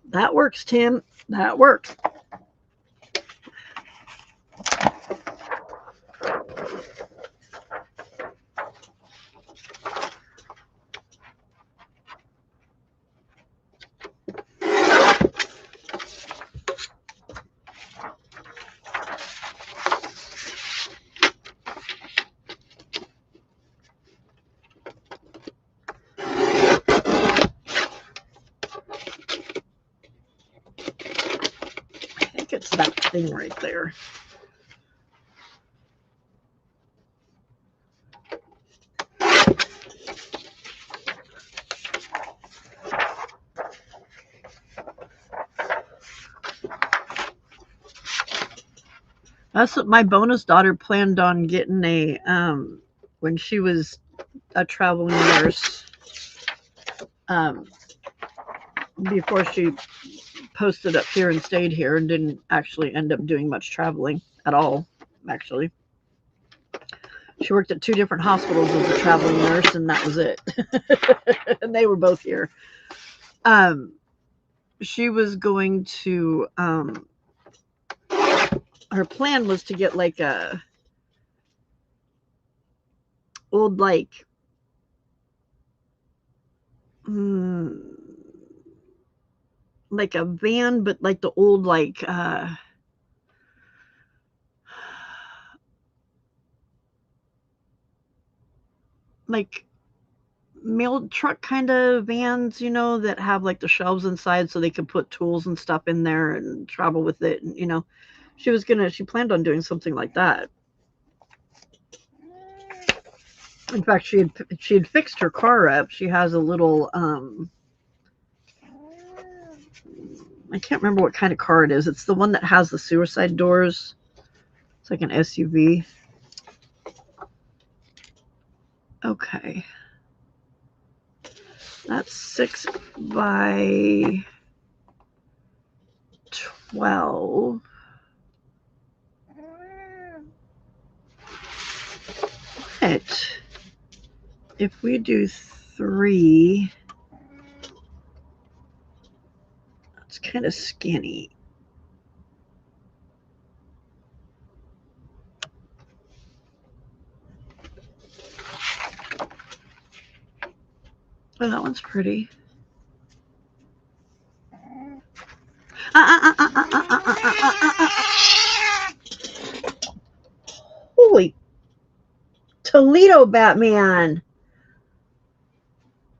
That works, Tim. That works. I think it's that thing right there. That's what my bonus daughter planned on getting when she was a traveling nurse. Before she posted up here and stayed here and didn't actually end up doing much traveling at all, actually. She worked at 2 different hospitals as a traveling nurse, and that was it. And they were both here. She was going to her plan was to get like a old like a van, but like the old like mail truck kind of vans, you know, that have like the shelves inside so they could put tools and stuff in there and travel with it. And, you know, she planned on doing something like that. In fact, she had fixed her car up. She has a little, I can't remember what kind of car it is. It's the one that has the suicide doors. It's like an SUV. Okay. That's 6 by 12. But if we do 3, it's kind of skinny. Oh, that one's pretty. Holy Toledo, Batman.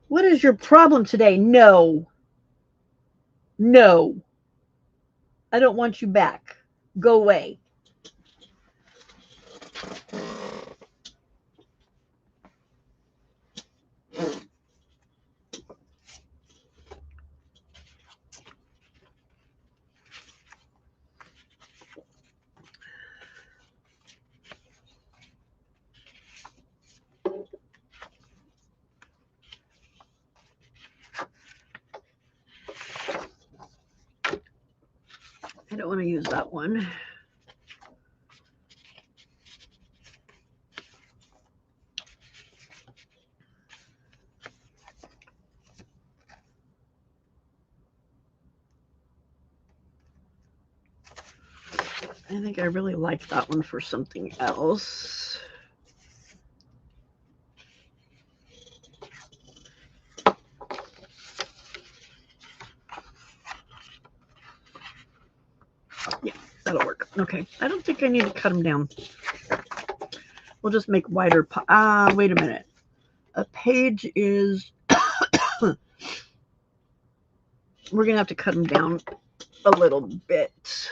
What is your problem today? No. No, I don't want you back. Go away. I don't want to use that one. I think I really like that one for something else. Yeah, that'll work. Okay, I don't think I need to cut them down. We'll just make wider. Wait a minute. A page is... We're going to have to cut them down a little bit.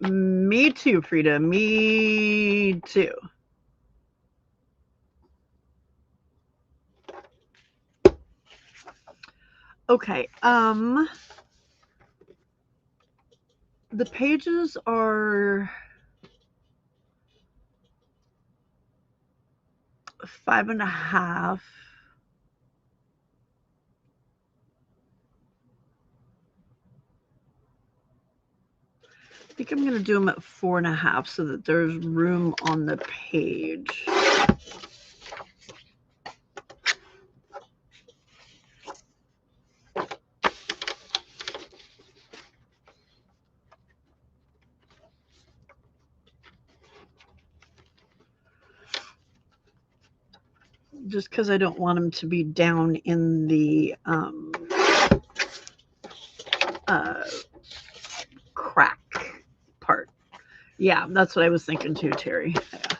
Me too, Frida. Me too. Okay. The pages are 5.5. I think I'm going to do them at 4.5 so that there's room on the page. Just because I don't want them to be down in the crack part. Yeah, that's what I was thinking too, Terry. Yeah.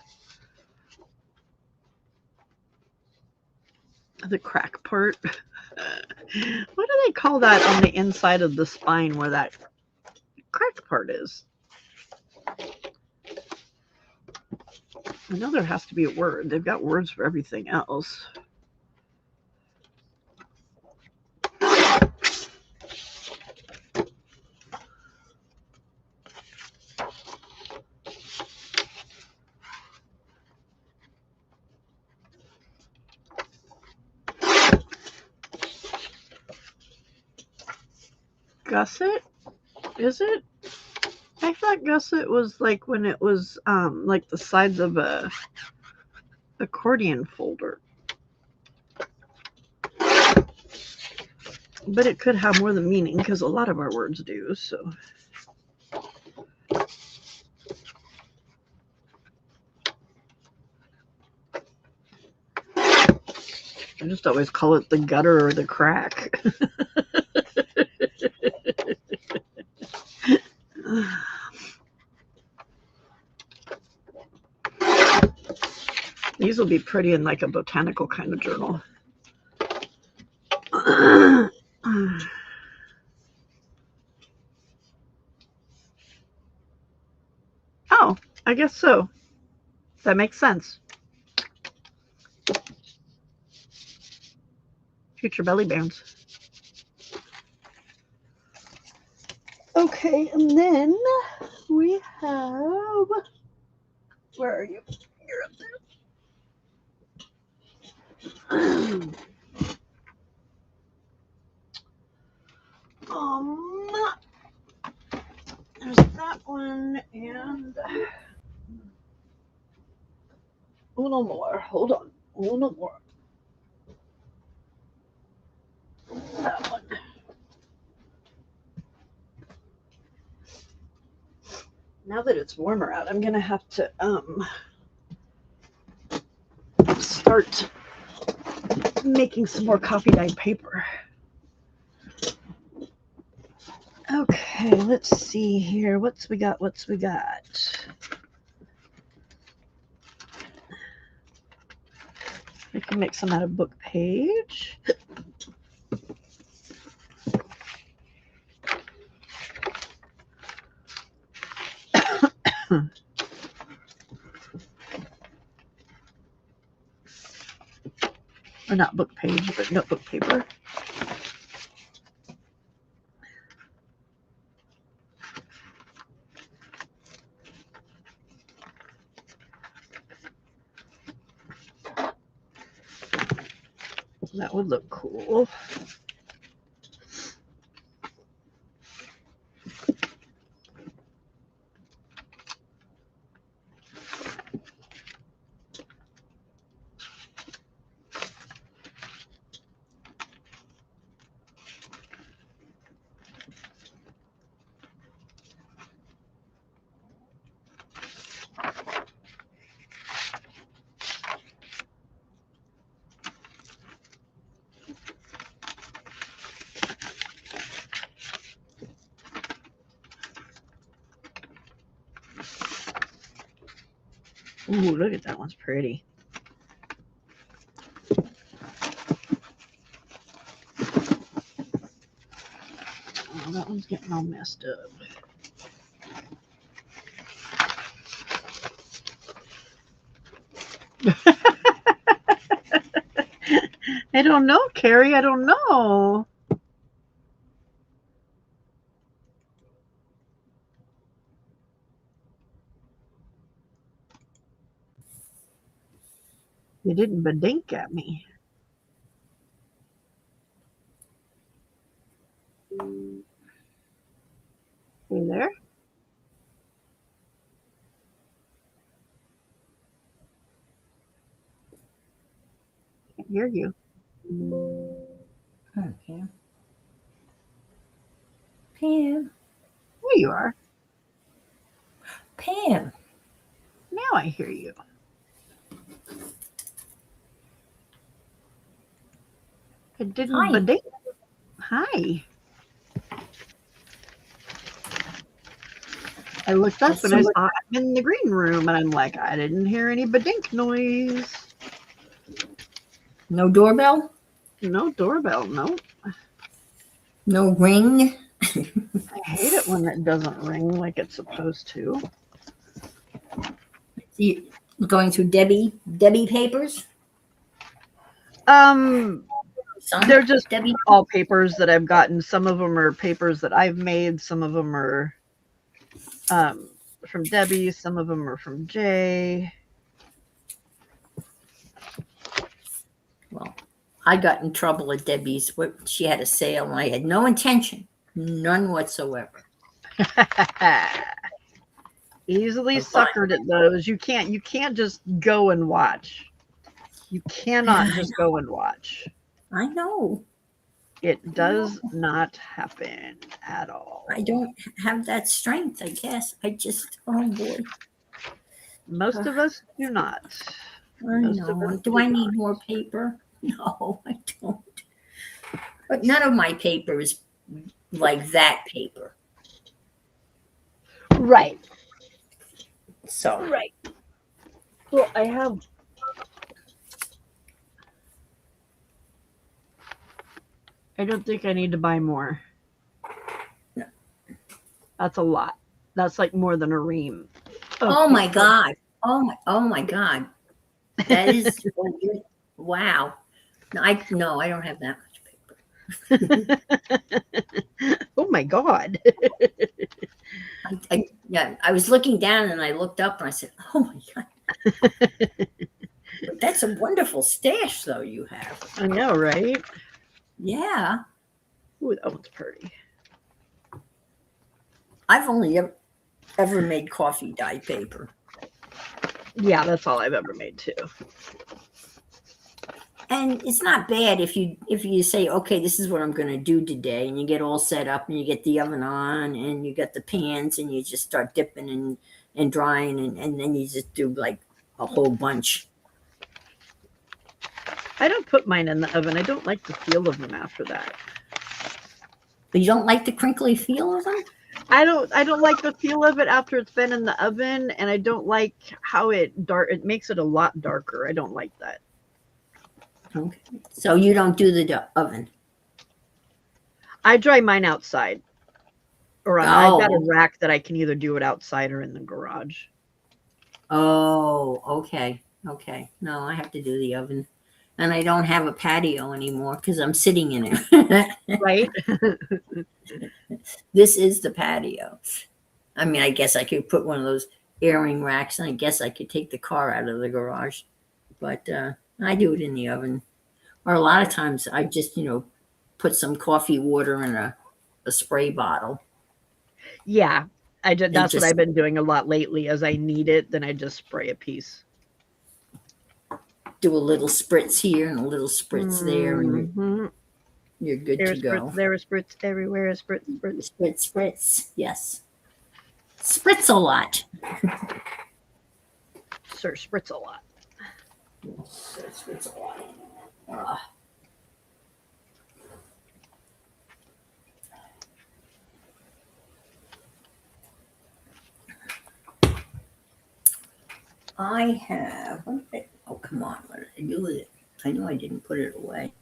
The crack part. What do they call that on the inside of the spine where that crack part is? I know there has to be a word. They've got words for everything else. Gusset? Is it? I thought gusset was like when it was like the sides of a accordion folder. But it could have more than meaning because a lot of our words do, so. I just always call it the gutter or the crack. These will be pretty in like a botanical kind of journal. Oh, I guess so. That makes sense. Future belly bands. Okay, and then we have... Where are you? You're up there. There's that one and a little more. Hold on. A little more. That one. Now that it's warmer out, I'm gonna have to start making some more coffee dyed paper. Okay, let's see here. What's we got? We can make some out of book page. Or not book page, but notebook paper. That would look cool. Ooh, look at that one's pretty. Oh, that one's getting all messed up. I don't know, Carrie. I don't know. You didn't bedink at me. You there? Can't hear you. Okay. Pam. There you are. Pam. Now I hear you. I didn't Hi. bedink. Hi. I looked up and I saw I'm in the green room, and I'm like, I didn't hear any bedink noise. No doorbell? No doorbell, no. No ring? I hate it when it doesn't ring like it's supposed to. You going through Debbie papers? They're just Debbie. all papers that I've gotten. Some of them are papers that I've made. Some of them are from Debbie. Some of them are from Jay. Well, I got in trouble at Debbie's. She had a sale, and I had no intention, none whatsoever. Easily suckered at those. You can't just go and watch. You cannot just go and watch. I know. It does not happen at all. I don't have that strength, I guess. I just, oh boy. Most of us do not. I know. Do I need more paper? No, I don't. But none of my paper is like that paper. Right. So. Right. Well, I have. I don't think I need to buy more. No. That's a lot. That's like more than a ream. Oh my God. Oh my God. That is wow. No, I don't have that much paper. Oh my God. I was looking down and I looked up and I said, oh my God. But that's a wonderful stash though you have. I know, right? Yeah. Ooh, that one's pretty. I've only ever made coffee dye paper. Yeah, that's all I've ever made too. And it's not bad if you say, okay, this is what I'm going to do today, and you get all set up, and you get the oven on, and you get the pans, and you just start dipping and drying, and then you just do like a whole bunch. I don't put mine in the oven. I don't like the feel of them after that. You don't like the crinkly feel of them? I don't like the feel of it after it's been in the oven, and I don't like how it makes it a lot darker. I don't like that. Okay. So you don't do the oven? I dry mine outside. Or I've got a Oh. rack that I can either do it outside or in the garage. Oh, okay. Okay. No, I have to do the oven. And I don't have a patio anymore because I'm sitting in it. Right? This is the patio. I mean, I guess I could put one of those airing racks, and I guess I could take the car out of the garage. But I do it in the oven. Or a lot of times I just, put some coffee water in a spray bottle. Yeah. That's what just- I've been doing a lot lately. As I need it, then I just spray a piece. Do a little spritz here and a little spritz there, and you're good There's to go. Spritz, there is spritz everywhere. Spritz, spritz. Spritz, spritz. Yes. Spritz a lot. Sir, spritz a lot. Spritz a lot. I have. Oh, come on. What did I do with it? I know I didn't put it away.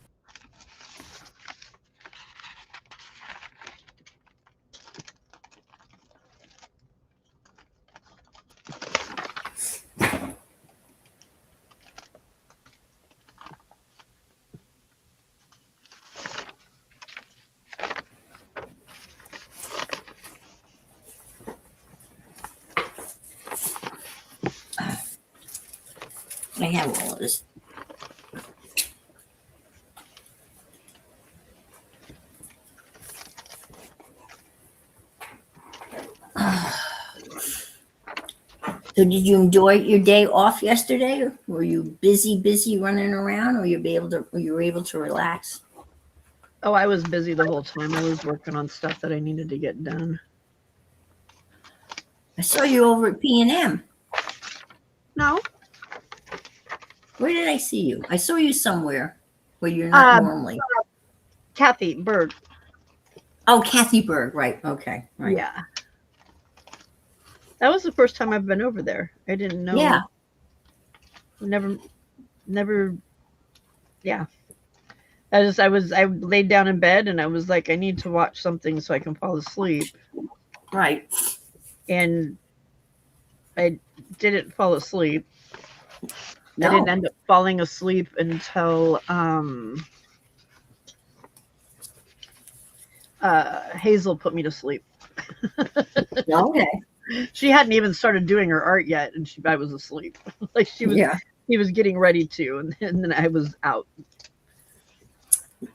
I have all of this. So did you enjoy your day off yesterday? Were you busy running around, or you were able to relax? Oh, I was busy the whole time. I was working on stuff that I needed to get done. I saw you over at P&M. No. Where did I see you? I saw you somewhere where you're not normally. Kathy Berg. Oh, Kathy Berg. Right. Okay. Right. Yeah. That was the first time I've been over there. I didn't know. Yeah. Never. Yeah. I laid down in bed and I was like, I need to watch something so I can fall asleep. Right. And I didn't fall asleep. No. I didn't end up falling asleep until Hazel put me to sleep. Okay. She hadn't even started doing her art yet, and I was asleep. Like she was getting ready to, and then I was out.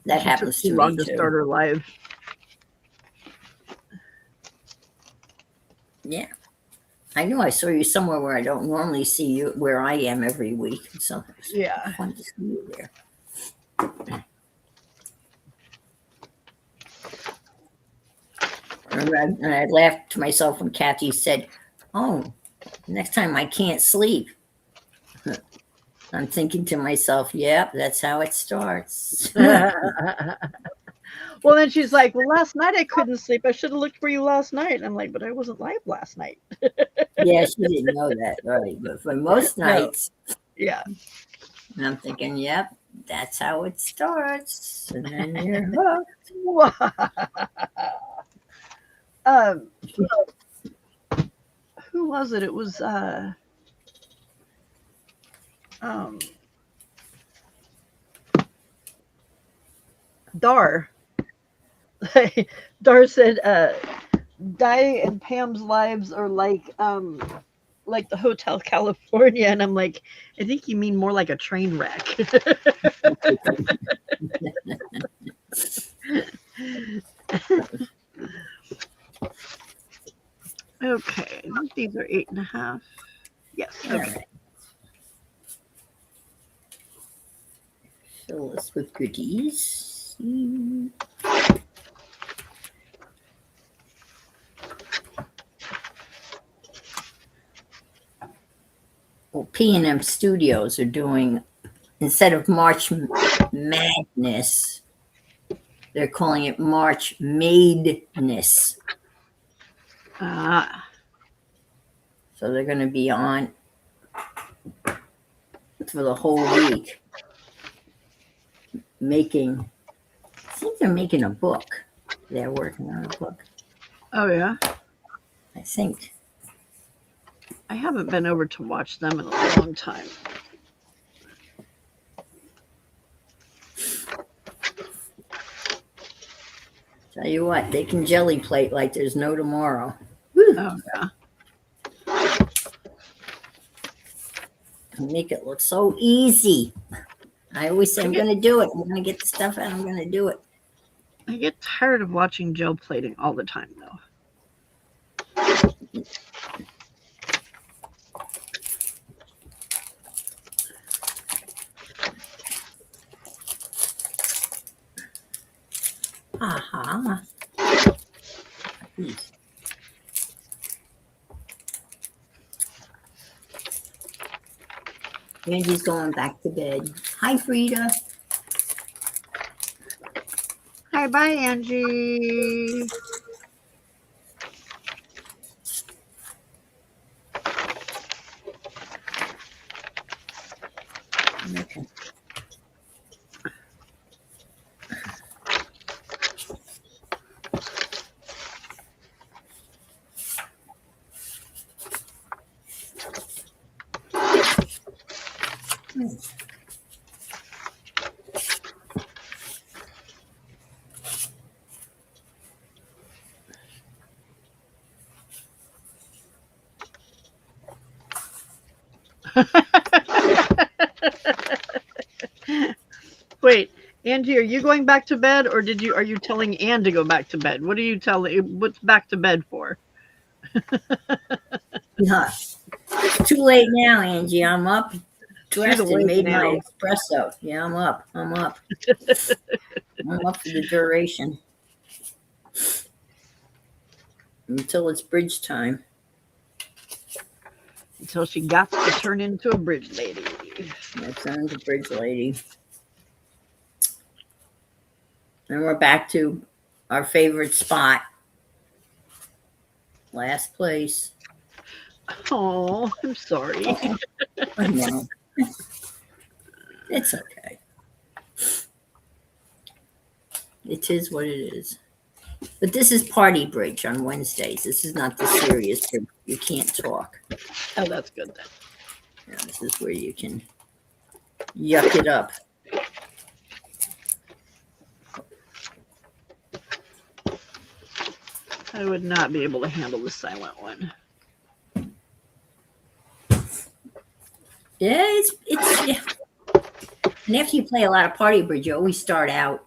That happens too to long me to too. start her live. Yeah. I know I saw you somewhere where I don't normally see you, where I am every week. So Yeah. it's fun to see you there. And I laughed to myself when Kathy said, "Oh, next time I can't sleep." I'm thinking to myself, "Yep, that's how it starts." Well, then she's like, "Well, last night I couldn't sleep. I should have looked for you last night." And I'm like, "But I wasn't live last night." Yeah, she didn't know that, right? But for most nights, Yeah. I'm thinking, "Yep, that's how it starts," and then you're hooked. Who was it? It was Dar. Dar said Di and Pam's lives are like the Hotel California, and I'm like, I think you mean more like a train wreck. Okay, these are 8.5. Yes. Okay. Right. Fill this with goodies. Well, P&M Studios are doing, instead of March Madness, They're calling it March Madness. Ah. So they're going to be on for the whole week making, I think they're making a book. They're working on a book, Oh, yeah. I think. I haven't been over to watch them in a long time. Tell you what, they can jelly plate like there's no tomorrow. Woo. Oh, yeah. Make it look so easy. I always say, I'm going to do it. I'm going to get the stuff out. I'm going to do it. I get tired of watching gel plating all the time, though. Aha. Angie's going back to bed. Hi, Frida. Hi, bye, Angie. Okay. Wait, Angie, are you going back to bed, or are you telling Ann to go back to bed? What are you telling? What's back to bed for? No, it's too late now, Angie. I'm up, dressed, and awake made now. my espresso. Yeah, I'm up. I'm up. I'm up for the duration until it's bridge time. Until she got to turn into a bridge lady. My son's a bridge lady. And we're back to our favorite spot. Last place. Oh, I'm sorry. I know. It's okay. It is what it is. But this is party bridge on Wednesdays. This is not the serious bridge. You can't talk. Oh, that's good then. Yeah, this is where you can yuck it up. I would not be able to handle the silent one. Yeah, it's yeah. And after you play a lot of party bridge, you always start out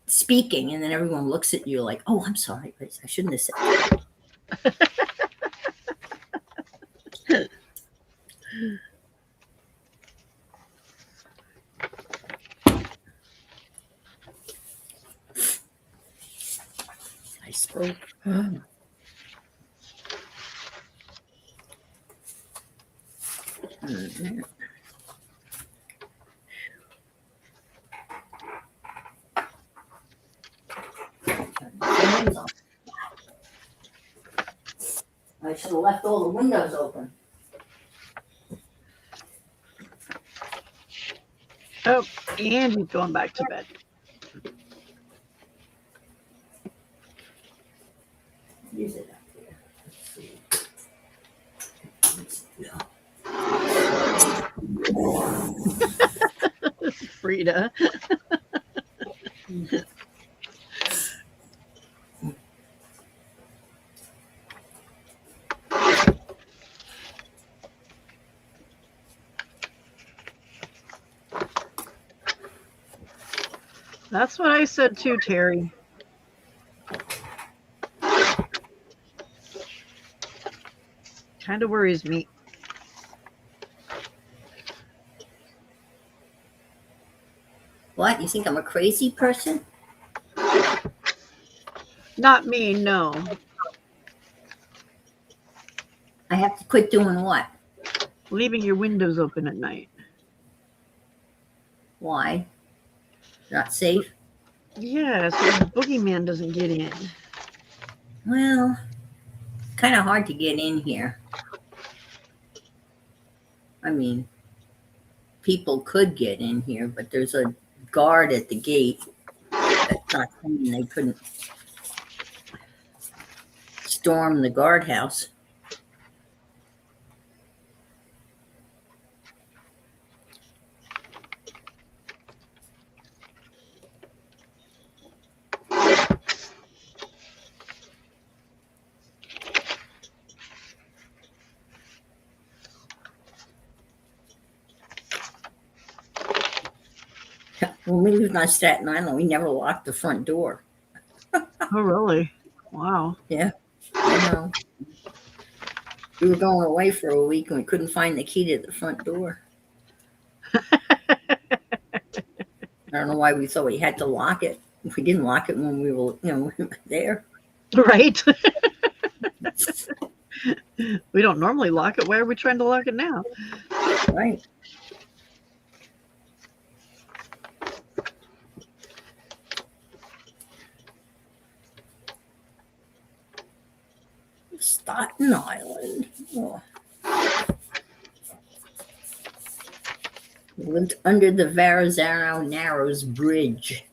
speaking, and then everyone looks at you like, "Oh, I'm sorry, I shouldn't have said that." I spoke. I should have left all the windows open. Oh, Angie's going back to bed. Use it up here. Let's see. Frida. That's what I said too, Terry. Kind of worries me. What? You think I'm a crazy person? Not me, no. I have to quit doing what? Leaving your windows open at night. Why? Not safe? Yeah, so the boogeyman doesn't get in. Well, kind of hard to get in here. I mean, people could get in here, but there's a guard at the gate. That's not saying they couldn't storm the guardhouse. When we lived on Staten Island, we never locked the front door. Oh, really? Wow. Yeah, I know. We were going away for a week and we couldn't find the key to the front door. I don't know why we thought we had to lock it. We didn't lock it when we were, there. Right. We don't normally lock it. Why are we trying to lock it now? Right. Staten Island. Oh. We lived under the Verrazano Narrows Bridge.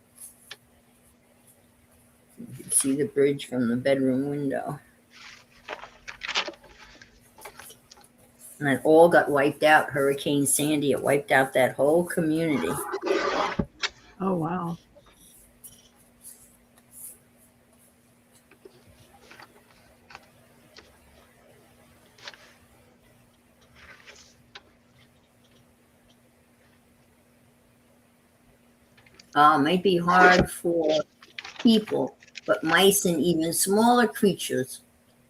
You can see the bridge from the bedroom window. And it all got wiped out. Hurricane Sandy, it wiped out that whole community. Oh, wow. It might be hard for people, but mice and even smaller creatures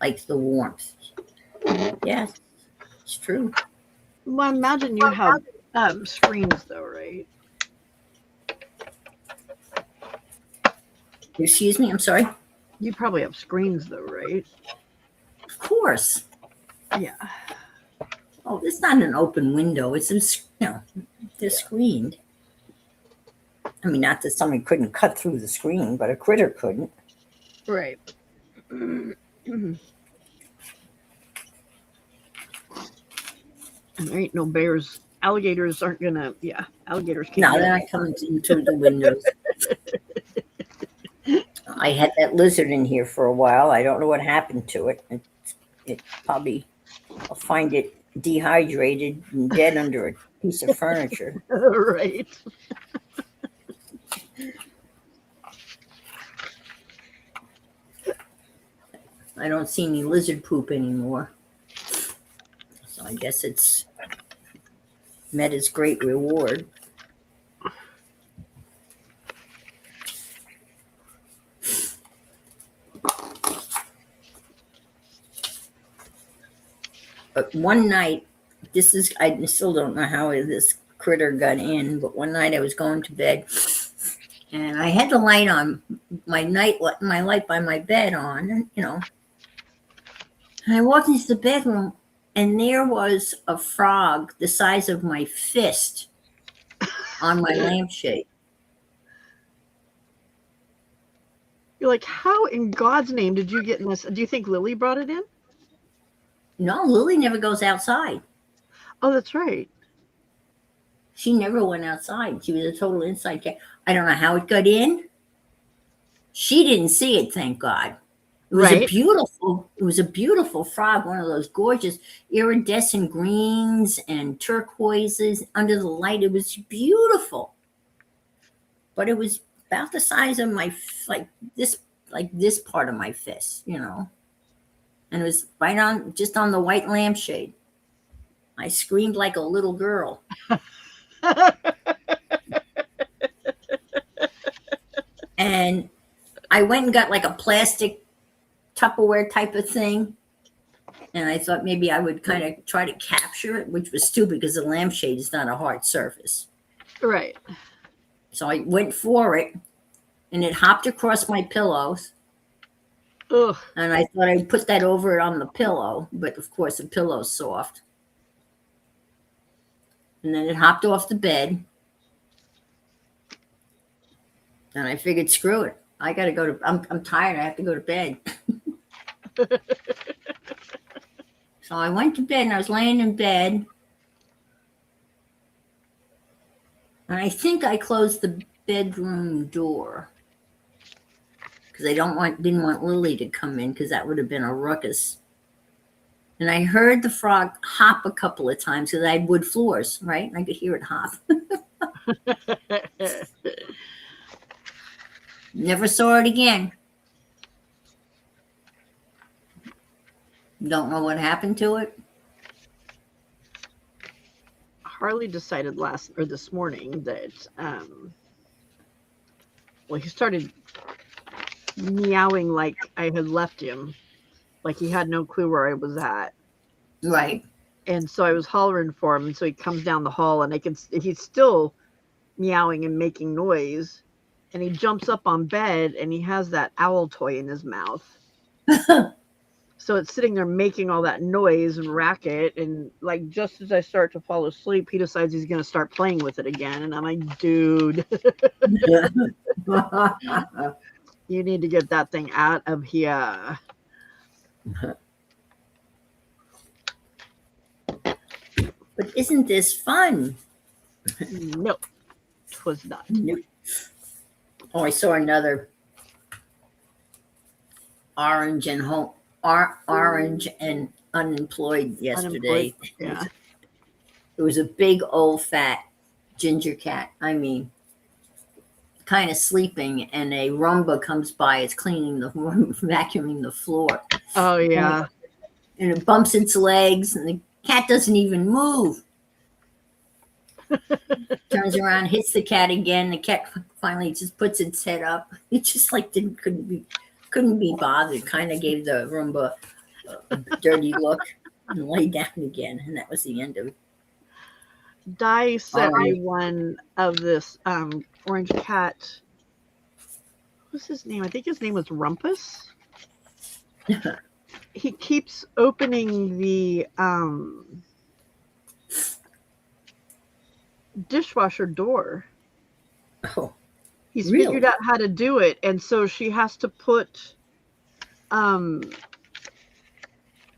like the warmth. Yes, it's true. Well, imagine you have screens, though, right? Excuse me, I'm sorry. You probably have screens, though, right? Of course. Yeah. Oh, it's not an open window. It's they're screened. I mean, not that somebody couldn't cut through the screen, but a critter couldn't. Right. There ain't no bears. Alligators aren't gonna. Yeah, alligators can't. No, they're not coming through the windows. I had that lizard in here for a while. I don't know what happened to it. It probably, I'll find it dehydrated and dead under a piece of furniture. Right. I don't see any lizard poop anymore. So I guess it's met its great reward. But one night, I still don't know how this critter got in, but one night I was going to bed and I had the light on, my light by my bed on, and and I walked into the bedroom and there was a frog the size of my fist on my lampshade. You're like, how in God's name did you get in this? Do you think Lily brought it in? No, Lily never goes outside. Oh, that's right. She never went outside. She was a total inside cat. I don't know how it got in. She didn't see it, thank God. It was a beautiful frog, one of those gorgeous iridescent greens and turquoises under the light. It was beautiful. But it was about the size of my, like this part of my fist, And it was just on the white lampshade. I screamed like a little girl. And I went and got like a plastic Tupperware type of thing. And I thought maybe I would kind of try to capture it, which was stupid because the lampshade is not a hard surface. Right. So I went for it and it hopped across my pillows. Ugh. And I thought I'd put that over it on the pillow, but of course the pillow's soft. And then it hopped off the bed. And I figured, screw it. I got to go to, I'm tired. I have to go to bed. So I went to bed and I was laying in bed. And I think I closed the bedroom door because I didn't want Lily to come in because that would have been a ruckus. And I heard the frog hop a couple of times because I had wood floors, right? And I could hear it hop. Never saw it again. Don't know what happened to it. Harley decided this morning that he started meowing like I had left him, like he had no clue where I was at. Right. And so I was hollering for him, and so he comes down the hall, and he's still meowing and making noise, and he jumps up on bed, and he has that owl toy in his mouth. So it's sitting there making all that noise and racket, and like just as I start to fall asleep, he decides he's going to start playing with it again, and I'm like, dude, you need to get that thing out of here. But isn't this fun? No, it was not. Nope. Oh, I saw another orange and unemployed yesterday. Yeah. It was a big old fat ginger cat. I mean, kind of sleeping, and a Roomba comes by. It's cleaning the room, vacuuming the floor. Oh yeah. And it bumps its legs, and the cat doesn't even move. Turns around, hits the cat again. The cat finally just puts its head up. It just like couldn't be bothered. Kind of gave the Roomba a dirty look and lay down again, and that was the end of it. Di sent me one of this orange cat. What's his name? I think his name was Rumpus. He keeps opening the dishwasher door. Oh, he's really? figured out how to do it, and so she has to put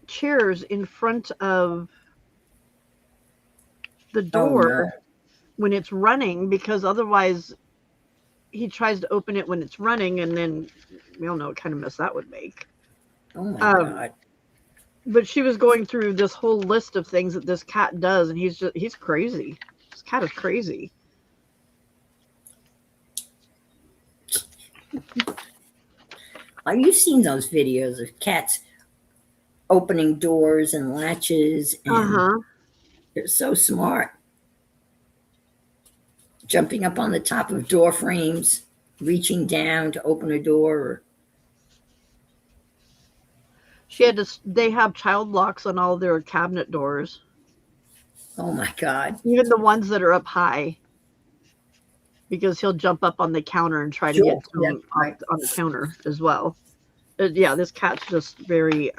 chairs in front of the door when it's running, because otherwise he tries to open it when it's running, and then we all know what kind of mess that would make. Oh my God. But she was going through this whole list of things that this cat does, and he's crazy. This cat is crazy. Have you seen those videos of cats opening doors and latches? And they're so smart. Jumping up on the top of door frames, reaching down to open a door. They have child locks on all their cabinet doors. Oh my God. Even the ones that are up high. Because he'll jump up on the counter and try to get to him on the counter as well. Yeah, this cat's just very,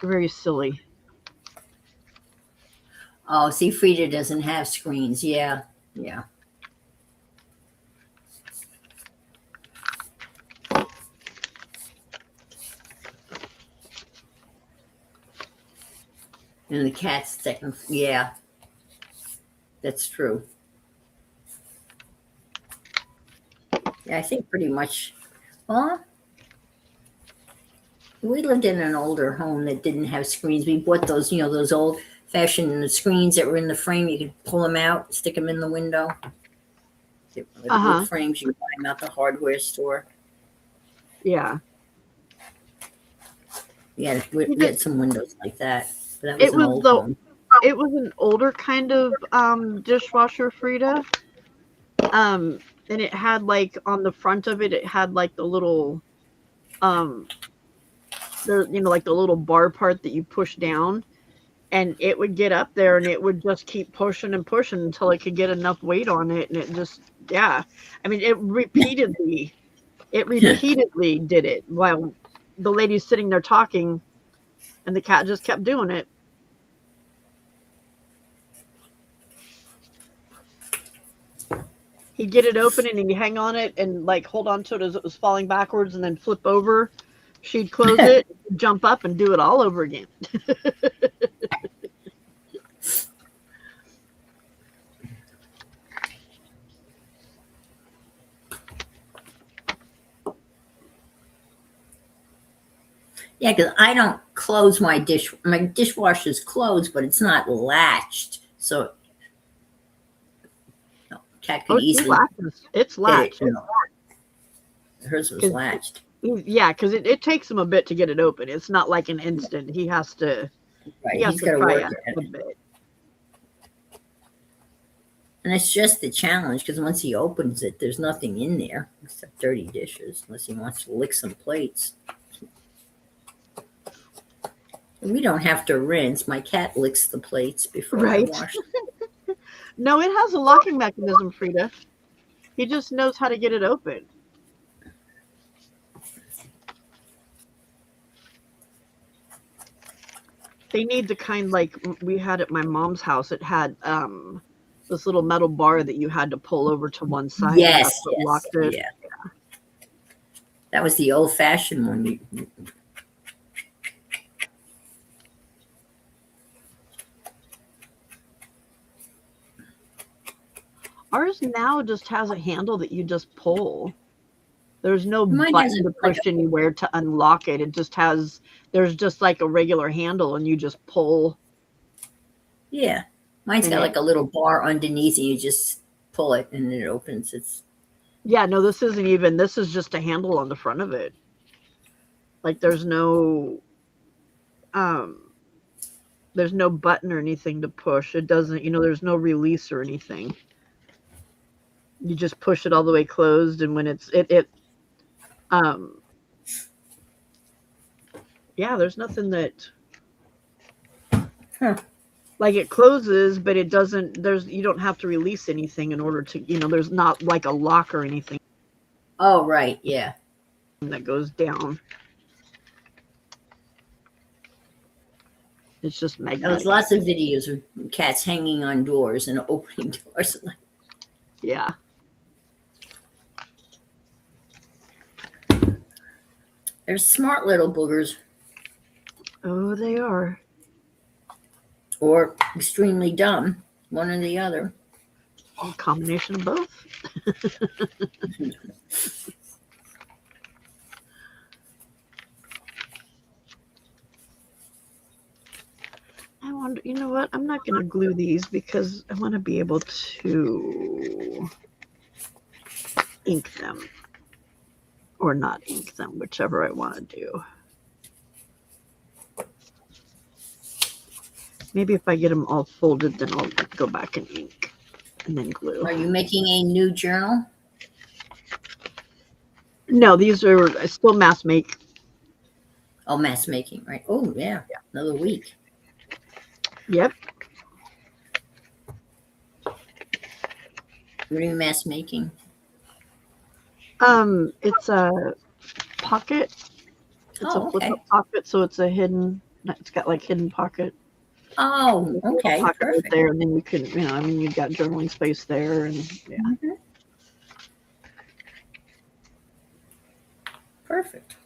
very silly. Oh, see, Frida doesn't have screens. Yeah. And the cat's technically, yeah. That's true. Yeah, I think pretty much. Well, we lived in an older home that didn't have screens. We bought those, those old-fashioned screens that were in the frame. You could pull them out, stick them in the window. The wood frames, you buy them at the hardware store. Yeah. Yeah, we had some windows like that. But that was an old home. It was an older kind of dishwasher, Frida. And it had like on the front of it had like the little like the little bar part that you push down, and it would get up there and it would just keep pushing and pushing until it could get enough weight on it, and it just I mean it repeatedly did it while the lady's sitting there talking, and the cat just kept doing it. He'd get it open and he'd hang on it and like hold on to it as it was falling backwards and then flip over. She'd close it, jump up, and do it all over again. Yeah, because I don't close my dishwasher's closed, but it's not latched, so cat could Oh, she easily latches. It's get it. latched. Hers was latched. Yeah, because it takes him a bit to get it open. It's not like an instant. He has to. Right, He has he's to got to try work it at a it. bit. And it's just the challenge because once he opens it, there's nothing in there except dirty dishes, unless he wants to lick some plates. And we don't have to rinse. My cat licks the plates before Right. I wash them. No, it has a locking mechanism, Frida. He just knows how to get it open. They need the kind like we had at my mom's house. It had this little metal bar that you had to pull over to one side. Yes, That's what locked it. yeah. That was the old-fashioned one. Ours now just has a handle that you just pull. There's no Mine button has to push anywhere to unlock it. It just has, there's just like a regular handle and you just pull. Yeah. Mine's got like a little bar underneath and you just pull it and it opens. Yeah, no, this isn't even, this is just a handle on the front of it. Like there's no button or anything to push. It doesn't, there's no release or anything. You just push it all the way closed, and when there's nothing that like it closes, but it doesn't, you don't have to release anything in order to, there's not like a lock or anything. Oh, right, yeah. That goes down. It's just magnetic. There's lots of videos of cats hanging on doors and opening doors. Yeah. They're smart little boogers. Oh, they are. Or extremely dumb, one or the other. A combination of both. I wonder, you know what? I'm not going to glue these because I want to be able to ink them. Or not ink them, whichever I want to do. Maybe if I get them all folded, then I'll go back and ink and then glue. Are you making a new journal? No, these are still mass make. Oh, mass making, right? Oh, yeah. Another week. Yep. What are you mass making? It's a pocket. It's a flip-up pocket, so it's a hidden. It's got like hidden pocket. Oh, okay. Pocket Perfect. right there, and then you can, you've got journaling space there, and yeah. Mm-hmm. Perfect.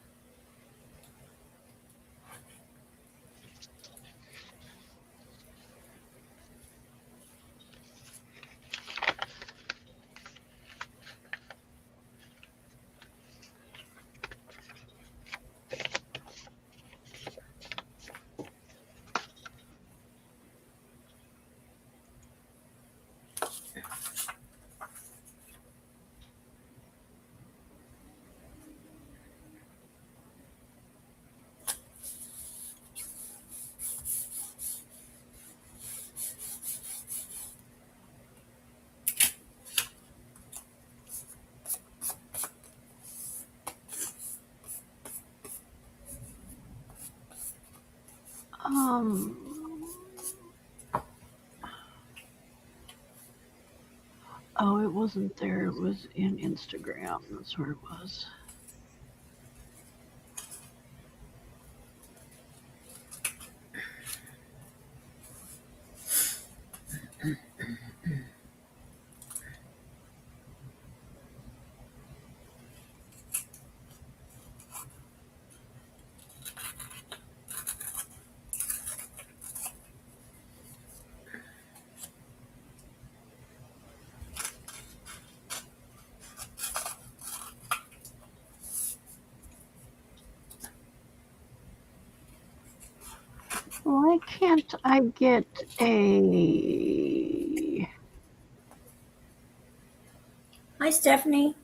Oh, it wasn't there. It was in Instagram. That's where it was. Why can't I get a... Hi, Stephanie.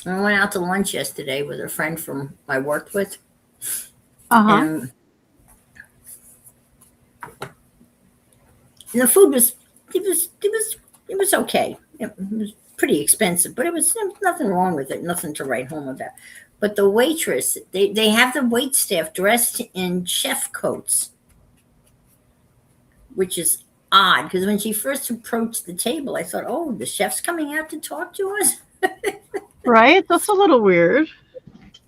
I went out to lunch yesterday with a friend from I worked with, Uh-huh. and the food was it was okay. It was pretty expensive, but it was nothing wrong with it. Nothing to write home about. But the waitress, they have the wait staff dressed in chef coats, which is odd because when she first approached the table, I thought, oh, the chef's coming out to talk to us. Right? That's a little weird.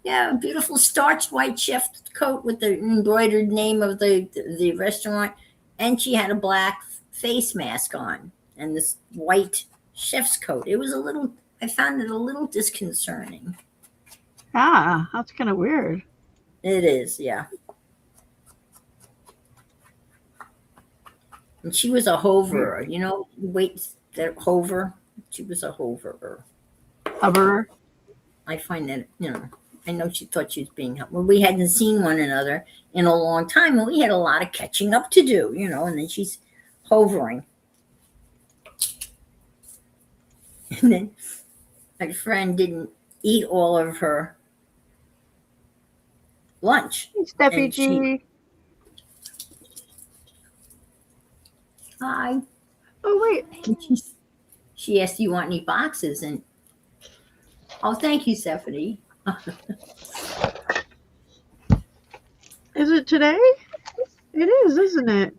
Yeah, a beautiful starched white chef coat with the embroidered name of the restaurant, and she had a black face mask on and this white chef's coat. It was a little. I found it a little disconcerting. Ah, that's kind of weird. It is, yeah. And she was a hoverer. You know, wait, that hover. She was a hoverer. Hover. I find that, I know she thought she was being helpful. Well, we hadn't seen one another in a long time, and we had a lot of catching up to do, and then she's hovering. And then my friend didn't eat all of her lunch. Hey, Steffi And G. Hi. Oh, wait. And she asked, do you want any boxes? And, oh, thank you, Stephanie. Is it today? It is, isn't it?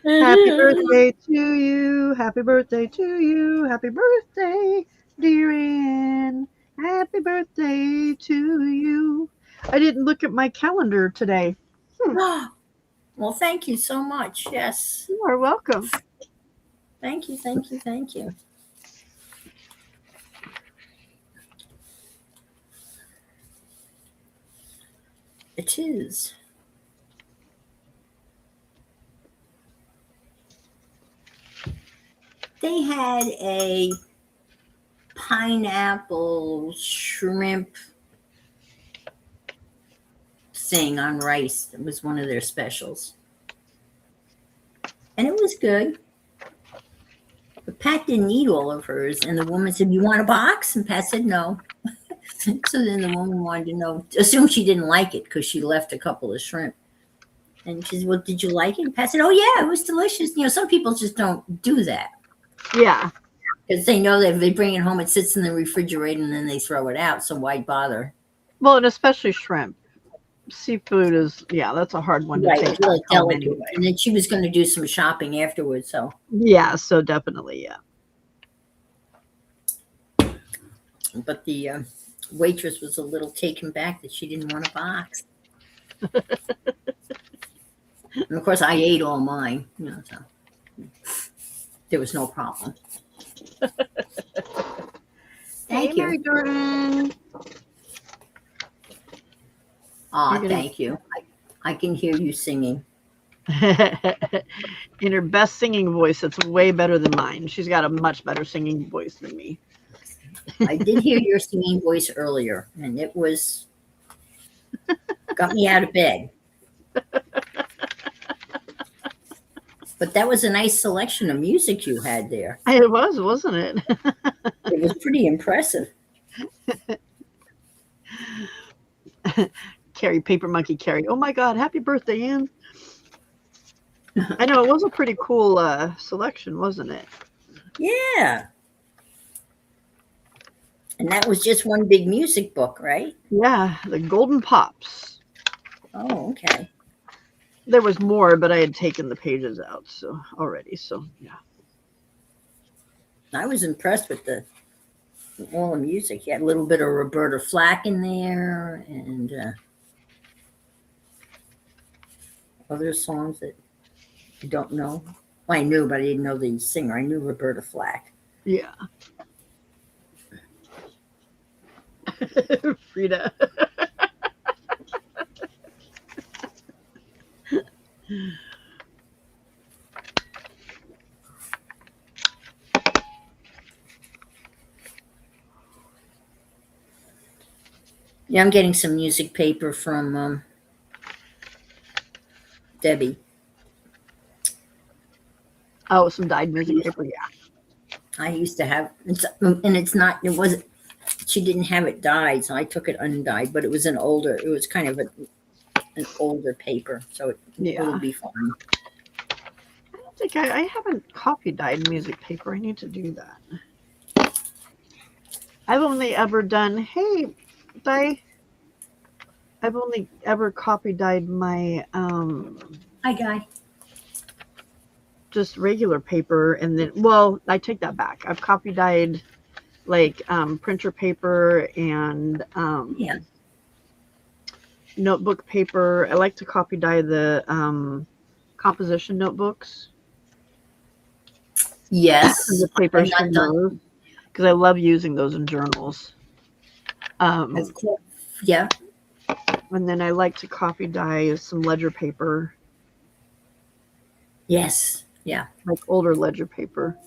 Happy birthday to you. Happy birthday to you. Happy birthday, dear Ann. Happy birthday to you. I didn't look at my calendar today. Well, thank you so much. Yes. You are welcome. Thank you, thank you, thank you. It is. They had a pineapple shrimp thing on rice. It was one of their specials. And it was good. But Pat didn't eat all of hers. And the woman said, you want a box? And Pat said no. So then the woman wanted to know, assumed she didn't like it because she left a couple of shrimp. And she said, well, did you like it? And Pat said, oh, yeah, it was delicious. Some people just don't do that. Yeah. Because they know that if they bring it home, it sits in the refrigerator and then they throw it out. So why bother? Well, and especially shrimp. Seafood is, that's a hard one to Right, take really home delicate. anyway. And then she was going to do some shopping afterwards. So Yeah, so definitely, yeah. but the waitress was a little taken back that she didn't want a box. And of course, I ate all mine. So there was no problem. Thank you. Mary Jordan. Oh, thank you. I can hear you singing. In her best singing voice. It's way better than mine. She's got a much better singing voice than me. I did hear your singing voice earlier, and it was got me out of bed. But that was a nice selection of music you had there. It was, wasn't it? It was pretty impressive. Carrie, Paper Monkey Carrie. Oh my God, happy birthday, Ann. I know, it was a pretty cool selection, wasn't it? Yeah. And that was just one big music book, right? Yeah, the Golden Pops. Oh, okay. There was more, but I had taken the pages out already. So yeah. I was impressed with all the music. You had a little bit of Roberta Flack in there, and other songs that you don't know. Well, I knew, but I didn't know the singer. I knew Roberta Flack. Yeah. Frida. Yeah, I'm getting some music paper from Debbie. Oh, some dyed music paper. Yeah. I used to have, and it's not. It wasn't. She didn't have it dyed, so I took it undyed. But it was an older. It was kind of an older paper, so it'll Yeah. be fine. I don't think I haven't copy dyed music paper. I need to do that. I've only ever done, hey, I've only ever copy dyed my Hi, Guy. just regular paper, and then, well, I take that back. I've copy dyed like printer paper and Yeah. notebook paper. I like to copy dye the composition notebooks. Yes. The I've papers not from done. those because I love using those in journals. Yeah. And then I like to copy dye some ledger paper, Yes. Yeah. like older ledger paper.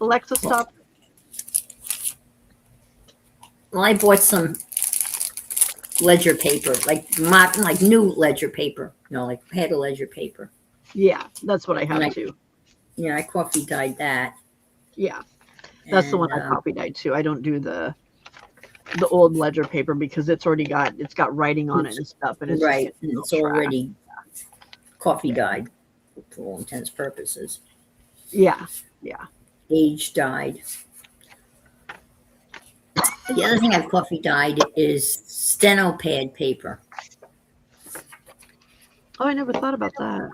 Alexa, stop. Well, I bought some ledger paper, like new ledger paper. Like I had a ledger paper. Yeah, that's what I have And too. I coffee dyed that. Yeah, that's the one I copy dyed too. I don't do the old ledger paper because it's got writing on it and stuff, and it's right, just, and it's already coffee dyed for all intents and purposes. Yeah. Age dyed. The other thing I've coffee dyed is steno pad paper. Oh, I never thought about that.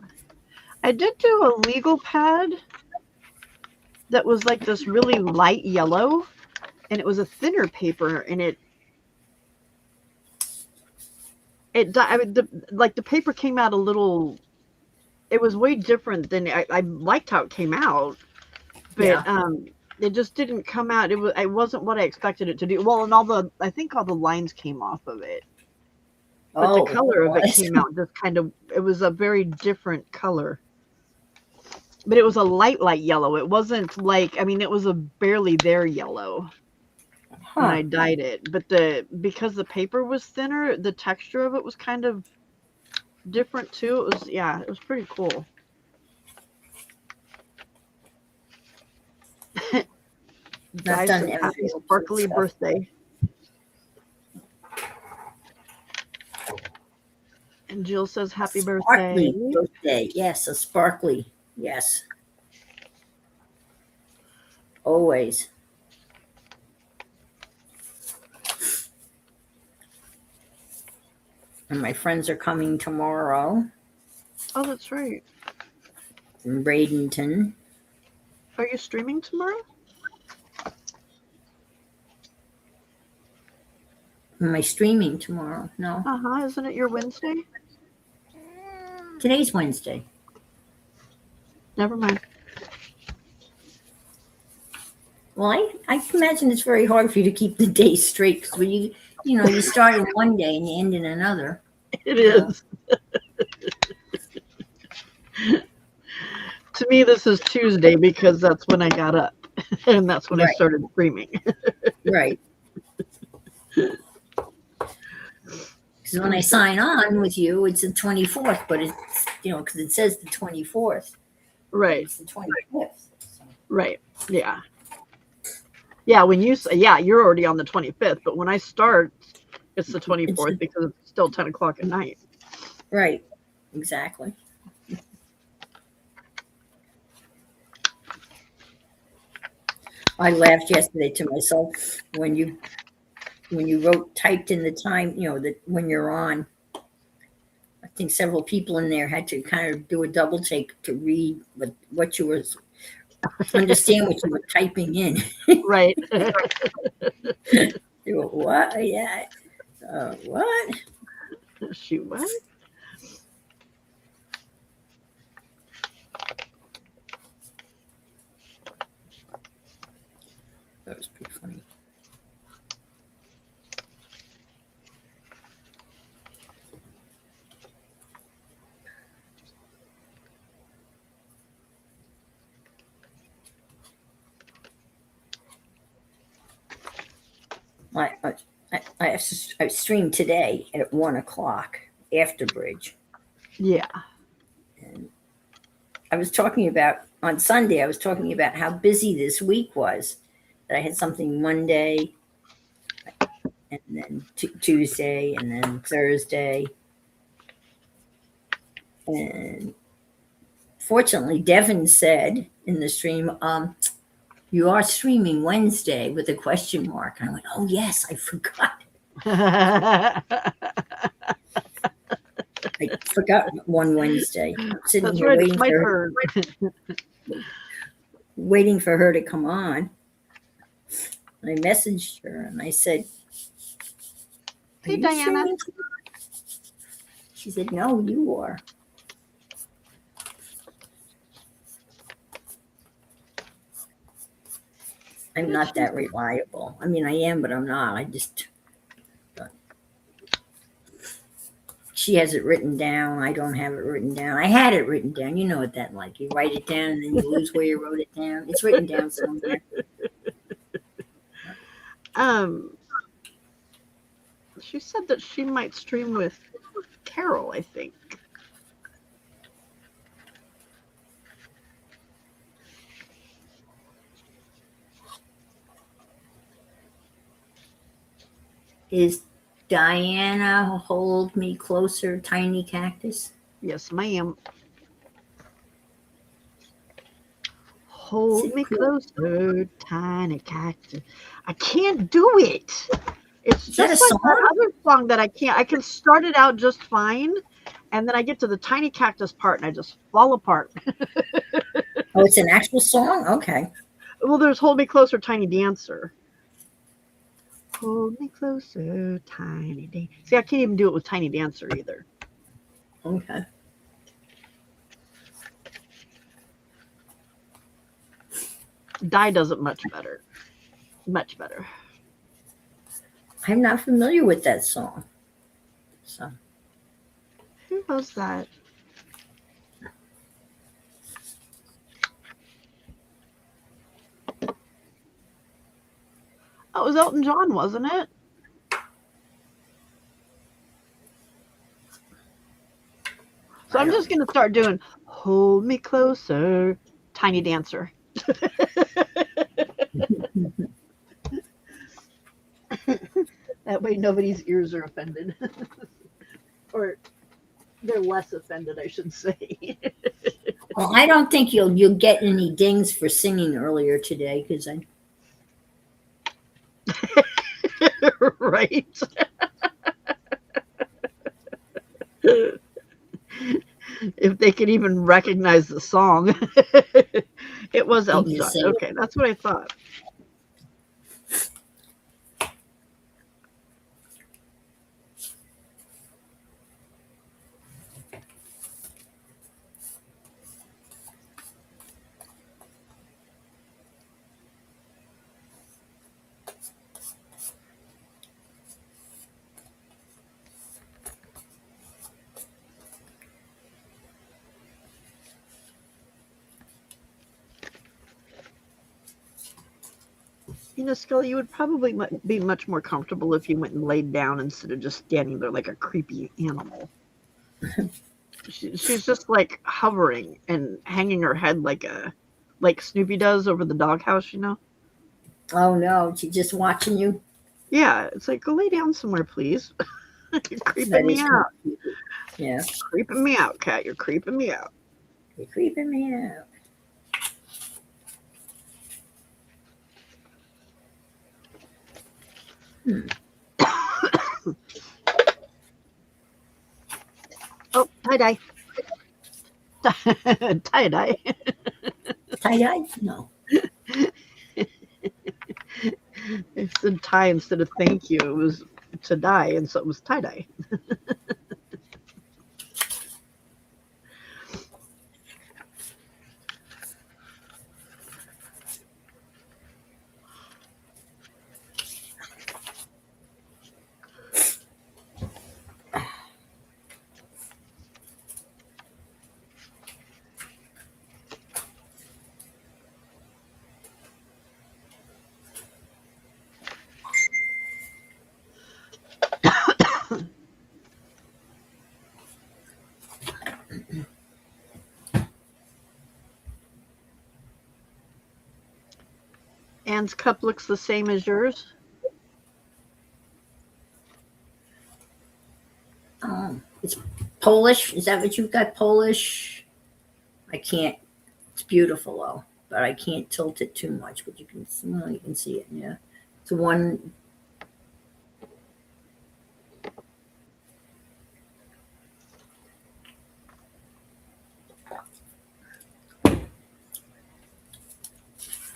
I did do a legal pad that was like this really light yellow, and it was a thinner paper, and the paper came out a little. It was way different than I liked how it came out, but it just didn't come out. It wasn't what I expected it to do. Well, and I think all the lines came off of it, but the color of it came out just kind of. It was a very different color, but it was a light yellow. It wasn't like, I mean, it was a barely there yellow when I dyed it, but because the paper was thinner, the texture of it was kind of different too. It was pretty cool. Not done happy sparkly birthday. And Jill says happy birthday. Yes, a sparkly. Yes. Always. And my friends are coming tomorrow. Oh, that's right. From Bradenton. Are you streaming tomorrow? Am I streaming tomorrow? No. Isn't it your Wednesday? Today's Wednesday. Never mind. Well, I can imagine it's very hard for you to keep the days straight because when you start in one day and you end in another. It is. To me, this is Tuesday because that's when I got up and that's when I started streaming. Right. Because when I sign on with you, it's the 24th, but it's, because it says the 24th. Right. It's the 25th. So. Right. Yeah. Yeah. When you say, you're already on the 25th, but when I start, it's the 24th because it's still 10 o'clock at night. Right. Exactly. I laughed yesterday to myself when you typed in the time, that when you're on. I think several people in there had to kind of do a double take to read what you were, understand what you were typing in. Right. They were, what? Yeah. What? Shoot, what? That was pretty funny. I streamed today at 1:00 after bridge. Yeah. And I was talking about on Sunday. I was talking about how busy this week was. That I had something Monday, and then Tuesday, and then Thursday. And fortunately, Devin said in the stream, "You are streaming Wednesday with a question mark." And I went, "Oh yes, I forgot. I forgot one Wednesday. I'm sitting That's here right. waiting It's my for turn. waiting for her to come on." And I messaged her and I said, "Are Hey, you Diana. streaming tonight?" She said, "No, you are." I'm not that reliable. I mean, I am, but I'm not. She has it written down. I don't have it written down. I had it written down. You know what that like. You write it down and then you lose where you wrote it down. It's written down somewhere. She said that she might stream with Carol, I think. Is Diana Hold Me Closer, Tiny Cactus? Yes, ma'am. Hold me closer, tiny cactus. I can't do it. It's Is that just a like song? that other song that I can't. I can start it out just fine, and then I get to the tiny cactus part and I just fall apart. Oh, it's an actual song? Okay. Well, there's Hold Me Closer, Tiny Dancer. Hold me closer, tiny dancer. See, I can't even do it with Tiny Dancer either. Okay. Die does it much better. Much better. I'm not familiar with that song. So Who was that? Oh, it was Elton John, wasn't it? So I'm just going to start doing Hold Me Closer, Tiny Dancer. That way nobody's ears are offended. Or they're less offended, I should say. well, I don't think you'll get any dings for singing earlier today because I Right? If they could even recognize the song. It was Elton John. Okay, that's what I thought. You know, Scully, you would probably be much more comfortable if you went and laid down instead of just standing there like a creepy animal. She's just like hovering and hanging her head like Snoopy does over the doghouse, you know? Oh no, she's just watching you. Yeah, it's like, go lay down somewhere, please. You're creeping That me is out. Yeah. Creeping me out, cat. You're creeping me out. You're creeping me out. Oh, tie-dye. Tie-dye. Tie-dye? No. It said tie instead of thank you. It was to die, and so it was tie-dye. Anne's cup looks the same as yours. Oh, it's Polish. Is that what you've got? Polish? I can't. It's beautiful though, but I can't tilt it too much. But you can see it. Yeah, it's one.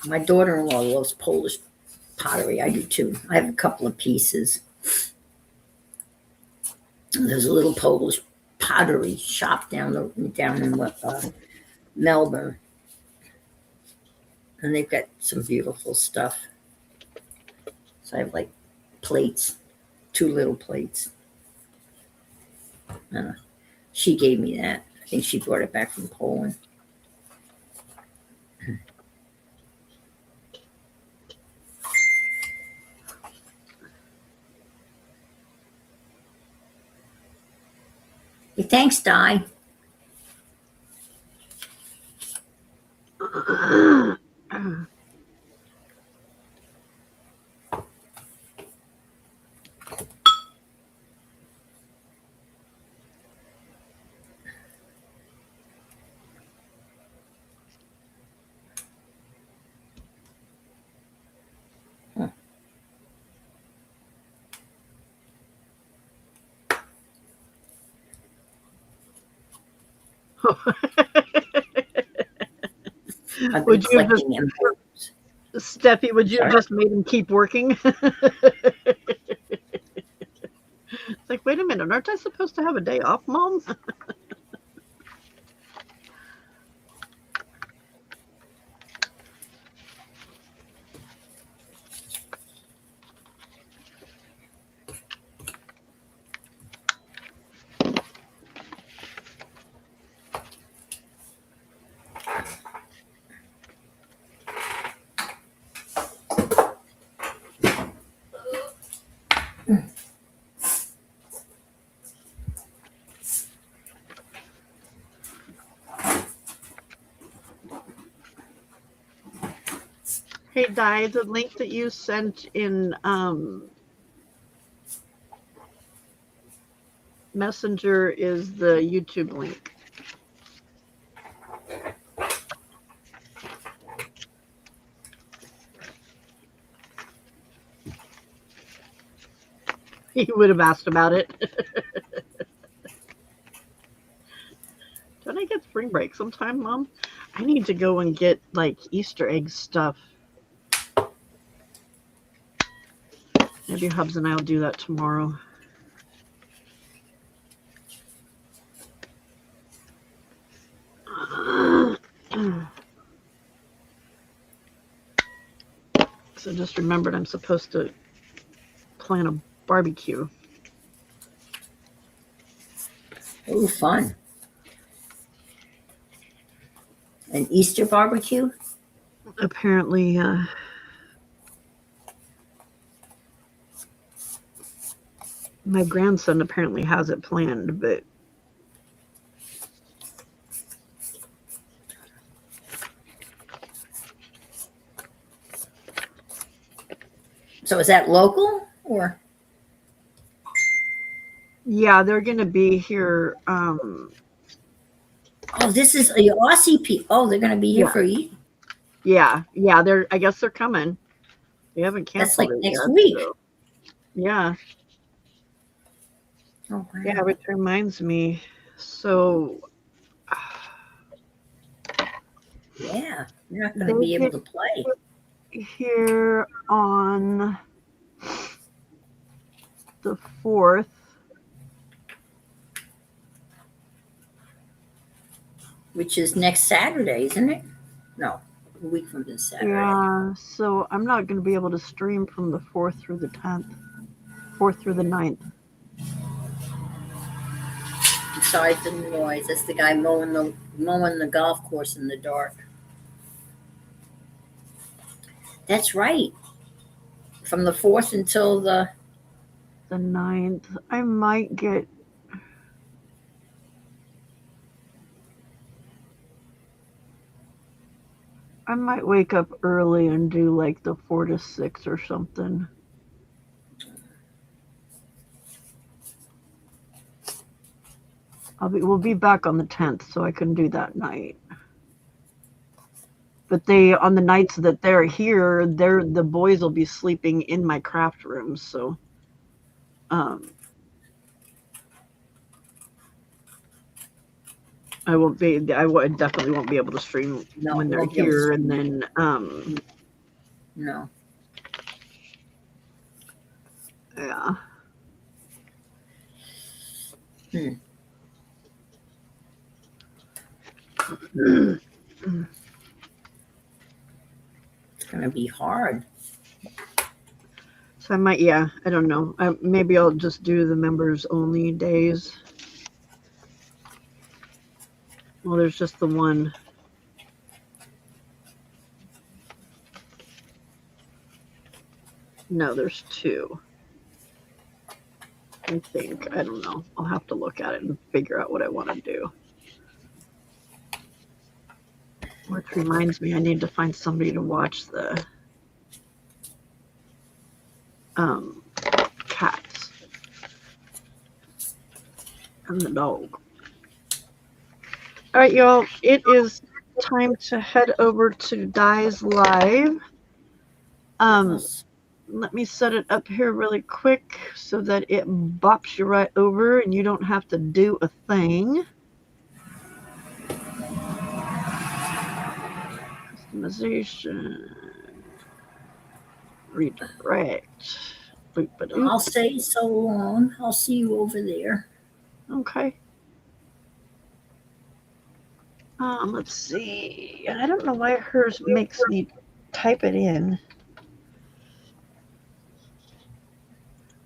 My daughter-in-law loves Polish pottery. I do too. I have a couple of pieces. There's a little Polish pottery shop down in Melbourne, and they've got some beautiful stuff. So I have like plates, 2 little plates. She gave me that. I think she brought it back from Poland. Hey, thanks, Di. Would you have just, Steffi, would you have just made him keep working? It's like, wait a minute, aren't I supposed to have a day off, Mom? Hey, Di, the link that you sent in Messenger is the YouTube link. He would have asked about it. Don't I get spring break sometime, Mom? I need to go and get like Easter egg stuff. Maybe Hubs and I will do that tomorrow. So just remembered I'm supposed to plan a barbecue. Oh, fun. An Easter barbecue? Apparently, my grandson apparently has it planned, but So is that local or? yeah, they're going to be here. Oh, this is the Aussie people. Oh, they're going to be here for Easter. Yeah. I guess they're coming. They haven't canceled. That's like next week. So. Yeah. Oh, wow. Yeah, which reminds me. So. Yeah, you're not going to be able to play. Here on the 4th. Which is next Saturday, isn't it? No, a week from this Saturday. Yeah, so I'm not going to be able to stream from the 4th through the 10th. 4th through the 9th. Sorry for the noise. That's the guy mowing the golf course in the dark. That's right. From the 4th until the 9th. I might get. I might wake up early and do like the 4 to 6 or something. We'll be back on the 10th, so I can do that night. But on the nights that they're here, the boys will be sleeping in my craft room, so I definitely won't be able to stream when they're here, and then no. Yeah. It's gonna be hard. So I might, I don't know. Maybe I'll just do the members only days. Well, there's just the one. No, there's 2. I think. I don't know. I'll have to look at it and figure out what I want to do. Which reminds me, I need to find somebody to watch the cats and the dog. All right, y'all. It is time to head over to Di's Live. Let me set it up here really quick so that it bops you right over and you don't have to do a thing. Customization. Redirect. I'll say so long. I'll see you over there. Okay. Let's see. I don't know why hers makes me type it in.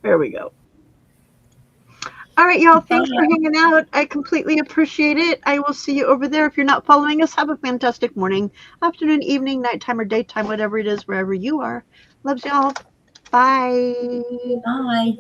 There we go. All right, y'all. Thanks for hanging out. I completely appreciate it. I will see you over there. If you're not following us, have a fantastic morning, afternoon, evening, nighttime, or daytime, whatever it is, wherever you are. Loves y'all. Bye. Bye.